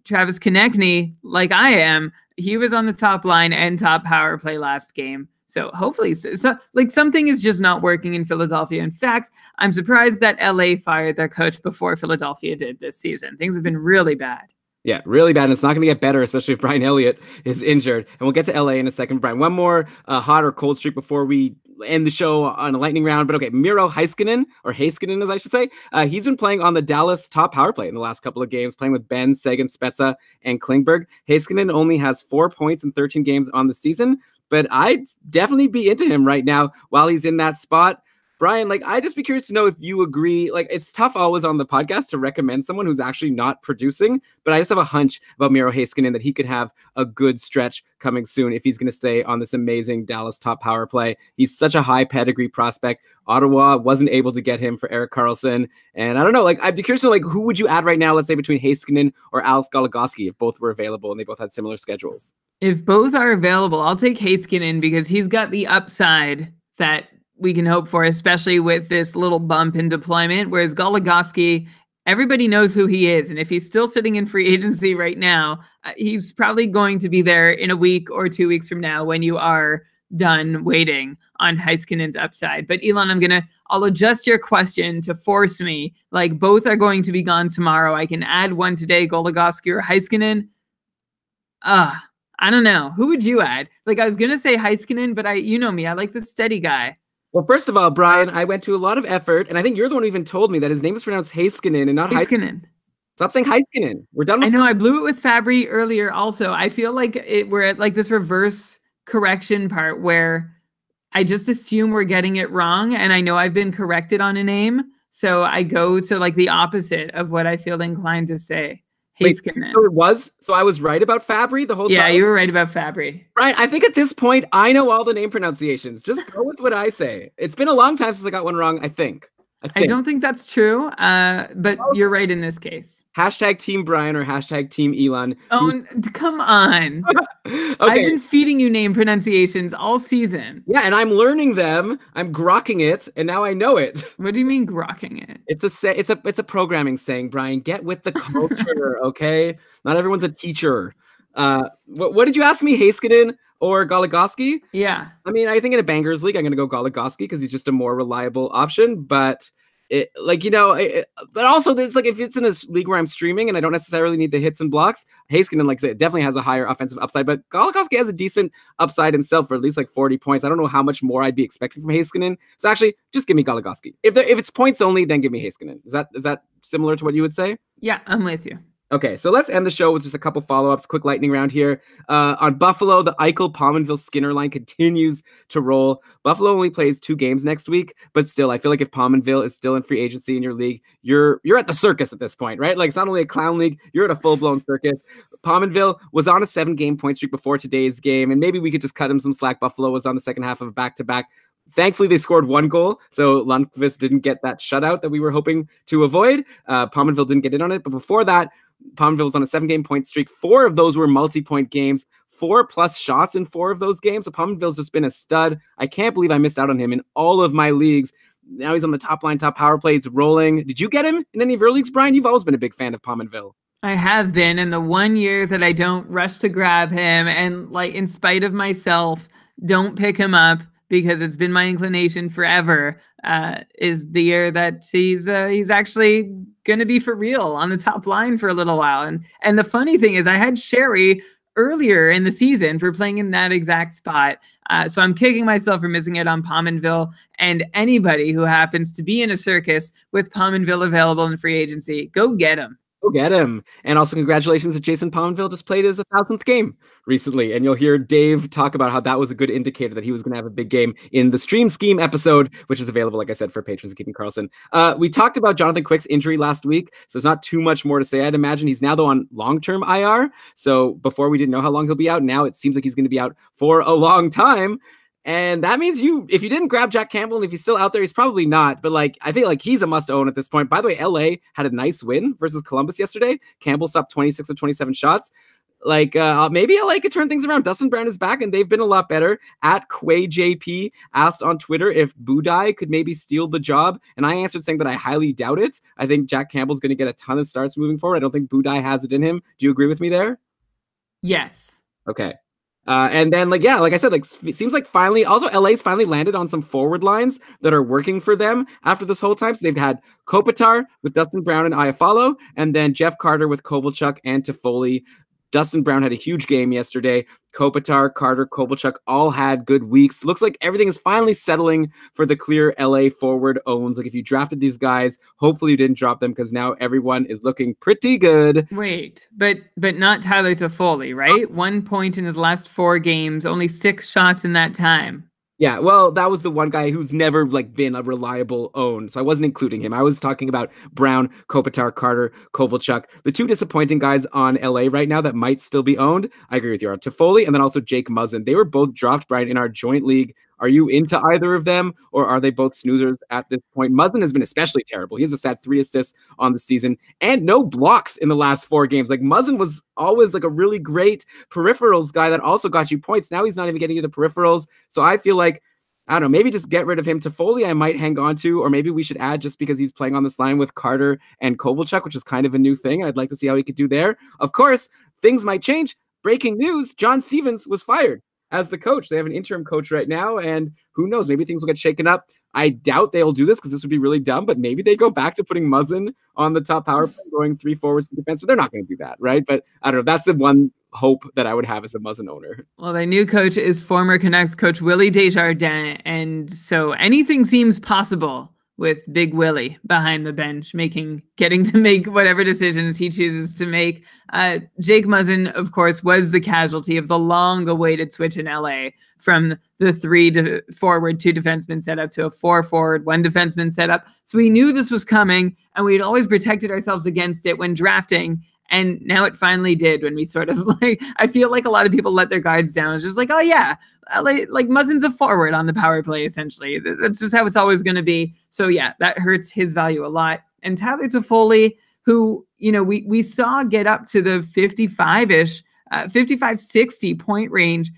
Travis Konechny, like I am, he was on the top line and top power play last game. So hopefully, like, something is just not working in Philadelphia. In fact, I'm surprised that LA fired their coach before Philadelphia did this season. Things have been really bad. Yeah, really bad. And it's not going to get better, especially if Brian Elliott is injured. And we'll get to LA in a second. Brian, one more hot or cold streak before we end the show on a lightning round. But okay, Miro Heiskanen, or Heiskanen as I should say, he's been playing on the Dallas top power play in the last couple of games, playing with Benn, Seguin, Spezza, and Klingberg. Heiskanen only has 4 points in 13 games on the season, but I'd definitely be into him right now while he's in that spot. Brian, like, I'd just be curious to know if you agree. Like, it's tough always on the podcast to recommend someone who's actually not producing, but I just have a hunch about Miro Heiskanen that he could have a good stretch coming soon if he's going to stay on this amazing Dallas top power play. He's such a high pedigree prospect. Ottawa wasn't able to get him for Erik Karlsson. And I don't know, like, I'd be curious to know, like, who would you add right now, let's say between Heiskanen or Alex Goligoski, if both were available and they both had similar schedules? If both are available, I'll take Heiskanen because he's got the upside that we can hope for, especially with this little bump in deployment. Whereas Goligoski, everybody knows who he is. And if he's still sitting in free agency right now, he's probably going to be there in a week or 2 weeks from now when you are done waiting on Heiskanen's upside. But Elon, I'll adjust your question to force me. Like, both are going to be gone tomorrow. I can add one today, Goligoski or Heiskanen. I don't know. Who would you add? Like, I was going to say Heiskanen, but you know me, I like the steady guy. Well, first of all, Brian, I went to a lot of effort, and I think you're the one who even told me that his name is pronounced Heiskanen and not Heiskanen. Stop saying Heiskanen. We're done with I know, I blew it with Fabry earlier also. I feel like we're at like this reverse correction part where I just assume we're getting it wrong, and I know I've been corrected on a name, so I go to like the opposite of what I feel inclined to say. Heiskanen. So I was right about Fabry the whole time? Yeah, you were right about Fabry. Right. I think at this point, I know all the name pronunciations. Just go with what I say. It's been a long time since I got one wrong, I think. I don't think that's true, but you're right in this case. Hashtag Team Brian or hashtag Team Elon. Oh, come on. Okay. I've been feeding you name pronunciations all season. Yeah, and I'm learning them. I'm grokking it, and now I know it. What do you mean grokking it? It's a programming saying, Brian. Get with the culture, okay? Not everyone's a teacher. What did you ask me, Heiskanen or Goligoski? Yeah. I mean, I think in a bangers league, I'm going to go Goligoski because he's just a more reliable option. But but also it's like if it's in a league where I'm streaming and I don't necessarily need the hits and blocks, Heiskanen, like I said, definitely has a higher offensive upside. But Goligoski has a decent upside himself for at least like 40 points. I don't know how much more I'd be expecting from Heiskanen. So actually, just give me Goligoski. If it's points only, then give me Heiskanen. Is that similar to what you would say? Yeah, I'm with you. Okay, so let's end the show with just a couple follow-ups, quick lightning round here. On Buffalo, the Eichel Pominville Skinner line continues to roll. Buffalo only plays 2 games next week, but still, I feel like if Pominville is still in free agency in your league, you're at the circus at this point, right? Like, it's not only a clown league, you're at a full-blown circus. Pominville was on a 7-game point streak before today's game, and maybe we could just cut him some slack. Buffalo was on the second half of a back-to-back. Thankfully, they scored 1 goal, so Lundqvist didn't get that shutout that we were hoping to avoid. Pominville didn't get in on it, but before that, Pominville was on a 7-game point streak. 4 of those were multi-point games, 4+ shots in 4 of those games. So Pominville's just been a stud. I can't believe I missed out on him in all of my leagues. Now he's on the top line, top power play. It's rolling. Did you get him in any of your leagues, Brian? You've always been a big fan of Pominville. I have been, and the one year that I don't rush to grab him and, like, in spite of myself, don't pick him up because it's been my inclination forever, is the year that he's actually going to be for real on the top line for a little while. And the funny thing is I had Sherry earlier in the season for playing in that exact spot. So I'm kicking myself for missing it on Pominville, and anybody who happens to be in a circus with Pominville available in free agency, go get him. Go get him. And also congratulations to Jason Pominville, just played his 1,000th game recently. And you'll hear Dave talk about how that was a good indicator that he was going to have a big game in the Stream Scheme episode, which is available, like I said, for patrons of Keeping Karlsson. We talked about Jonathan Quick's injury last week, so there's not too much more to say. I'd imagine he's now, though, on long-term IR. So before we didn't know how long he'll be out. Now it seems like he's going to be out for a long time. And that means if you didn't grab Jack Campbell, and if he's still out there, he's probably not. But like, I feel like he's a must own at this point. By the way, LA had a nice win versus Columbus yesterday. Campbell stopped 26 of 27 shots. Like, maybe LA could turn things around. Dustin Brown is back, and they've been a lot better. At QuayJP asked on Twitter if Budaj could maybe steal the job, and I answered saying that I highly doubt it. I think Jack Campbell's going to get a ton of starts moving forward. I don't think Budaj has it in him. Do you agree with me there? Yes. Okay. And then, like, yeah, like I said, like, it seems like finally, also LA's finally landed on some forward lines that are working for them after this whole time. So they've had Kopitar with Dustin Brown and Iafallo, and then Jeff Carter with Kovalchuk and Toffoli. Dustin Brown had a huge game yesterday. Kopitar, Carter, Kovalchuk all had good weeks. Looks like everything is finally settling for the clear LA forward owns. Like, if you drafted these guys, hopefully you didn't drop them, because now everyone is looking pretty good. Wait, but not Tyler Toffoli, right? 1 point in his last 4 games, only 6 shots in that time. Yeah, well, that was the one guy who's never like been a reliable own, so I wasn't including him. I was talking about Brown, Kopitar, Carter, Kovalchuk, the 2 disappointing guys on LA right now that might still be owned. I agree with you, Toffoli, and then also Jake Muzzin. They were both dropped, Brian, in our joint league. Are you into either of them, or are they both snoozers at this point? Muzzin has been especially terrible. He has a sad 3 assists on the season and no blocks in the last 4 games. Like, Muzzin was always like a really great peripherals guy that also got you points. Now he's not even getting you the peripherals. So I feel like, I don't know, maybe just get rid of him. Toffoli I might hang on to, or maybe we should add, just because he's playing on this line with Carter and Kovalchuk, which is kind of a new thing. I'd like to see how he could do there. Of course, things might change. Breaking news, John Stevens was fired as the coach. They have an interim coach right now, and who knows, maybe things will get shaken up. I doubt they'll do this, because this would be really dumb, but maybe they go back to putting Muzzin on the top power play, going 3 forwards to defense, but they're not going to do that, right? But I don't know. That's the one hope that I would have as a Muzzin owner. Well, their new coach is former Canucks coach Willie Desjardins, and so anything seems possible with Big Willie behind the bench, getting to make whatever decisions he chooses to make. Jake Muzzin, of course, was the casualty of the long-awaited switch in LA from the 3 forward, 2 defensemen setup to a 4 forward, 1 defenseman setup. So we knew this was coming, and we'd always protected ourselves against it when drafting. And now it finally did, when we sort of I feel like a lot of people let their guards down. It's just like, oh yeah, like Muzzin's a forward on the power play, essentially. That's just how it's always going to be. So yeah, that hurts his value a lot. And Tyler Toffoli, who, we saw get up to the 55-ish, 55-60 point range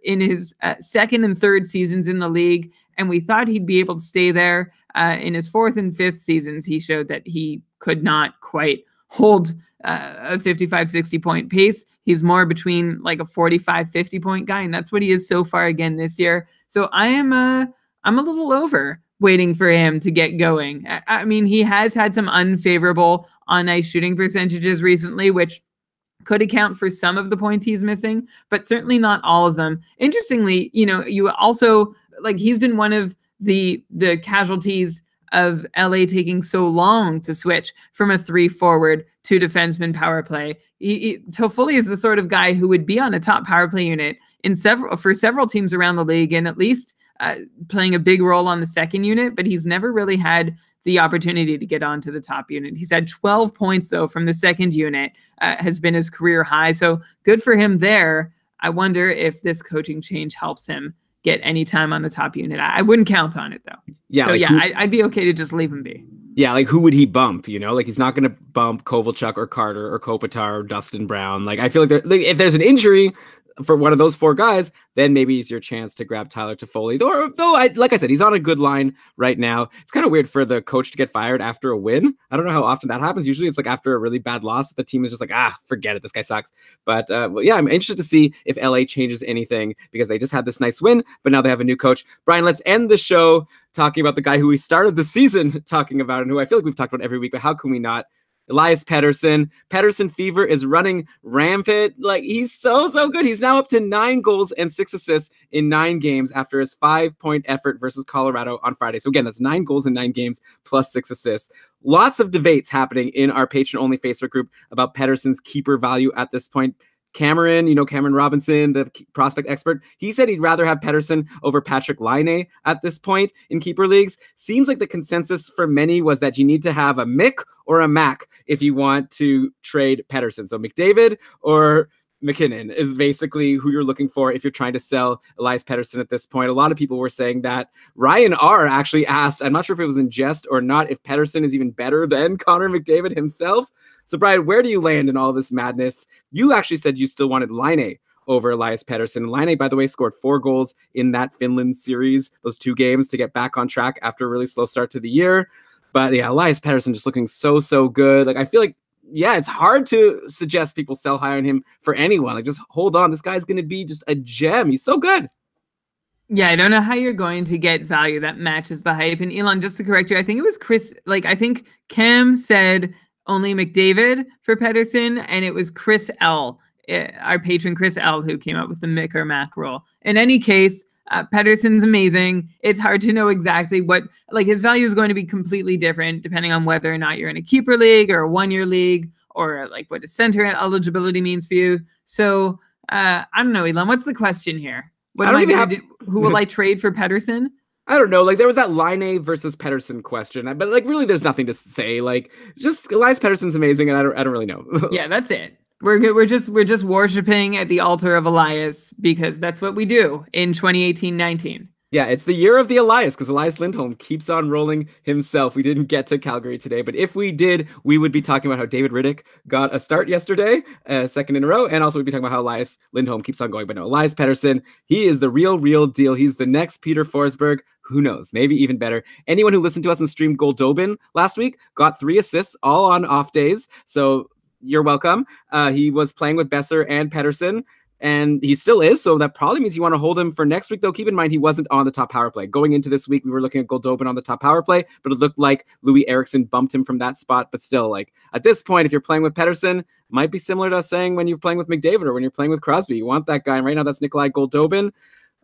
in his 2nd and 3rd seasons in the league. And we thought he'd be able to stay there. In his 4th and 5th seasons, he showed that he could not quite hold a 55-60 point pace. He's more between like a 45-50 point guy, and that's what he is so far again this year. So I'm a little over waiting for him to get going. I mean, he has had some unfavorable on-ice shooting percentages recently, which could account for some of the points he's missing, but certainly not all of them. Interestingly, you also, like, he's been one of the casualties of LA taking so long to switch from a 3-forward to defenseman power play. Toffoli is the sort of guy who would be on a top power play unit for several teams around the league, and at least playing a big role on the second unit, but he's never really had the opportunity to get onto the top unit. He's had 12 points, though, from the second unit, has been his career high. So good for him there. I wonder if this coaching change helps him get any time on the top unit. I wouldn't count on it, though. Yeah. So, I'd be okay to just leave him be. Yeah, like who would he bump? Like he's not going to bump Kovalchuk or Carter or Kopitar or Dustin Brown. Like I feel like if there's an injury for one of those four guys, then maybe it's your chance to grab Tyler Toffoli. Though, like I said, he's on a good line right now. It's kind of weird for the coach to get fired after a win. I don't know how often that happens. Usually it's like after a really bad loss, the team is just like, forget it. This guy sucks. But yeah, I'm interested to see if LA changes anything because they just had this nice win, but now they have a new coach. Brian, let's end the show talking about the guy who we started the season talking about and who I feel like we've talked about every week, but how can we not? Elias Pettersson. Pettersson fever is running rampant. Like he's so good. He's now up to 9 goals and 6 assists in 9 games after his 5-point effort versus Colorado on Friday. So again, that's 9 goals in 9 games plus 6 assists. Lots of debates happening in our patron-only Facebook group about Pettersson's keeper value at this point. Cameron Robinson, the prospect expert, he said he'd rather have Pettersson over Patrick Laine at this point in keeper leagues. Seems like the consensus for many was that you need to have a Mick or a Mac if you want to trade Pettersson. So McDavid or McKinnon is basically who you're looking for if you're trying to sell Elias Pettersson at this point. A lot of people were saying that. Ryan R. actually asked, I'm not sure if it was in jest or not, if Pettersson is even better than Connor McDavid himself. So, Brian, where do you land in all this madness? You actually said you still wanted Laine over Elias Pettersson. Laine, by the way, scored 4 goals in that Finland series, those 2 games to get back on track after a really slow start to the year. But yeah, Elias Pettersson just looking so good. Like, I feel like, yeah, it's hard to suggest people sell high on him for anyone. Like, just hold on. This guy's going to be just a gem. He's so good. Yeah, I don't know how you're going to get value that matches the hype. And Elon, just to correct you, I think it was Chris, I think Cam said only McDavid for Pettersson, and it was Chris L., our patron Chris L., who came up with the Mick or Mac rule. In any case, Pettersson's amazing. It's hard to know exactly what, his value is going to be completely different depending on whether or not you're in a keeper league or a 1-year league, or what a center eligibility means for you. So I don't know, Elon, what's the question here? Who will I trade for Pettersson? I don't know. There was that Laine versus Pettersson question, but really, there's nothing to say. Just Elias Pettersson's amazing, and I don't really know. Yeah, that's it. We're just worshiping at the altar of Elias because that's what we do in 2018-19. Yeah, it's the year of the Elias because Elias Lindholm keeps on rolling himself. We didn't get to Calgary today, but if we did, we would be talking about how David Riddick got a start yesterday, second in a row, and also we'd be talking about how Elias Lindholm keeps on going. But no, Elias Pettersson, he is the real deal. He's the next Peter Forsberg. Who knows? Maybe even better. Anyone who listened to us and streamed Goldobin last week got 3 assists, all on off days. So you're welcome. He was playing with Besser and Pettersson, and he still is. So that probably means you want to hold him for next week, though. Keep in mind, he wasn't on the top power play. Going into this week, we were looking at Goldobin on the top power play, but it looked like Louis Eriksson bumped him from that spot. But still, at this point, if you're playing with Pettersson, might be similar to us saying when you're playing with McDavid or when you're playing with Crosby. You want that guy. And right now, that's Nikolai Goldobin.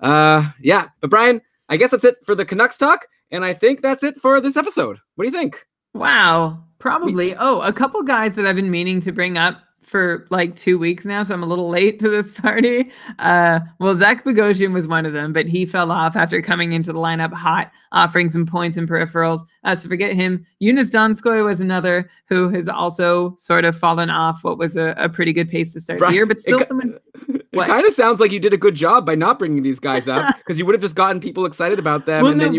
Yeah. But Brian, I guess that's it for the Canucks talk, and I think that's it for this episode. What do you think? Wow, probably. A couple guys that I've been meaning to bring up for 2 weeks now, so I'm a little late to this party. Zach Bogosian was one of them, but he fell off after coming into the lineup hot, offering some points and peripherals. So forget him. Eunice Donskoy was another who has also sort of fallen off what was a pretty good pace to start the year, but still someone... It kind of sounds like you did a good job by not bringing these guys up because you would have just gotten people excited about them, then they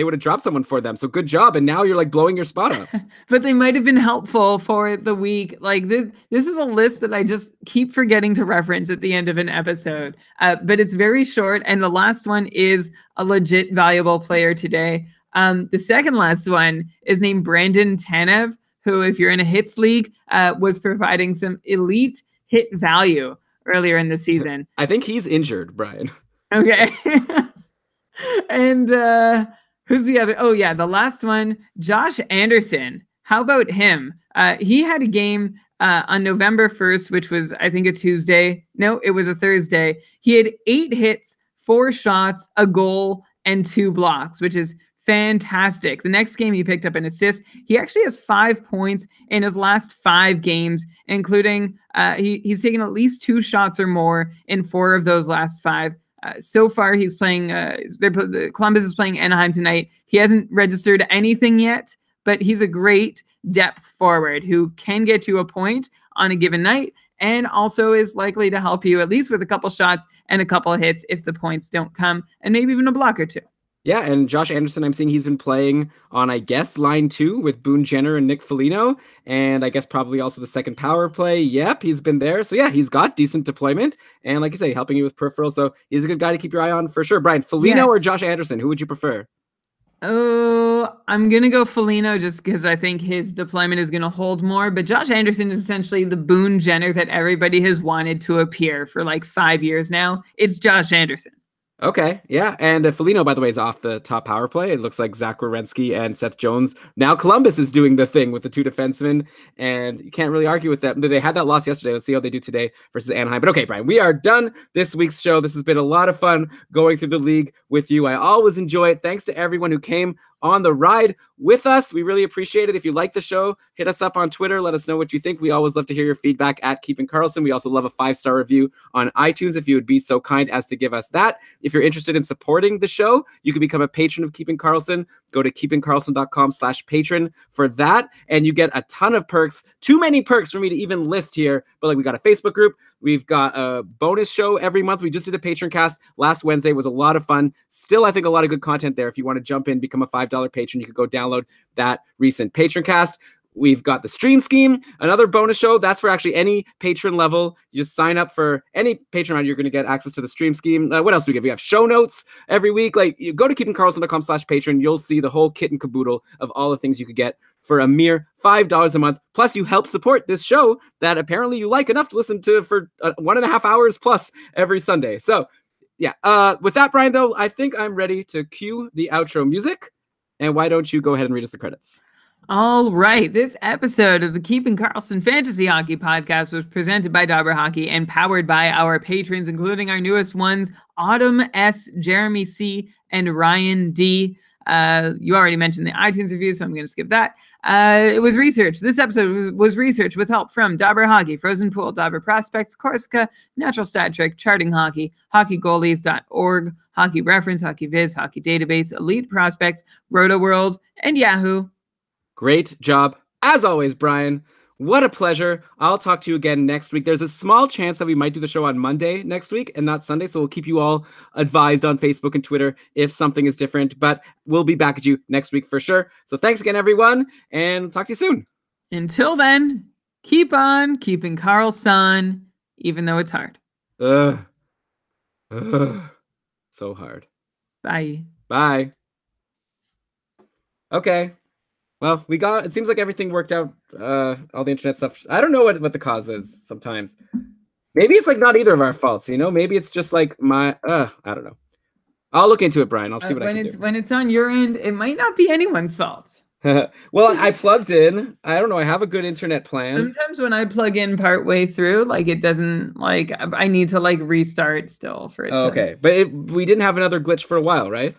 would have dropped someone for them. So good job, and now you're blowing your spot up. But they might have been helpful for the week. This is a list that I just keep forgetting to reference at the end of an episode, but it's very short, and the last one is a legit valuable player today. The second last one is named Brandon Tanev, who, if you're in a hits league, was providing some elite hit value earlier in the season. I think he's injured, Brian. Okay. And who's the other? Oh, yeah, the last one, Josh Anderson. How about him? He had a game on November 1st, which was, I think, a Tuesday. No, it was a Thursday. He had 8 hits, 4 shots, a goal, and 2 blocks, which is fantastic. The next game he picked up an assist. He actually has 5 points in his last 5 games, including he's taken at least 2 shots or more in 4 of those last 5. So far, he's playing. Columbus is playing Anaheim tonight. He hasn't registered anything yet, but he's a great depth forward who can get you a point on a given night, and also is likely to help you at least with a couple shots and a couple hits if the points don't come, and maybe even a block or 2. Yeah, and Josh Anderson, I'm seeing he's been playing on, I guess, line 2 with Boone Jenner and Nick Foligno, and I guess probably also the second power play. Yep, he's been there. So yeah, he's got decent deployment, and like you say, helping you with peripheral. So he's a good guy to keep your eye on for sure. Brian, Foligno or Josh Anderson, who would you prefer? Oh, I'm going to go Foligno just because I think his deployment is going to hold more. But Josh Anderson is essentially the Boone Jenner that everybody has wanted to appear for like 5 years now. It's Josh Anderson. Okay, yeah, and Foligno, by the way, is off the top power play. It looks like Zach Werenski and Seth Jones. Now Columbus is doing the thing with the 2 defensemen, and you can't really argue with that. They had that loss yesterday. Let's see how they do today versus Anaheim. But okay, Brian, we are done this week's show. This has been a lot of fun going through the league with you. I always enjoy it. Thanks to everyone who came on the ride with us. We really appreciate it. If you like the show, hit us up on Twitter. Let us know what you think. We always love to hear your feedback at Keeping Karlsson. We also love a 5-star review on iTunes if you would be so kind as to give us that. If you're interested in supporting the show, you can become a patron of Keeping Karlsson. Go to keepingkarlsson.com/patron for that, and you get a ton of perks. Too many perks for me to even list here, but like we got a Facebook group. We've got a bonus show every month. We just did a patron cast last Wednesday. It was a lot of fun. Still, I think a lot of good content there. If you want to jump in, become a $5 patron, you could go download that recent patron cast. We've got the Stream Scheme, another bonus show. That's for actually any patron level. You just sign up for any patron round, you're going to get access to the Stream Scheme. What else do we give? We have show notes every week. Like, you go to keepingkarlsson.com/patron. You'll see the whole kit and caboodle of all the things you could get for a mere $5 a month. Plus, you help support this show that apparently you like enough to listen to for 1.5 hours plus every Sunday. So, yeah. With that, Brian, though, I think I'm ready to cue the outro music. And why don't you go ahead and read us the credits? All right. This episode of the Keeping Karlsson Fantasy Hockey Podcast was presented by Dobber Hockey and powered by our patrons, including our newest ones, Autumn S., Jeremy C., and Ryan D. You already mentioned the iTunes review, so I'm going to skip that. It was research. This episode was research with help from Dobber Hockey, Frozen Pool, Dobber Prospects, Corsica, Natural Stat Trick, Charting Hockey, HockeyGoalies.org, Hockey Reference, Hockey Viz, Hockey Database, Elite Prospects, Roto World, and Yahoo. Great job, as always, Brian. What a pleasure. I'll talk to you again next week. There's a small chance that we might do the show on Monday next week and not Sunday, so we'll keep you all advised on Facebook and Twitter if something is different, but we'll be back at you next week for sure. So thanks again, everyone, and talk to you soon. Until then, keep on keeping Karlsson, even though it's hard. So hard. Bye. Bye. Okay. Well, it seems like everything worked out, all the internet stuff. I don't know what the cause is sometimes. Maybe it's like not either of our faults, you know? Maybe it's just like I don't know. I'll look into it, Brian. I'll see what I can do. When it's on your end, it might not be anyone's fault. Well, I plugged in. I don't know. I have a good internet plan. Sometimes when I plug in partway through, like it doesn't, like I need to like restart still for it. Okay, but we didn't have another glitch for a while, right?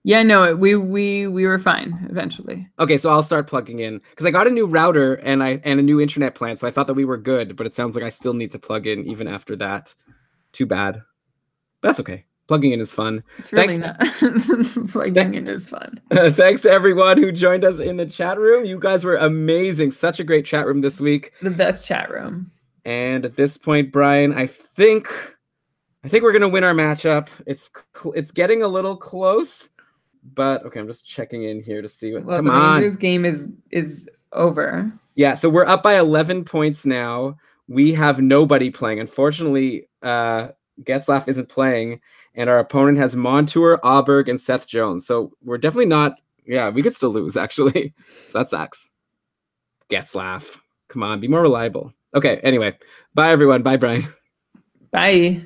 Yeah, no, we were fine eventually. Okay, so I'll start plugging in because I got a new router and a new internet plan, so I thought that we were good, but it sounds like I still need to plug in even after that. Too bad. But that's okay. Plugging in is fun. It's really not. Plugging in is fun. Thanks to everyone who joined us in the chat room. You guys were amazing. Such a great chat room this week. The best chat room. And at this point, Brian, I think we're gonna win our matchup. It's getting a little close. But okay, I'm just checking in here to see what. Well, come the on. Rangers game is over. Yeah, so we're up by 11 points now. We have nobody playing. Unfortunately, Getzlaff isn't playing, and our opponent has Montour, Auberg, and Seth Jones. So we're definitely not. Yeah, we could still lose actually. So that sucks. Getzlaff, come on, be more reliable. Okay. Anyway, bye everyone. Bye, Brian. Bye.